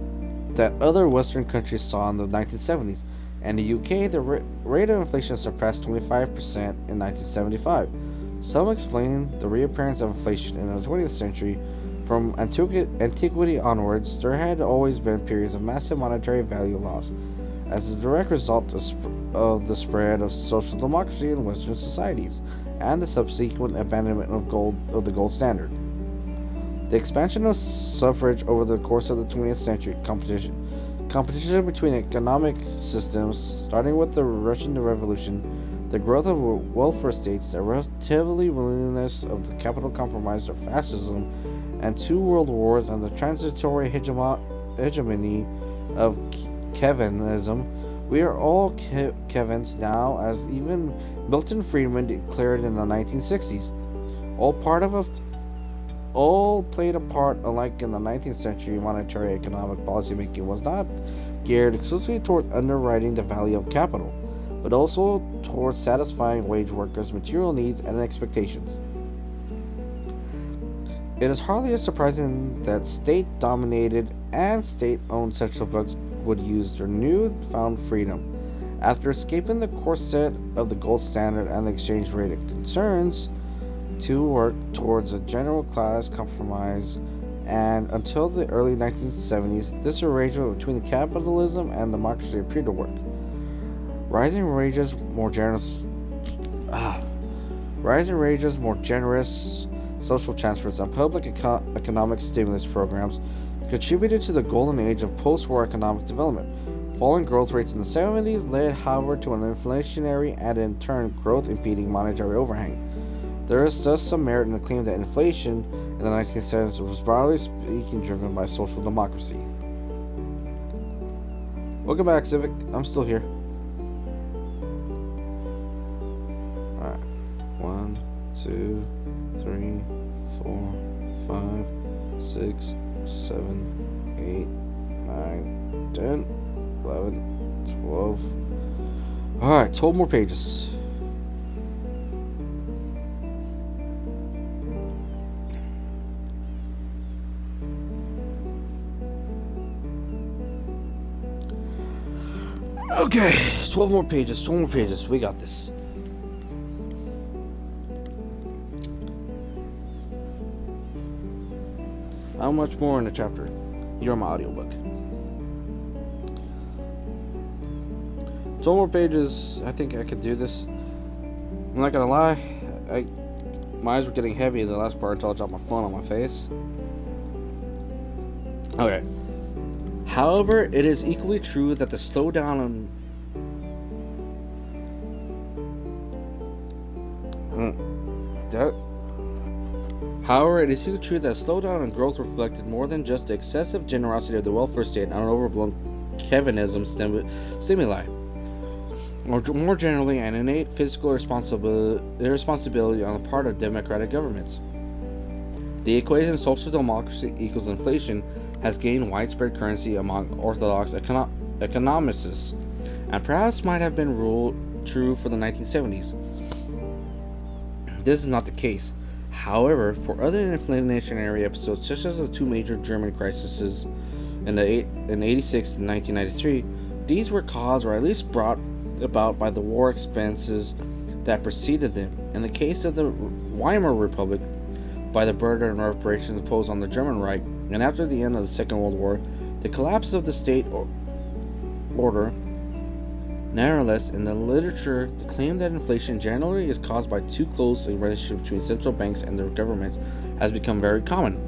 that other Western countries saw in the 1970s. And the UK, the rate of inflation surpassed 25% in 1975. Some explain the reappearance of inflation in the 20th century. From antiquity onwards, there had always been periods of massive monetary value loss as a direct result of the spread of social democracy in Western societies and the subsequent abandonment of the gold standard. The expansion of suffrage over the course of the 20th century, competition between economic systems, starting with the Russian Revolution, the growth of welfare states, the relatively willingness of the capital compromise or fascism, and 2 world wars, and the transitory hegemony of Kevinism. We are all Kevins now, as even Milton Friedman declared in the 1960s. All played a part, unlike in the 19th century. Monetary economic policymaking was not geared exclusively toward underwriting the value of capital, but also towards satisfying wage workers' material needs and expectations. It is hardly surprising that state-dominated and state-owned central banks would use their newfound freedom, after escaping the corset of the gold standard and the exchange rate concerns, to work towards a general class compromise. And until the early 1970s, this arrangement between capitalism and democracy appeared to work. Rising wages, more generous social transfers, and public economic stimulus programs contributed to the golden age of post-war economic development. Falling growth rates in the 70s led, however, to an inflationary and, in turn, growth-impeding monetary overhang. There is thus some merit in the claim that inflation in the 1970s was broadly speaking driven by social democracy. Welcome back, Civic. I'm still here. Alright. 1, 2, 3, 4, 5, 6, 7, 8, 9, 10, 11, 12. Alright, 12 more pages. Okay, 12 more pages, 12 more pages. We got this. How much more in the chapter? You're my audiobook. 12 more pages. I think I could do this. I'm not gonna lie. My eyes were getting heavy in the last part until I dropped my phone on my face. Okay. However, it is equally true that the slowdown on However, it is equally true that slowdown in growth reflected more than just the excessive generosity of the welfare state and an overblown Kevinism stimuli, or more generally, an innate fiscal irresponsibility on the part of democratic governments. The equation social democracy equals inflation has gained widespread currency among orthodox economists, and perhaps might have been true for the 1970s. This is not the case. However, for other inflationary episodes, such as the two major German crises in 86 and 1993, these were caused or at least brought about by the war expenses that preceded them. In the case of the Weimar Republic, by the burden of operations imposed on the German Reich, and after the end of the Second World War, the collapse of the state order. Nevertheless, in the literature, the claim that inflation generally is caused by too close a relationship between central banks and their governments has become very common.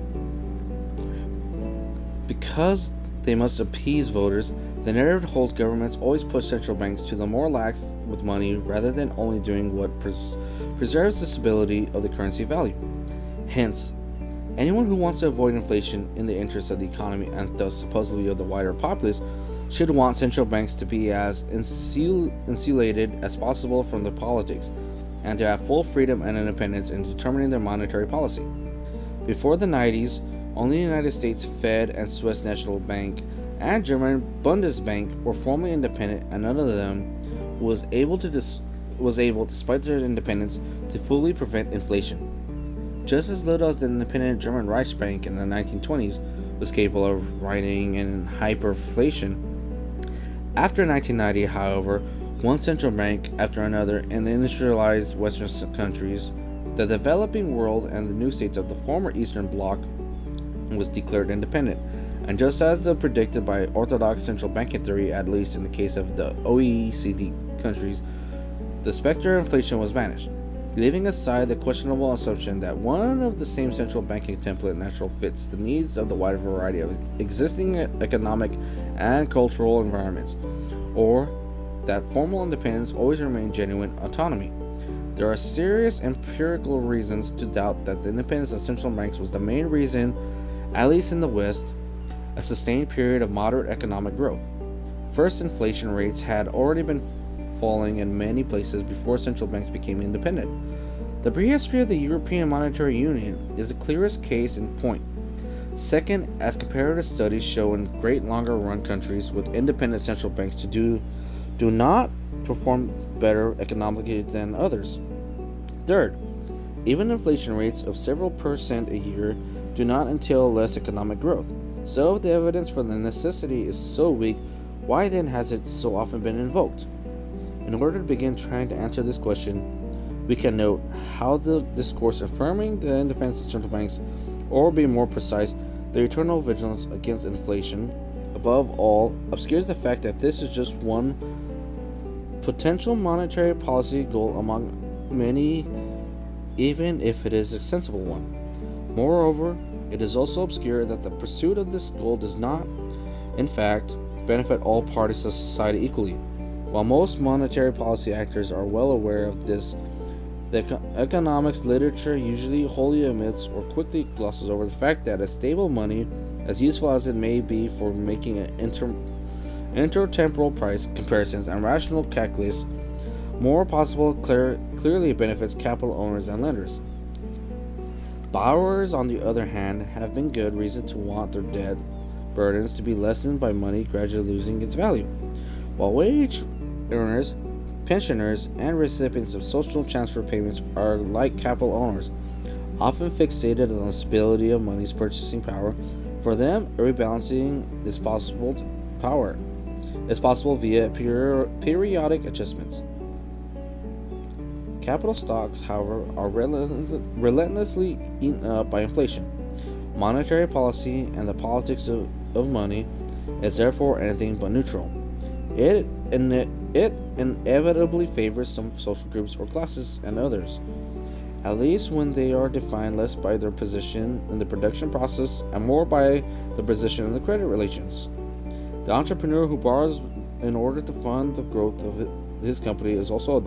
Because they must appease voters, the narrative holds governments always push central banks to the more lax with money rather than only doing what preserves the stability of the currency value. Hence, anyone who wants to avoid inflation in the interest of the economy and thus supposedly of the wider populace should want central banks to be as insulated as possible from the politics and to have full freedom and independence in determining their monetary policy. Before the 90s, only the United States Fed and Swiss National Bank and German Bundesbank were formally independent, and none of them was able, despite their independence, to fully prevent inflation. Just as little as the independent German Reichsbank in the 1920s was capable of riding in hyperinflation. After 1990, however, one central bank after another in the industrialized Western countries, the developing world, and the new states of the former Eastern Bloc was declared independent. And just as predicted by orthodox central banking theory, at least in the case of the OECD countries, the specter of inflation was vanished, leaving aside the questionable assumption that one of the same central banking template naturally fits the needs of the wider variety of existing economic and cultural environments, or that formal independence always remained genuine autonomy. There are serious empirical reasons to doubt that the independence of central banks was the main reason, at least in the West, a sustained period of moderate economic growth. First, inflation rates had already been falling in many places before central banks became independent. The prehistory of the European Monetary Union is the clearest case in point. Second, as comparative studies show in great longer-run countries with independent central banks do not perform better economically than others. Third, even inflation rates of several percent a year do not entail less economic growth. So if the evidence for the necessity is so weak, why then has it so often been invoked? In order to begin trying to answer this question, we can note how the discourse affirming the independence of central banks, or be more precise, the eternal vigilance against inflation, above all, obscures the fact that this is just one potential monetary policy goal among many, even if it is a sensible one. Moreover, it is also obscure that the pursuit of this goal does not, in fact, benefit all parties of society equally. While most monetary policy actors are well aware of this, the economics literature usually wholly omits or quickly glosses over the fact that a stable money, as useful as it may be for making intertemporal price comparisons and rational calculus, more possible clearly benefits capital owners and lenders. Borrowers, on the other hand, have been good reason to want their debt burdens to be lessened by money gradually losing its value, while wage earners, pensioners, and recipients of social transfer payments are like capital owners, often fixated on the stability of money's purchasing power. For them, rebalancing is possible power. is possible via periodic adjustments. Capital stocks, however, are relentlessly eaten up by inflation. Monetary policy and the politics of money is therefore anything but neutral. It inevitably favors some social groups or classes and others, at least when they are defined less by their position in the production process and more by their position in the credit relations. The entrepreneur who borrows in order to fund the growth of his company is also a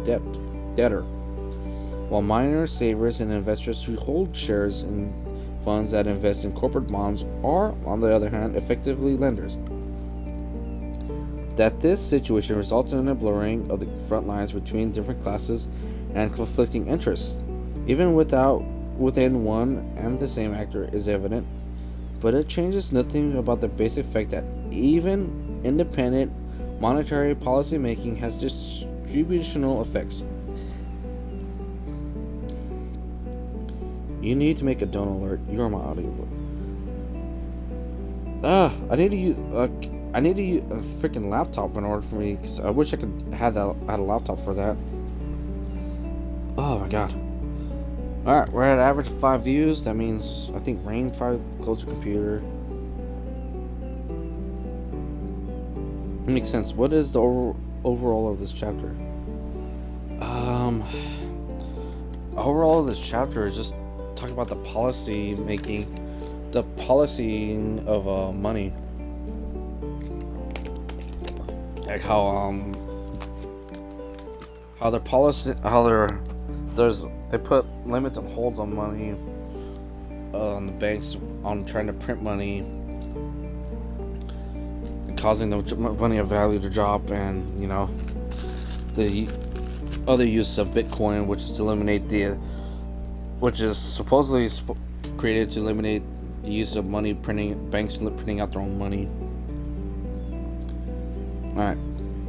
debtor, while minor savers and investors who hold shares in funds that invest in corporate bonds are, on the other hand, effectively lenders. That this situation results in a blurring of the front lines between different classes and conflicting interests, even within one and the same actor, is evident, but it changes nothing about the basic fact that even independent monetary policy making has distributional effects. You need to make a don't alert. You are my audiobook. I need to use a freaking laptop in order for me. Cause I wish I could had a laptop for that. Oh my god. All right, we're at average 5 views. That means I think Rain probably closed your computer. It makes sense. What is the overall of this chapter? Overall of this chapter is just talking about the policy making, the policing of money. Like they put limits and holds on money, on the banks, on trying to print money, and causing the money of value to drop, and the other use of Bitcoin, which is supposedly created to eliminate the use of money banks printing out their own money. Alright.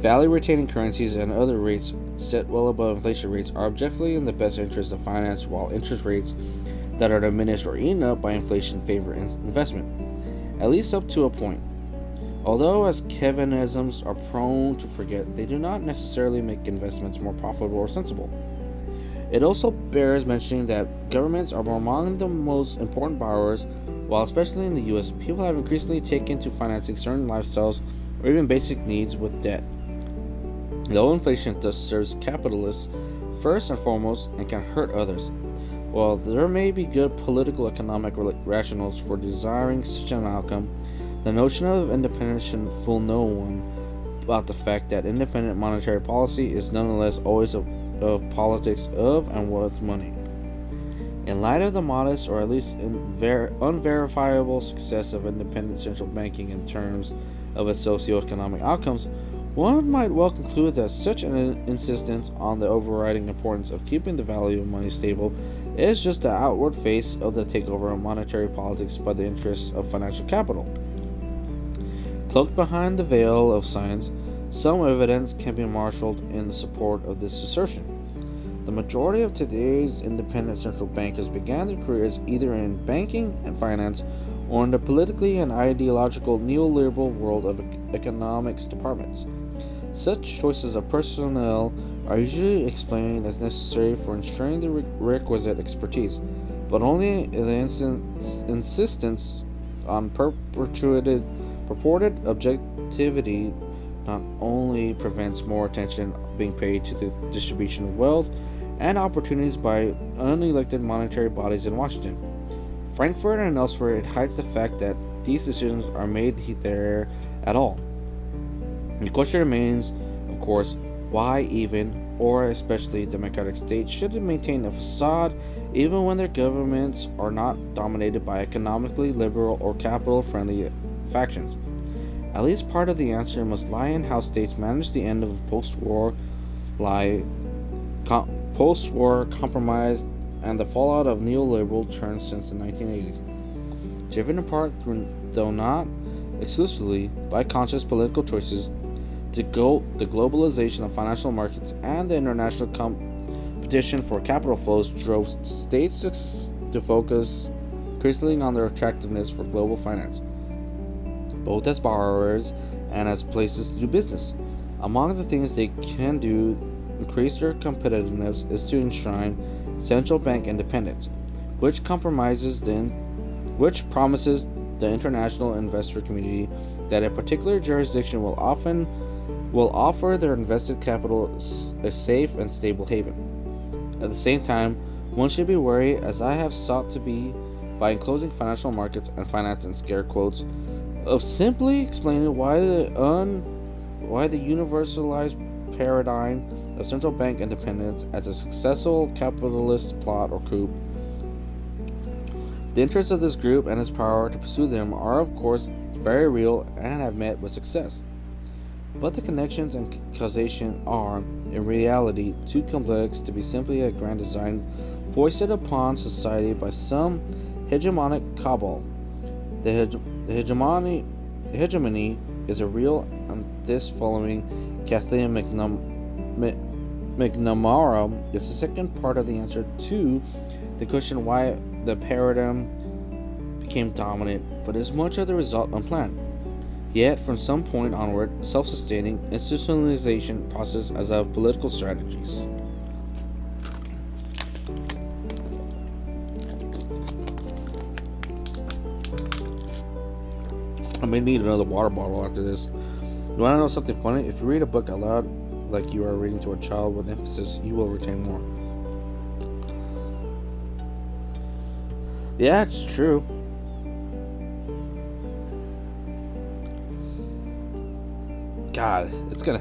Value retaining currencies and other rates set well above inflation rates are objectively in the best interest of finance, while interest rates that are diminished or eaten up by inflation favor investment, at least up to a point. Although, as Kevinisms are prone to forget, they do not necessarily make investments more profitable or sensible. It also bears mentioning that governments are among the most important borrowers, while especially in the US, people have increasingly taken to financing certain lifestyles or even basic needs with debt. Low inflation thus serves capitalists first and foremost and can hurt others. While there may be good political economic rationales for desiring such an outcome, the notion of independence should fool no one about the fact that independent monetary policy is nonetheless always a politics of and with money. In light of the modest, or at least unverifiable, success of independent central banking in terms of its socioeconomic outcomes, one might well conclude that such an insistence on the overriding importance of keeping the value of money stable is just the outward face of the takeover of monetary politics by the interests of financial capital. Cloaked behind the veil of science, some evidence can be marshaled in the support of this assertion. The majority of today's independent central bankers began their careers either in banking and finance or in the politically and ideological neoliberal world of economics departments. Such choices of personnel are usually explained as necessary for ensuring the requisite expertise, but only the insistence on purported objectivity not only prevents more attention being paid to the distribution of wealth and opportunities by unelected monetary bodies in Washington, Frankfurt, and elsewhere, it hides the fact that these decisions are made there at all. The question remains, of course, why even, or especially democratic states, should maintain a facade even when their governments are not dominated by economically liberal or capital-friendly factions. At least part of the answer must lie in how states manage the end of post-war compromise and the fallout of neoliberal trends since the 1980s. Driven apart, though not exclusively, by conscious political choices, the globalization of financial markets and the international competition for capital flows drove states to focus increasingly on their attractiveness for global finance, both as borrowers and as places to do business. Among the things they can do increase their competitiveness is to enshrine central bank independence, which which promises the international investor community that a particular jurisdiction will offer their invested capital a safe and stable haven. At the same time, one should be wary, as I have sought to be, by enclosing financial markets and finance in scare quotes, of simply explaining why the universalized paradigm of central bank independence as a successful capitalist plot or coup. The interests of this group and its power to pursue them are, of course, very real and have met with success. But the connections and causation are, in reality, too complex to be simply a grand design foisted upon society by some hegemonic cabal. The hegemony is a real, and this following Kathleen McNamara is the second part of the answer to the question why the paradigm became dominant, but is much of the result unplanned. Yet, from some point onward, self-sustaining institutionalization process as of political strategies. I may need another water bottle after this. You want to know something funny? If you read a book aloud, like you are reading to a child with emphasis, you will retain more. Yeah, it's true. God, it's gonna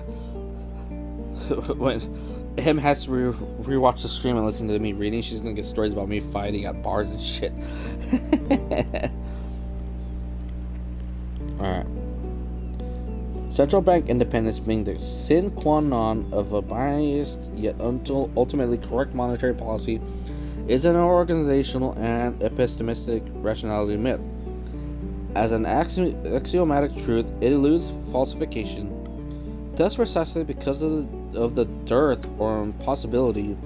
when Em has to rewatch the stream and listen to me reading, she's gonna get stories about me fighting at bars and shit. Alright. Central bank independence being the sine qua non of a biased yet ultimately correct monetary policy is an organizational and epistemistic rationality myth. As an axiomatic truth, it eludes falsification. Thus, precisely because of the dearth or impossibility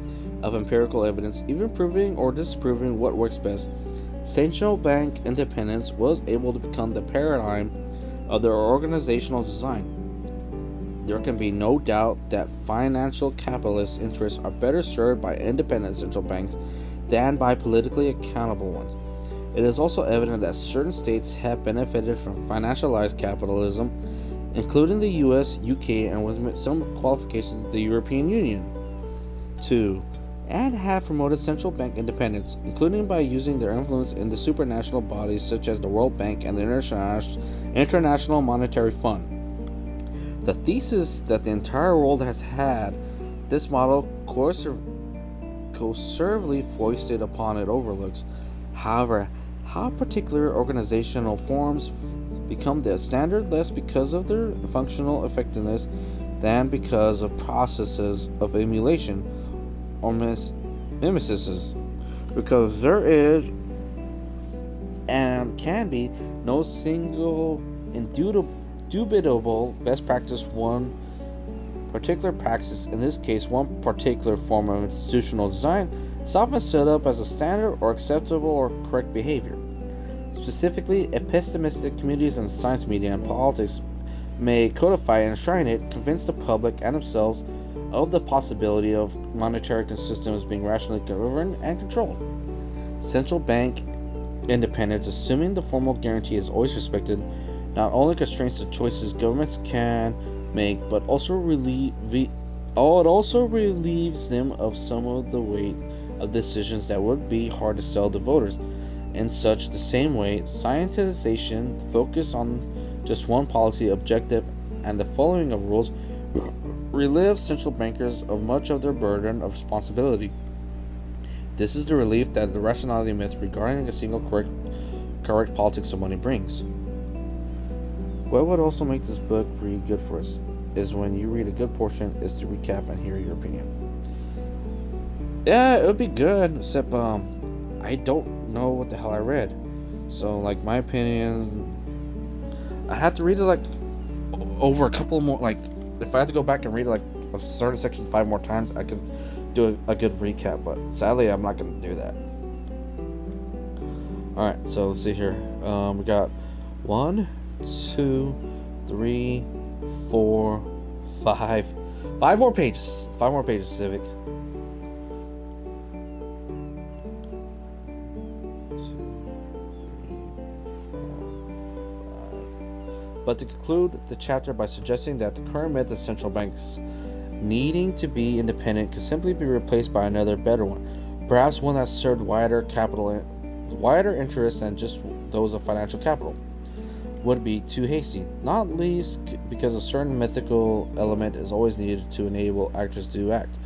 of empirical evidence, even proving or disproving what works best, central bank independence was able to become the paradigm of their organizational design. There can be no doubt that financial capitalist interests are better served by independent central banks than by politically accountable ones. It is also evident that certain states have benefited from financialized capitalism, including the US, UK, and with some qualifications, the European Union. 2. And have promoted central bank independence, including by using their influence in the supranational bodies such as the World Bank and the International Monetary Fund. The thesis that the entire world has had this model coercively foisted upon it overlooks, however, how particular organizational forms become the standard less because of their functional effectiveness than because of processes of emulation or mimesis, because there is and can be no single indubitable best practice. One particular practice, in this case one particular form of institutional design, is often set up as a standard or acceptable or correct behavior. Specifically, epistemistic communities in science, media, and politics may codify and enshrine it, convince the public and themselves of the possibility of monetary systems being rationally governed and controlled. Central bank independence, assuming the formal guarantee is always respected, not only constrains the choices governments can make, but also relieves them of some of the weight of decisions that would be hard to sell to voters. In such the same way, scientization, focus on just one policy objective and the following of rules, relieves central bankers of much of their burden of responsibility. This is the relief that the rationality myth regarding a single correct politics of money brings. What would also make this book read good for us is when you read a good portion is to recap and hear your opinion. Yeah, it would be good, except I don't know what the hell I read. So like my opinion, I have to read it like over a couple more, like if I had to go back and read like a certain section 5 more times, I could do a good recap, but sadly I'm not going to do that. Alright, so let's see here. We got 1, 2, 3, 4, 5. 5 more pages. 5 more pages, Civic. But to conclude the chapter by suggesting that the current myth of central banks needing to be independent could simply be replaced by another better one, perhaps one that served wider interests than just those of financial capital, would be too hasty, not least because a certain mythical element is always needed to enable actors to act.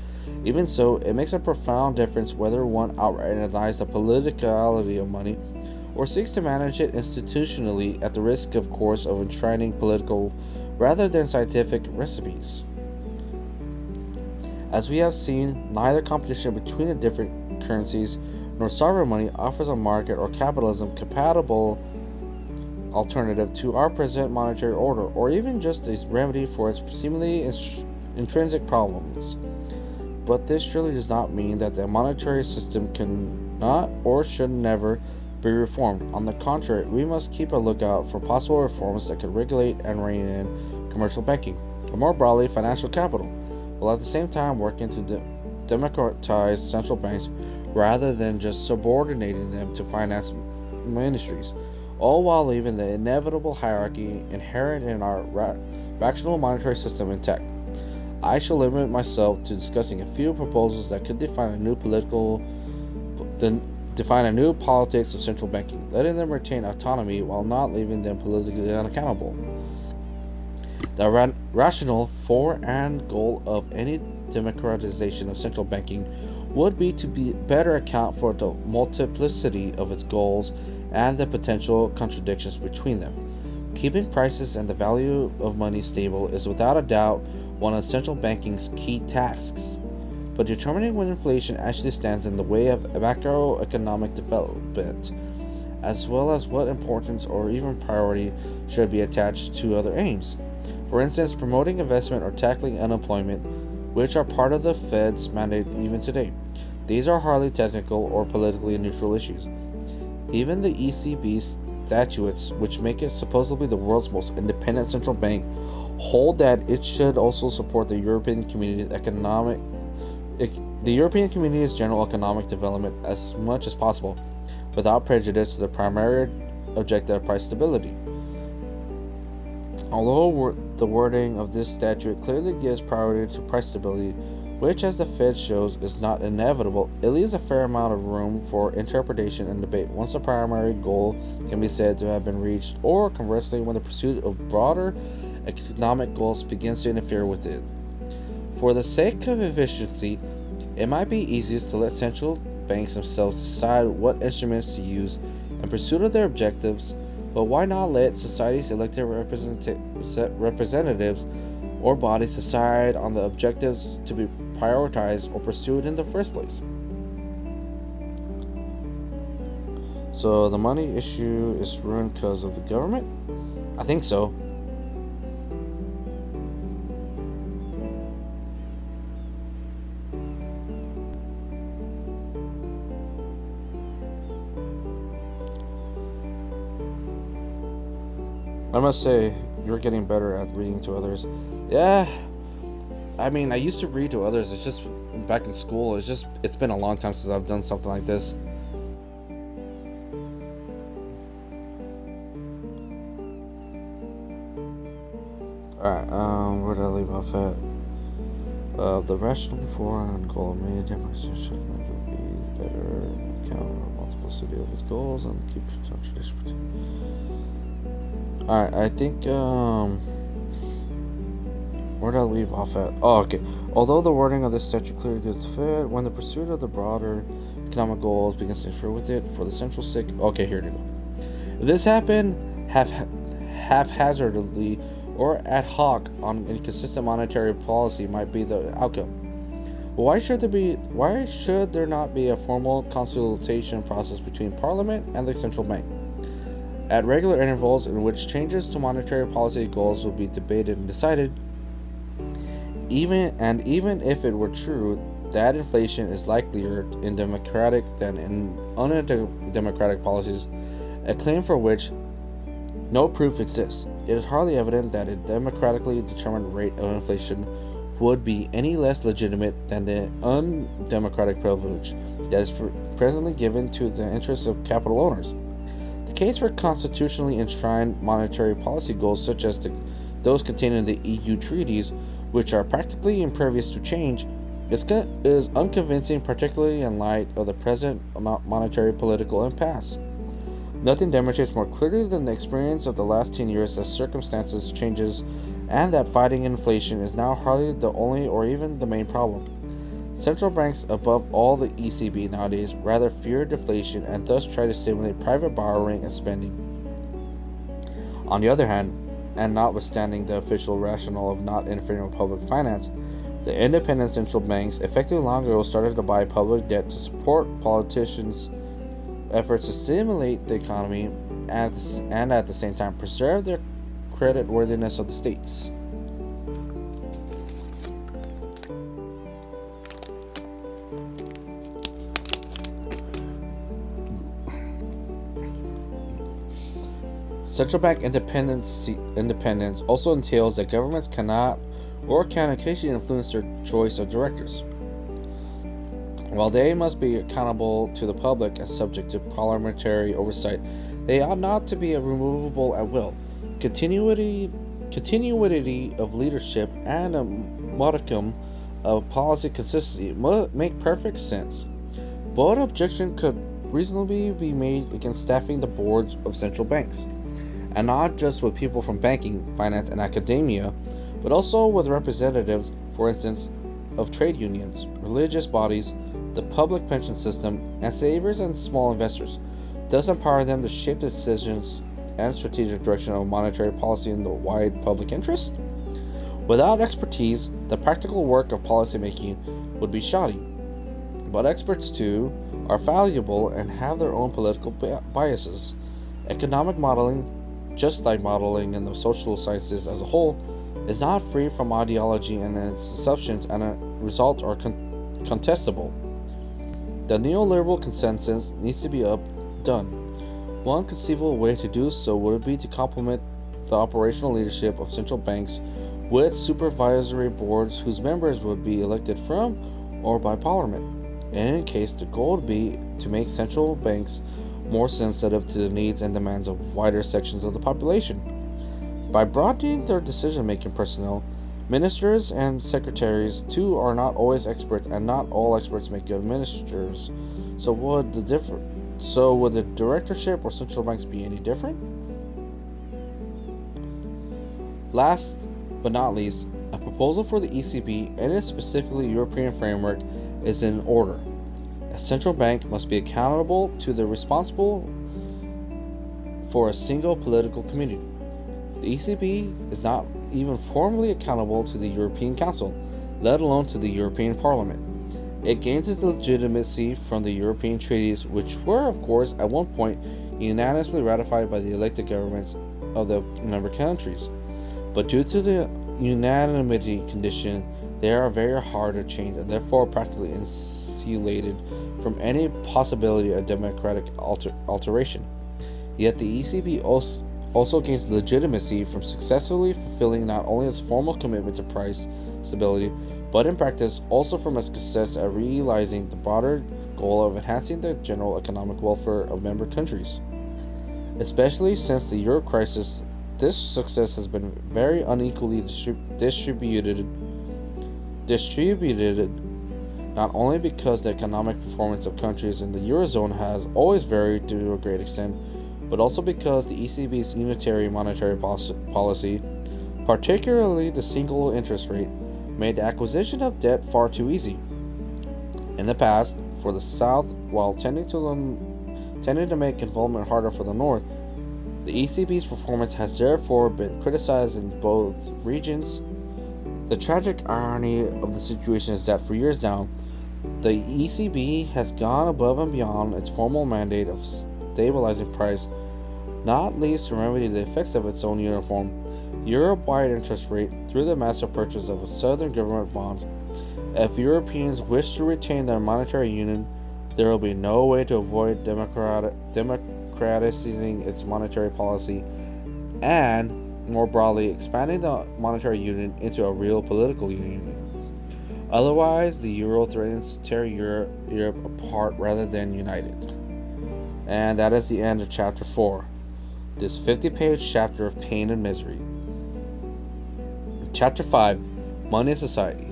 Even so, it makes a profound difference whether one outright denies the politicality of money or seeks to manage it institutionally at the risk, of course, of enshrining political rather than scientific recipes. As we have seen, neither competition between the different currencies nor sovereign money offers a market or capitalism compatible alternative to our present monetary order, or even just a remedy for its seemingly intrinsic problems. But this surely does not mean that the monetary system cannot or should never be reformed. On the contrary, we must keep a lookout for possible reforms that could regulate and rein in commercial banking, or more broadly, financial capital, while at the same time working to democratize central banks rather than just subordinating them to finance ministries, all while leaving the inevitable hierarchy inherent in our fractional monetary system intact. I shall limit myself to discussing a few proposals that could define a new politics of central banking, letting them retain autonomy while not leaving them politically unaccountable. The rationale for and goal of any democratization of central banking would be to better account for the multiplicity of its goals and the potential contradictions between them. Keeping prices and the value of money stable is without a doubt one of central banking's key tasks, but determining when inflation actually stands in the way of macroeconomic development, as well as what importance or even priority should be attached to other aims. For instance, promoting investment or tackling unemployment, which are part of the Fed's mandate even today. These are hardly technical or politically neutral issues. Even the ECB statutes, which make it supposedly the world's most independent central bank, hold that it should also support the European Community's general economic development as much as possible, without prejudice to the primary objective of price stability. Although the wording of this statute clearly gives priority to price stability, which, as the Fed shows, is not inevitable, it leaves a fair amount of room for interpretation and debate once the primary goal can be said to have been reached, or conversely, when the pursuit of broader economic goals begins to interfere with it. For the sake of efficiency, it might be easiest to let central banks themselves decide what instruments to use in pursuit of their objectives, but why not let society's elected representatives or bodies decide on the objectives to be prioritized or pursued in the first place? So the money issue is ruined because of the government? I think so. I must say, you're getting better at reading to others. Yeah, I mean, I used to read to others. It's just back in school. It's been a long time since I've done something like this. Alright, where did I leave off at? The rational for and goal of many differences should make it be better account of multiplicity of its goals and keep some tradition between. Alright, I think, where did I leave off at? Oh, okay. Although the wording of this statute clearly gives the Fed, when the pursuit of the broader economic goals begins to interfere with it, for the central sake. Okay, here we go. If this happened haphazardly or ad hoc on inconsistent monetary policy might be the outcome. But why should there not be a formal consultation process between Parliament and the central bank at regular intervals in which changes to monetary policy goals will be debated and decided? Even if it were true that inflation is likelier in democratic than in undemocratic policies, a claim for which no proof exists, it is hardly evident that a democratically determined rate of inflation would be any less legitimate than the undemocratic privilege that is presently given to the interests of capital owners. The case for constitutionally enshrined monetary policy goals, such as those contained in the EU treaties, which are practically impervious to change, is unconvincing, particularly in light of the present monetary political impasse. Nothing demonstrates more clearly than the experience of the last 10 years that circumstances changes and that fighting inflation is now hardly the only or even the main problem. Central banks, above all the ECB nowadays, rather fear deflation and thus try to stimulate private borrowing and spending. On the other hand, and notwithstanding the official rationale of not interfering with public finance, the independent central banks effectively long ago started to buy public debt to support politicians' efforts to stimulate the economy and at the same time preserve their creditworthiness of the states. Central bank independence also entails that governments cannot or can occasionally influence their choice of directors. While they must be accountable to the public and subject to parliamentary oversight, they ought not to be removable at will. Continuity of leadership and a modicum of policy consistency make perfect sense. But objection could reasonably be made against staffing the boards of central banks, and not just with people from banking, finance, and academia, but also with representatives, for instance, of trade unions, religious bodies, the public pension system, and savers and small investors, thus empowering them to shape the decisions and strategic direction of monetary policy in the wide public interest. Without expertise, the practical work of policymaking would be shoddy. But experts, too, are fallible and have their own political biases. Economic modeling, just like modeling in the social sciences as a whole, is not free from ideology, and its assumptions and results are contestable. The neoliberal consensus needs to be done. One conceivable way to do so would be to complement the operational leadership of central banks with supervisory boards whose members would be elected from or by parliament. In any case, the goal would be to make central banks more sensitive to the needs and demands of wider sections of the population. By broadening their decision-making personnel, ministers and secretaries too are not always experts, and not all experts make good ministers. So would the directorship or central banks be any different? Last but not least, a proposal for the ECB and its specifically European framework is in order. A central bank must be accountable to the responsible for a single political community. The ECB is not even formally accountable to the European Council, let alone to the European Parliament. It gains its legitimacy from the European treaties, which were, of course, at one point unanimously ratified by the elected governments of the member countries. But due to the unanimity condition, they are very hard to change and therefore practically insulated from any possibility of democratic alteration. Yet the ECB also gains legitimacy from successfully fulfilling not only its formal commitment to price stability, but in practice also from its success at realizing the broader goal of enhancing the general economic welfare of member countries. Especially since the Euro crisis, this success has been very unequally distributed, not only because the economic performance of countries in the Eurozone has always varied to a great extent, but also because the ECB's unitary monetary policy, particularly the single interest rate, made the acquisition of debt far too easy. In the past, for the South, while tending to make involvement harder for the North, the ECB's performance has therefore been criticized in both regions. The tragic irony of the situation is that for years now, the ECB has gone above and beyond its formal mandate of stabilizing price, not least to remedy the effects of its own uniform Europe-wide interest rate through the massive purchase of southern government bonds. If Europeans wish to retain their monetary union, there will be no way to avoid democratizing its monetary policy, and more broadly, expanding the monetary union into a real political union. Otherwise, the euro threatens to tear Europe apart rather than unite it. And that is the end of chapter 4. This 50-page chapter of pain and misery. Chapter 5, Money and Society,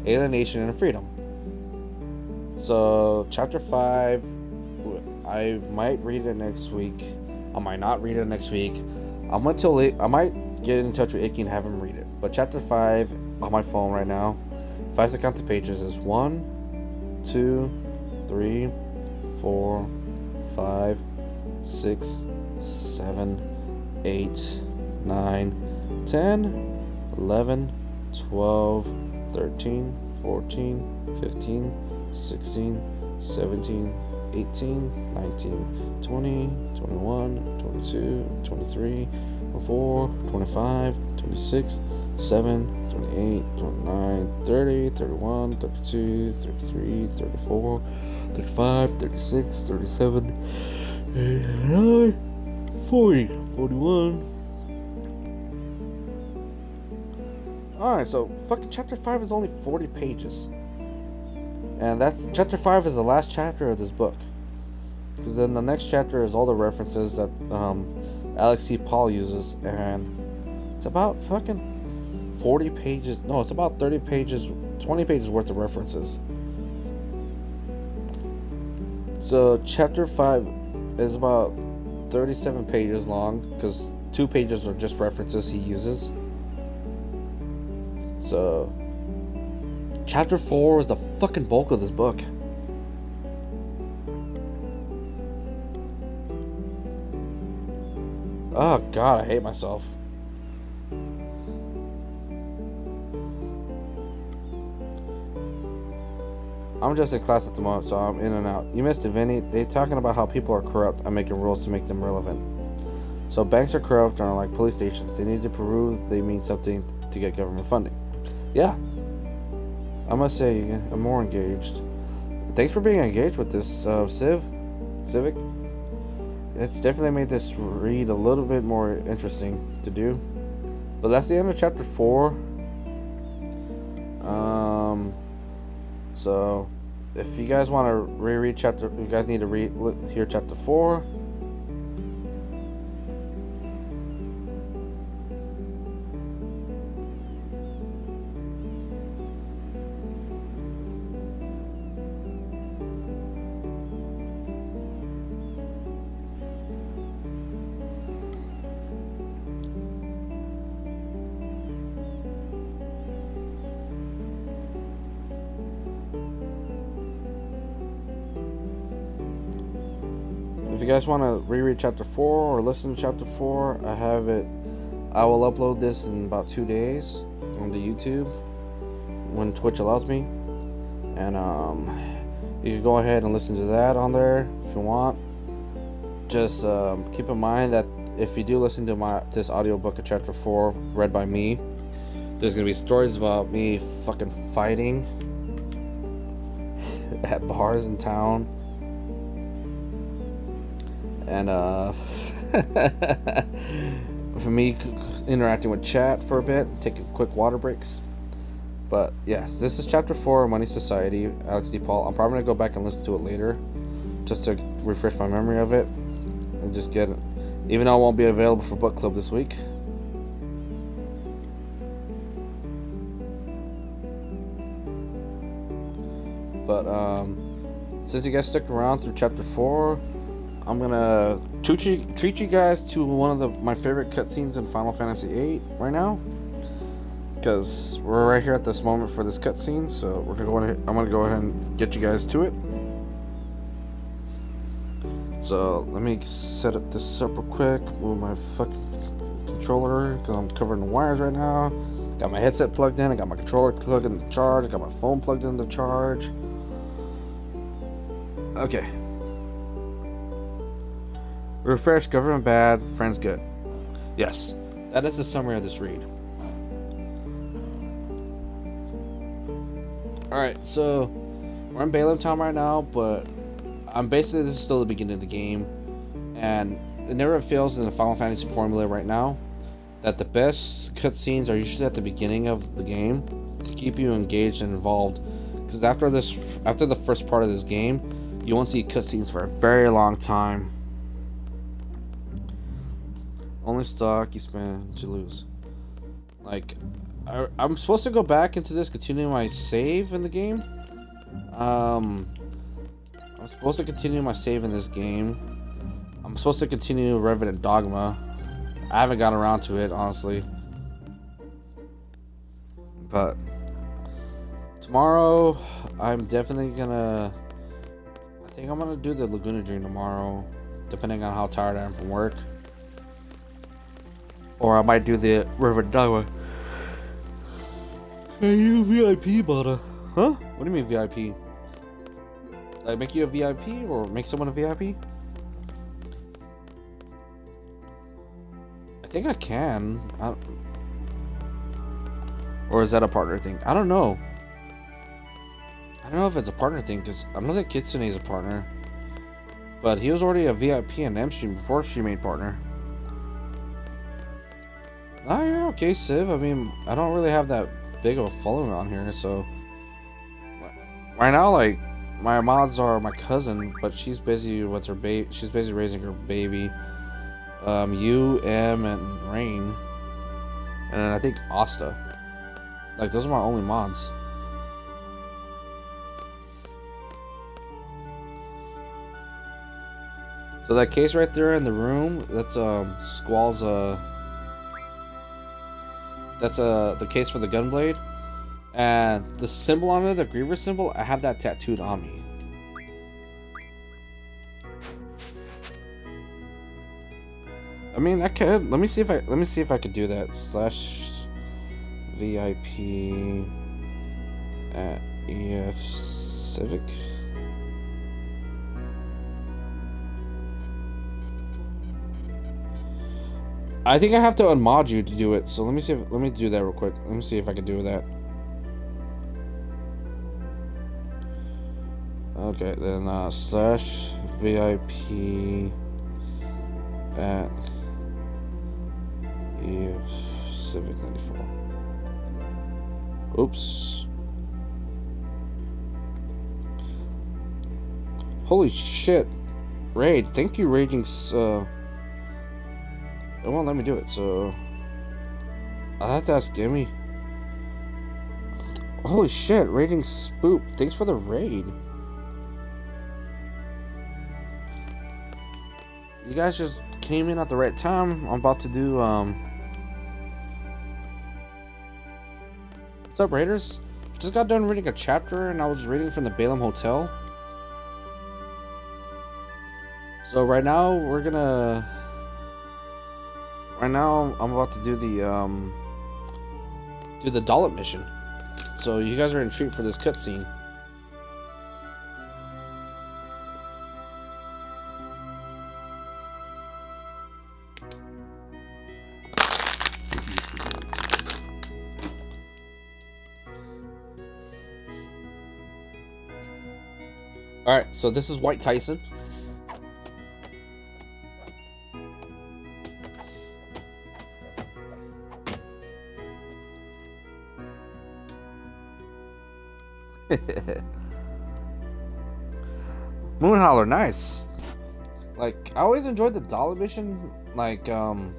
Alienation and Freedom. So, chapter 5, I might read it next week. I might not read it next week. I might get in touch with Icky and have him read it. But chapter 5 on my phone right now, if I count the pages, is 1, 2, 3, 4, 5, 6, 7, 8, 9, 10, 11, 12, 13, 14, 15, 16, 17, 18, 19, 20, 21, 22, 23, 24, 25, 26, 7, 28, 29, 30, 31, 32, 33, 34, 35, 36, 37, 39, 40, 41. Alright, so fucking chapter 5 is only 40 pages. And that's chapter 5 is the last chapter of this book. Because then the next chapter is all the references that Alex C. Paul uses, and it's about fucking 40 pages. No, it's about 30 pages, 20 pages worth of references. So chapter 5 is about 37 pages long, because 2 pages are just references he uses. So chapter 4 is the fucking bulk of this book. Oh god, I hate myself. I'm just in class at the moment, so I'm in and out. You missed it, Vinny. They talking about how people are corrupt and making rules to make them relevant. So banks are corrupt and are like police stations. They need to prove they mean something to get government funding. Yeah. I must say, I'm more engaged. Thanks for being engaged with this, Civic. It's definitely made this read a little bit more interesting to do. But that's the end of chapter 4. So if you guys want to reread chapter, you guys need to hear chapter 4. If you guys want to reread chapter 4 or listen to chapter 4, I have it. I will upload this in about 2 days on the YouTube when Twitch allows me, and you can go ahead and listen to that on there if you want. Just keep in mind that if you do listen to this audiobook of chapter 4 read by me, there's gonna be stories about me fucking fighting at bars in town. And for me interacting with chat for a bit, taking quick water breaks. But yes, this is chapter 4 of Money Society, Alex D. Paul. I'm probably gonna go back and listen to it later, just to refresh my memory of it, and just get it. Even though it won't be available for book club this week. But since you guys stuck around through chapter 4, I'm gonna treat you guys to one of my favorite cutscenes in Final Fantasy VIII right now, because we're right here at this moment for this cutscene. So we're gonna go ahead. I'm gonna go ahead and get you guys to it. So let me set this up real quick. Move my fucking controller because I'm covering the wires right now. Got my headset plugged in. I got my controller plugged in the charge. I got my phone plugged in the charge. Okay. Refresh, government bad, friends good. Yes, that is the summary of this read. Alright, so we're in Balaam Town right now, but this is still the beginning of the game, and it never fails in the Final Fantasy formula right now. that the best cutscenes are usually at the beginning of the game to keep you engaged and involved. Because after the first part of this game, you won't see cutscenes for a very long time. Only stock you spend to lose. Like, I'm supposed to go back into this, continue my save in the game. I'm supposed to continue my save in this game. I'm supposed to continue Revenant Dogma. I haven't gotten around to it, honestly. But tomorrow, I'm definitely gonna... I think I'm gonna do the Laguna Dream tomorrow, depending on how tired I am from work. Or I might do the Revenant Dogma. Hey, you VIP, butter. Huh? What do you mean VIP? Did I make you a VIP or make someone a VIP? I think I can. Or is that a partner thing? I don't know. I don't know if it's a partner thing because I don't think Kitsune is a partner. But he was already a VIP in M-Stream before she made partner. Oh, you're okay, Civ. I mean, I don't really have that big of a following on here, so right now, like, my mods are my cousin, but she's busy with her baby. She's busy raising her baby. You, M, and Rain, and then I think Asta. Like, those are my only mods. So that case right there in the room, that's Squall's that's the case for the gunblade. And the symbol on it, the Griever symbol, I have that tattooed on me. I mean, I could. Let me see if I could do that. / VIP at EF Civic. I think I have to unmod you to do it. So let me see. Let me do that real quick. Let me see if I can do that. Okay, then / VIP at EF Civic 94. Oops. Holy shit. Raid, thank you, Raging. It won't let me do it, so I'll have to ask Gimme. Holy shit, Raging Spoop, thanks for the raid. You guys just came in at the right time. I'm about to do what's up, Raiders? Just got done reading a chapter and I was reading from the Balaam Hotel. So right now I'm about to do the dollop mission. So you guys are in treat for this cutscene. Alright, so this is White Tyson. Moonholler, nice. Like, I always enjoyed the dollar mission. Like, in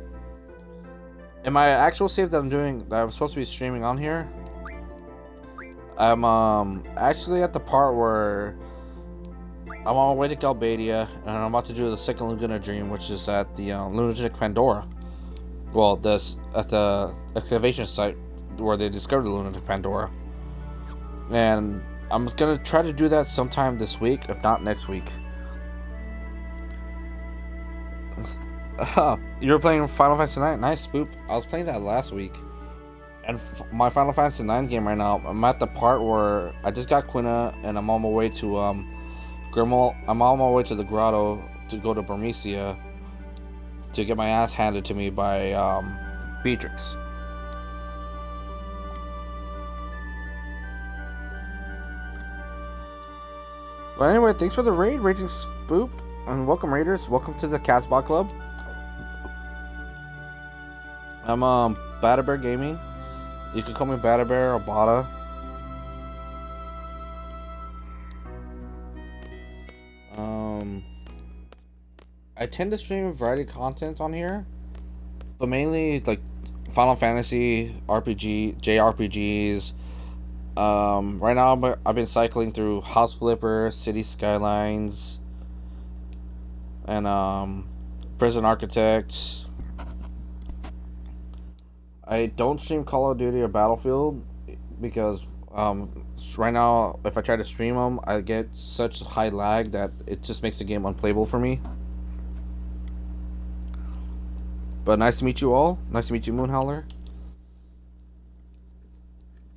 my actual save that I'm doing, that I'm supposed to be streaming on here, I'm actually at the part where I'm on my way to Galbadia, and I'm about to do the second Laguna Dream, which is at the Lunatic Pandora. Well, this at the excavation site where they discovered the Lunatic Pandora. And I'm just gonna try to do that sometime this week, if not next week. You were playing Final Fantasy IX? Nice, Spoop. I was playing that last week. And my Final Fantasy IX game right now, I'm at the part where I just got Quina, and I'm on my way to Grimmauld. I'm on my way to the grotto to go to Burmecia to get my ass handed to me by Beatrix. But anyway, thanks for the raid, Raging Spoop, and welcome, Raiders. Welcome to the Casbah Club. I'm Bada Bear Gaming. You can call me Bada Bear or Bada. Um, I tend to stream a variety of content on here, but mainly like Final Fantasy, RPG, JRPGs. Right now I've been cycling through House Flipper, City Skylines, and Prison Architect. I don't stream Call of Duty or Battlefield because right now if I try to stream them, I get such high lag that it just makes the game unplayable for me. But nice to meet you all. Nice to meet you, Moonhowler.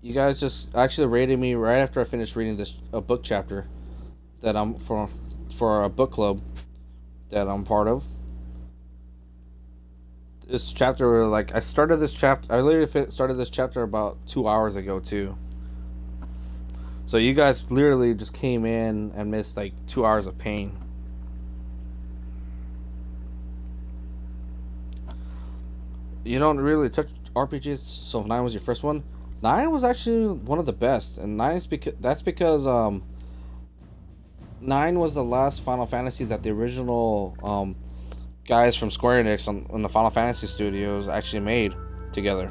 You guys just actually rated me right after I finished reading this a book chapter that I'm for a book club that I'm part of. This chapter, like I started this chapter, I literally started this chapter about 2 hours ago too. So you guys literally just came in and missed like 2 hours of pain. You don't really touch RPGs, so 9 was your first one. 9 was actually one of the best, and 9 is because 9 was the last Final Fantasy that the original guys from Square Enix on the Final Fantasy Studios actually made together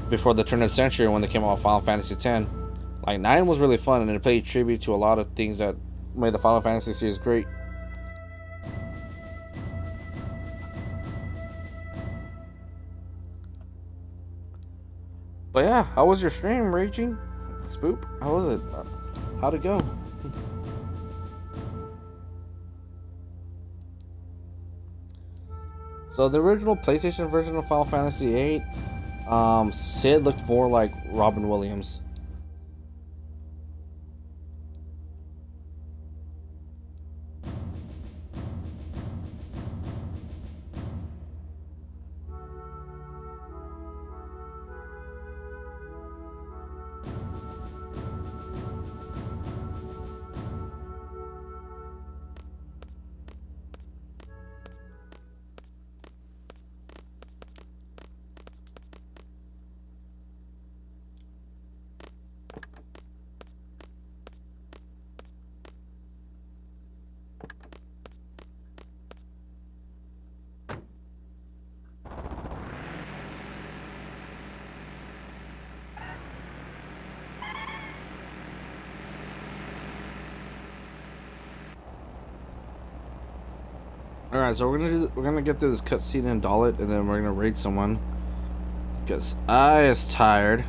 before the turn of the century when they came out with Final Fantasy X. Like 9 was really fun, and it paid tribute to a lot of things that made the Final Fantasy series great. But yeah, how was your stream, Raging Spoop? How was it? How'd it go? So the original PlayStation version of Final Fantasy VIII, Sid looked more like Robin Williams. Alright, so we're gonna get through this cutscene in Dalit, and then we're gonna raid someone. Because I is tired.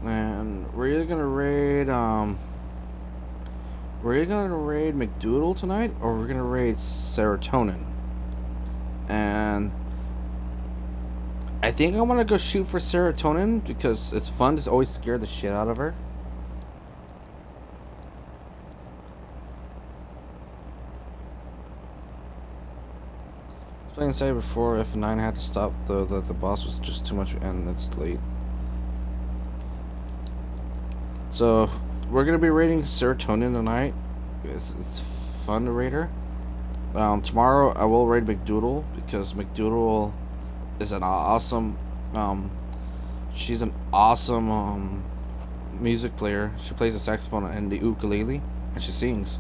And we're either gonna raid McDoodle tonight, or we're gonna raid Serotonin. And I think I wanna go shoot for Serotonin because it's fun to always scare the shit out of her. Like I said before, if 9 had to stop, the boss was just too much, and it's late. So we're gonna be raiding Serotonin tonight. It's fun to raid her. Tomorrow I will raid McDoodle because McDoodle is an awesome. She's an awesome music player. She plays the saxophone and the ukulele, and she sings.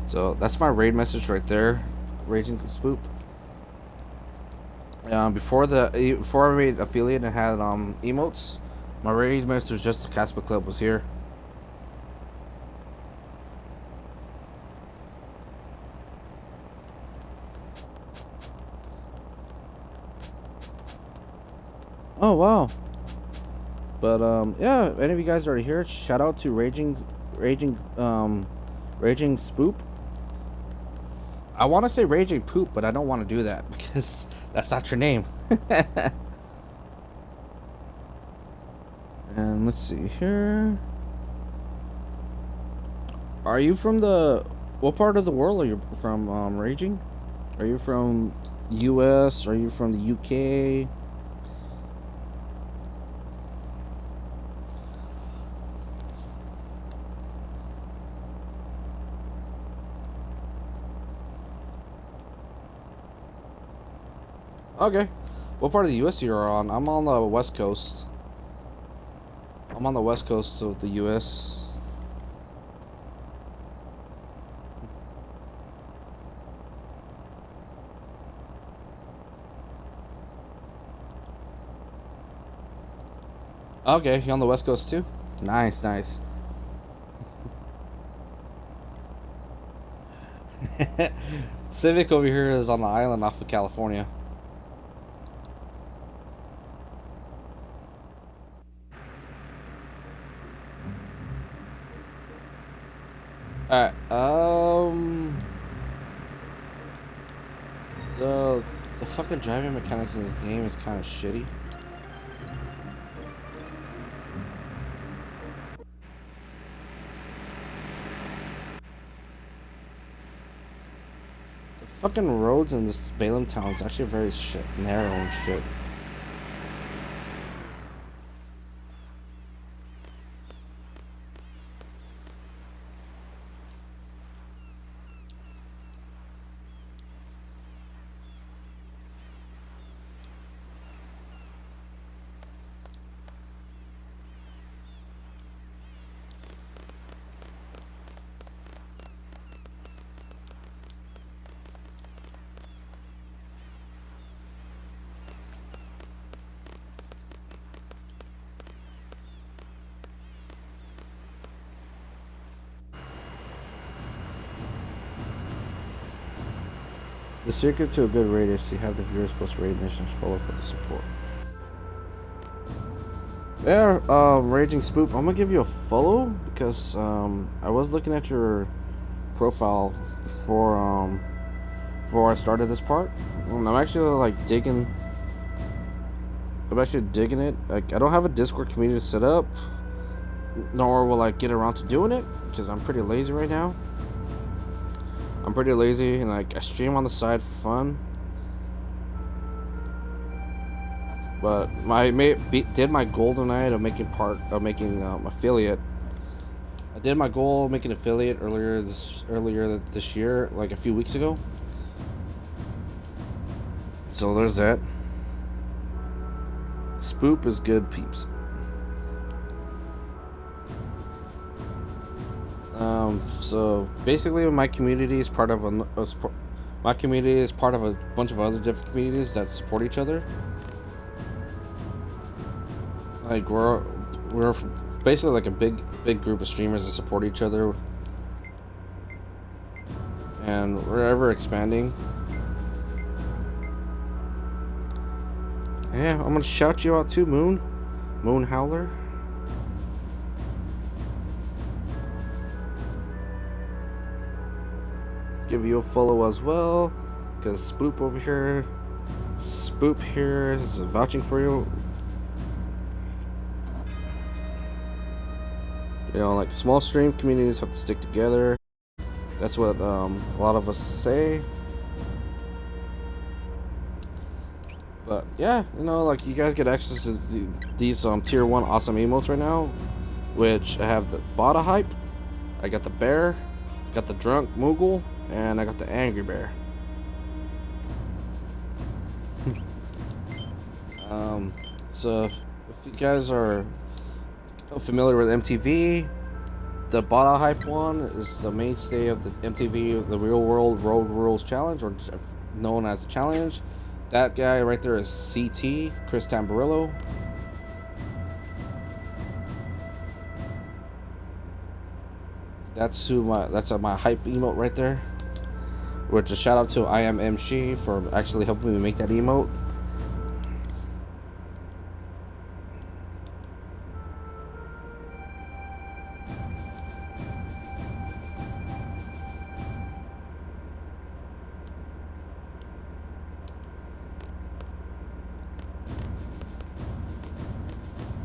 So that's my raid message right there, Raging Spoop. Before I made affiliate and had emotes, my raid message was just the Casper Club was here. Oh wow. But yeah, if any of you guys are here, shout out to Raging Spoop. I want to say Raging Poop, but I don't want to do that because that's not your name. And let's see here. Are you from what part of the world are you from, Raging? Are you from US? Are you from the UK? Okay. What part of the U.S. you're on? I'm on the West Coast. I'm on the West Coast of the U.S. Okay, you on the West Coast too? Nice, nice. Civic over here is on the island off of California. Alright, so the fucking driving mechanics in this game is kind of shitty. The fucking roads in this Balaam town is actually very narrow and shit. The secret to a good raid is to have the viewers post raid missions follow for the support. Yeah, Raging Spoop, I'm gonna give you a follow because I was looking at your profile before I started this part. And I'm actually like digging. I'm actually digging it. Like I don't have a Discord community set up, nor will I get around to doing it because I'm pretty lazy right now. I'm pretty lazy and like I stream on the side for fun. But did my goal tonight of making affiliate. I did my goal of making affiliate earlier this year, like a few weeks ago. So there's that. Spoop is good, peeps. So basically, my community is part of a bunch of other different communities that support each other. Like we're basically like a big group of streamers that support each other, and we're ever expanding. Yeah, I'm gonna shout you out too, Moon Howler. Give you a follow as well, because Spoop here is vouching for you. You know, like small stream communities have to stick together. That's what a lot of us say. But yeah, you know, like you guys get access to these tier 1 awesome emotes right now, which I have the Bada Hype, I got the Bear, got the Drunk Moogle, and I got the Angry Bear. So if you guys are familiar with MTV, the Bada Hype one is the mainstay of the MTV, the Real World Road Rules Challenge, or known as the Challenge. That guy right there is CT, Chris Tamburillo. That's my hype emote right there. Which a shout out to I Am MC for actually helping me make that emote.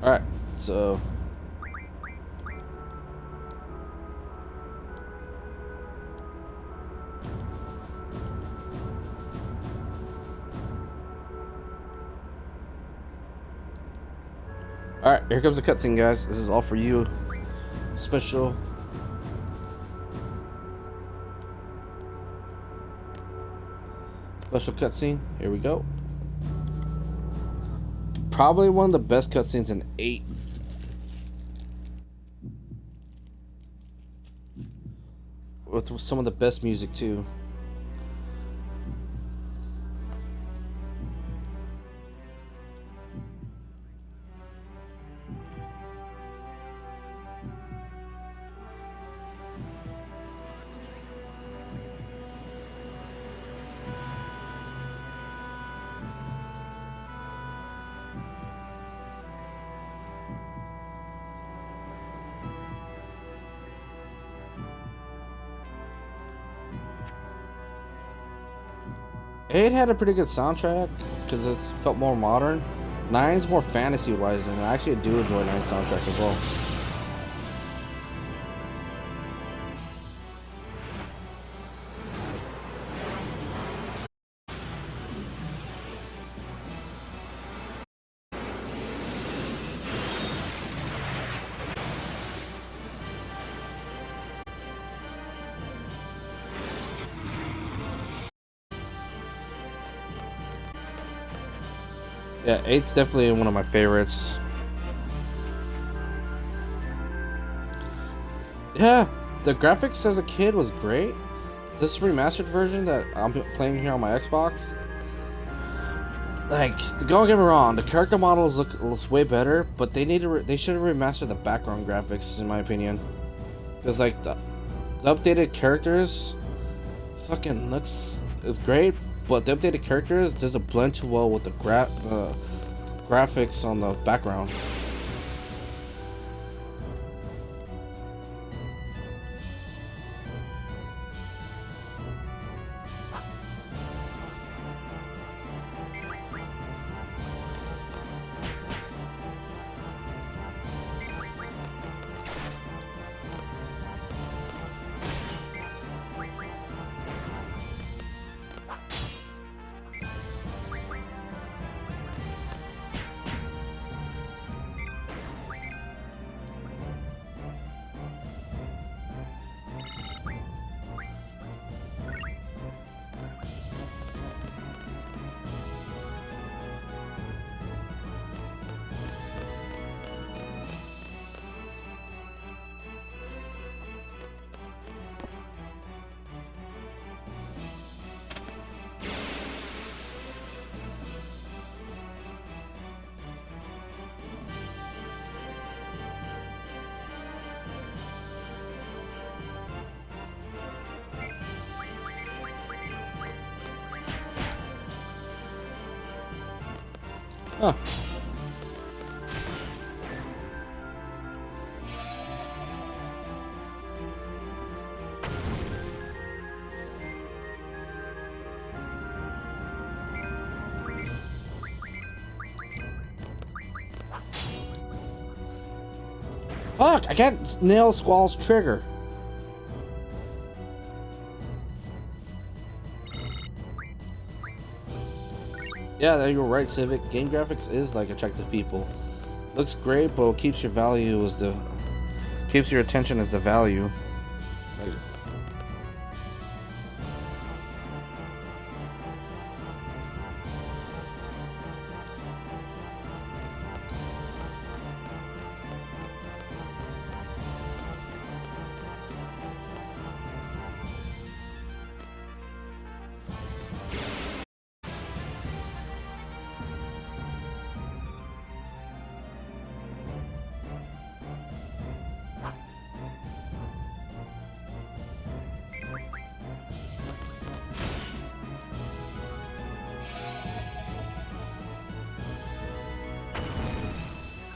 Alright, so alright, here comes the cutscene, guys. This is all for you. Special cutscene. Here we go. Probably one of the best cutscenes in 8. With some of the best music too. It had a pretty good soundtrack because it felt more modern. 9's more fantasy wise, and I actually do enjoy 9's soundtrack as well. Yeah, 8's definitely one of my favorites. Yeah, the graphics as a kid was great. This remastered version that I'm playing here on my Xbox, like, don't get me wrong, the character models looks way better, but they should have remastered the background graphics in my opinion, because like the updated characters fucking looks is great, but the updated characters doesn't blend too well with the graphics on the background. Huh. Fuck, I can't nail Squall's trigger. Yeah, you're right, Civic. Game graphics is like attractive people. Looks great, but what keeps your value is keeps your attention as the value. Like,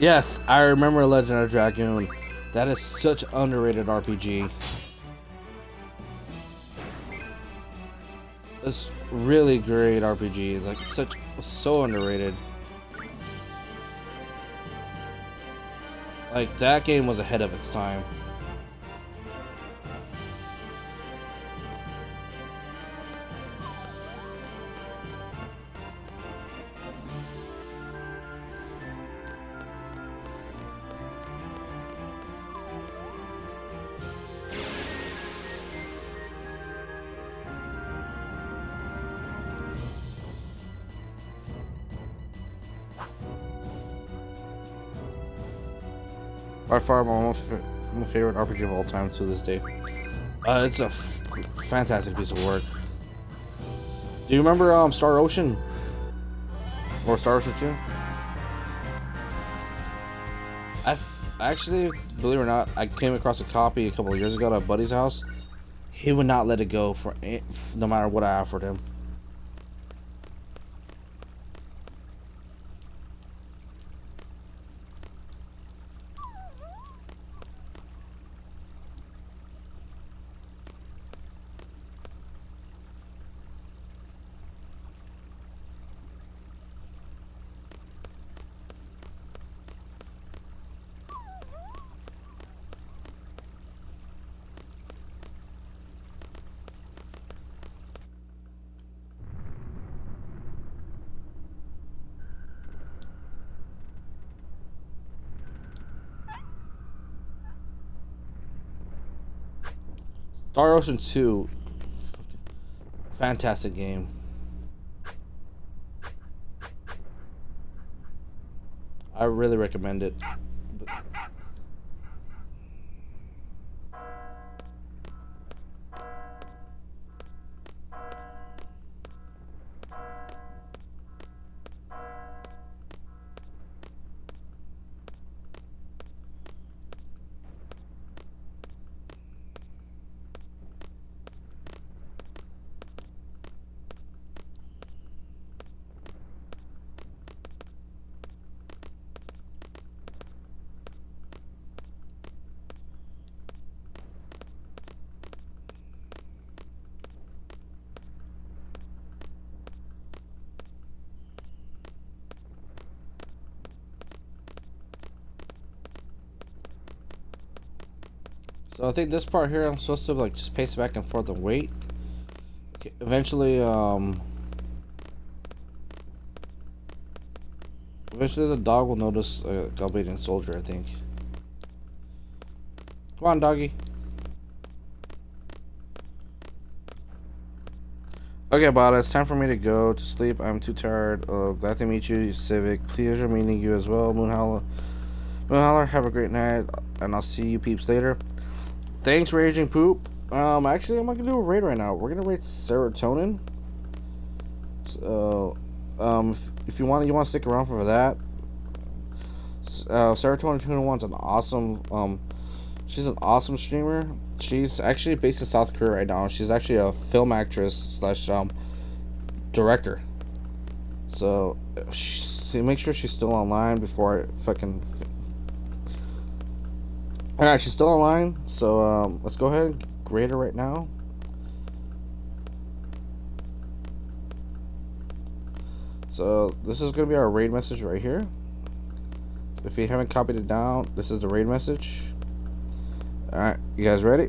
yes, I remember Legend of Dragoon. That is such an underrated RPG. It's really great RPG. Like so underrated. Like that game was ahead of its time. By far my favorite RPG of all time to this day. It's a fantastic piece of work. Do you remember Star Ocean? Or Star Ocean 2? Actually, believe it or not, I came across a copy a couple of years ago at a buddy's house. He would not let it go for no matter what I offered him. Star Ocean 2, fantastic game. I really recommend it. So I think this part here, I'm supposed to like just pace it back and forth and wait. Okay, eventually, eventually the dog will notice a Galbadian soldier, I think. Come on, doggy. Okay, Bada, it's time for me to go to sleep. I'm too tired. Glad to meet you, Civic. Pleasure meeting you as well, Moonhowler. Moonhowler, have a great night, and I'll see you peeps later. Thanks, Raging Poop. Actually, I'm gonna do a raid right now. We're gonna raid Serotonin. So, if you want to stick around for that. Serotonin 201's an awesome. She's an awesome streamer. She's actually based in South Korea right now. She's actually a film actress slash director. So, make sure she's still online before I fucking. Alright, she's still online, so let's go ahead and grade her right now. So this is going to be our raid message right here. So if you haven't copied it down, this is the raid message. Alright, you guys ready?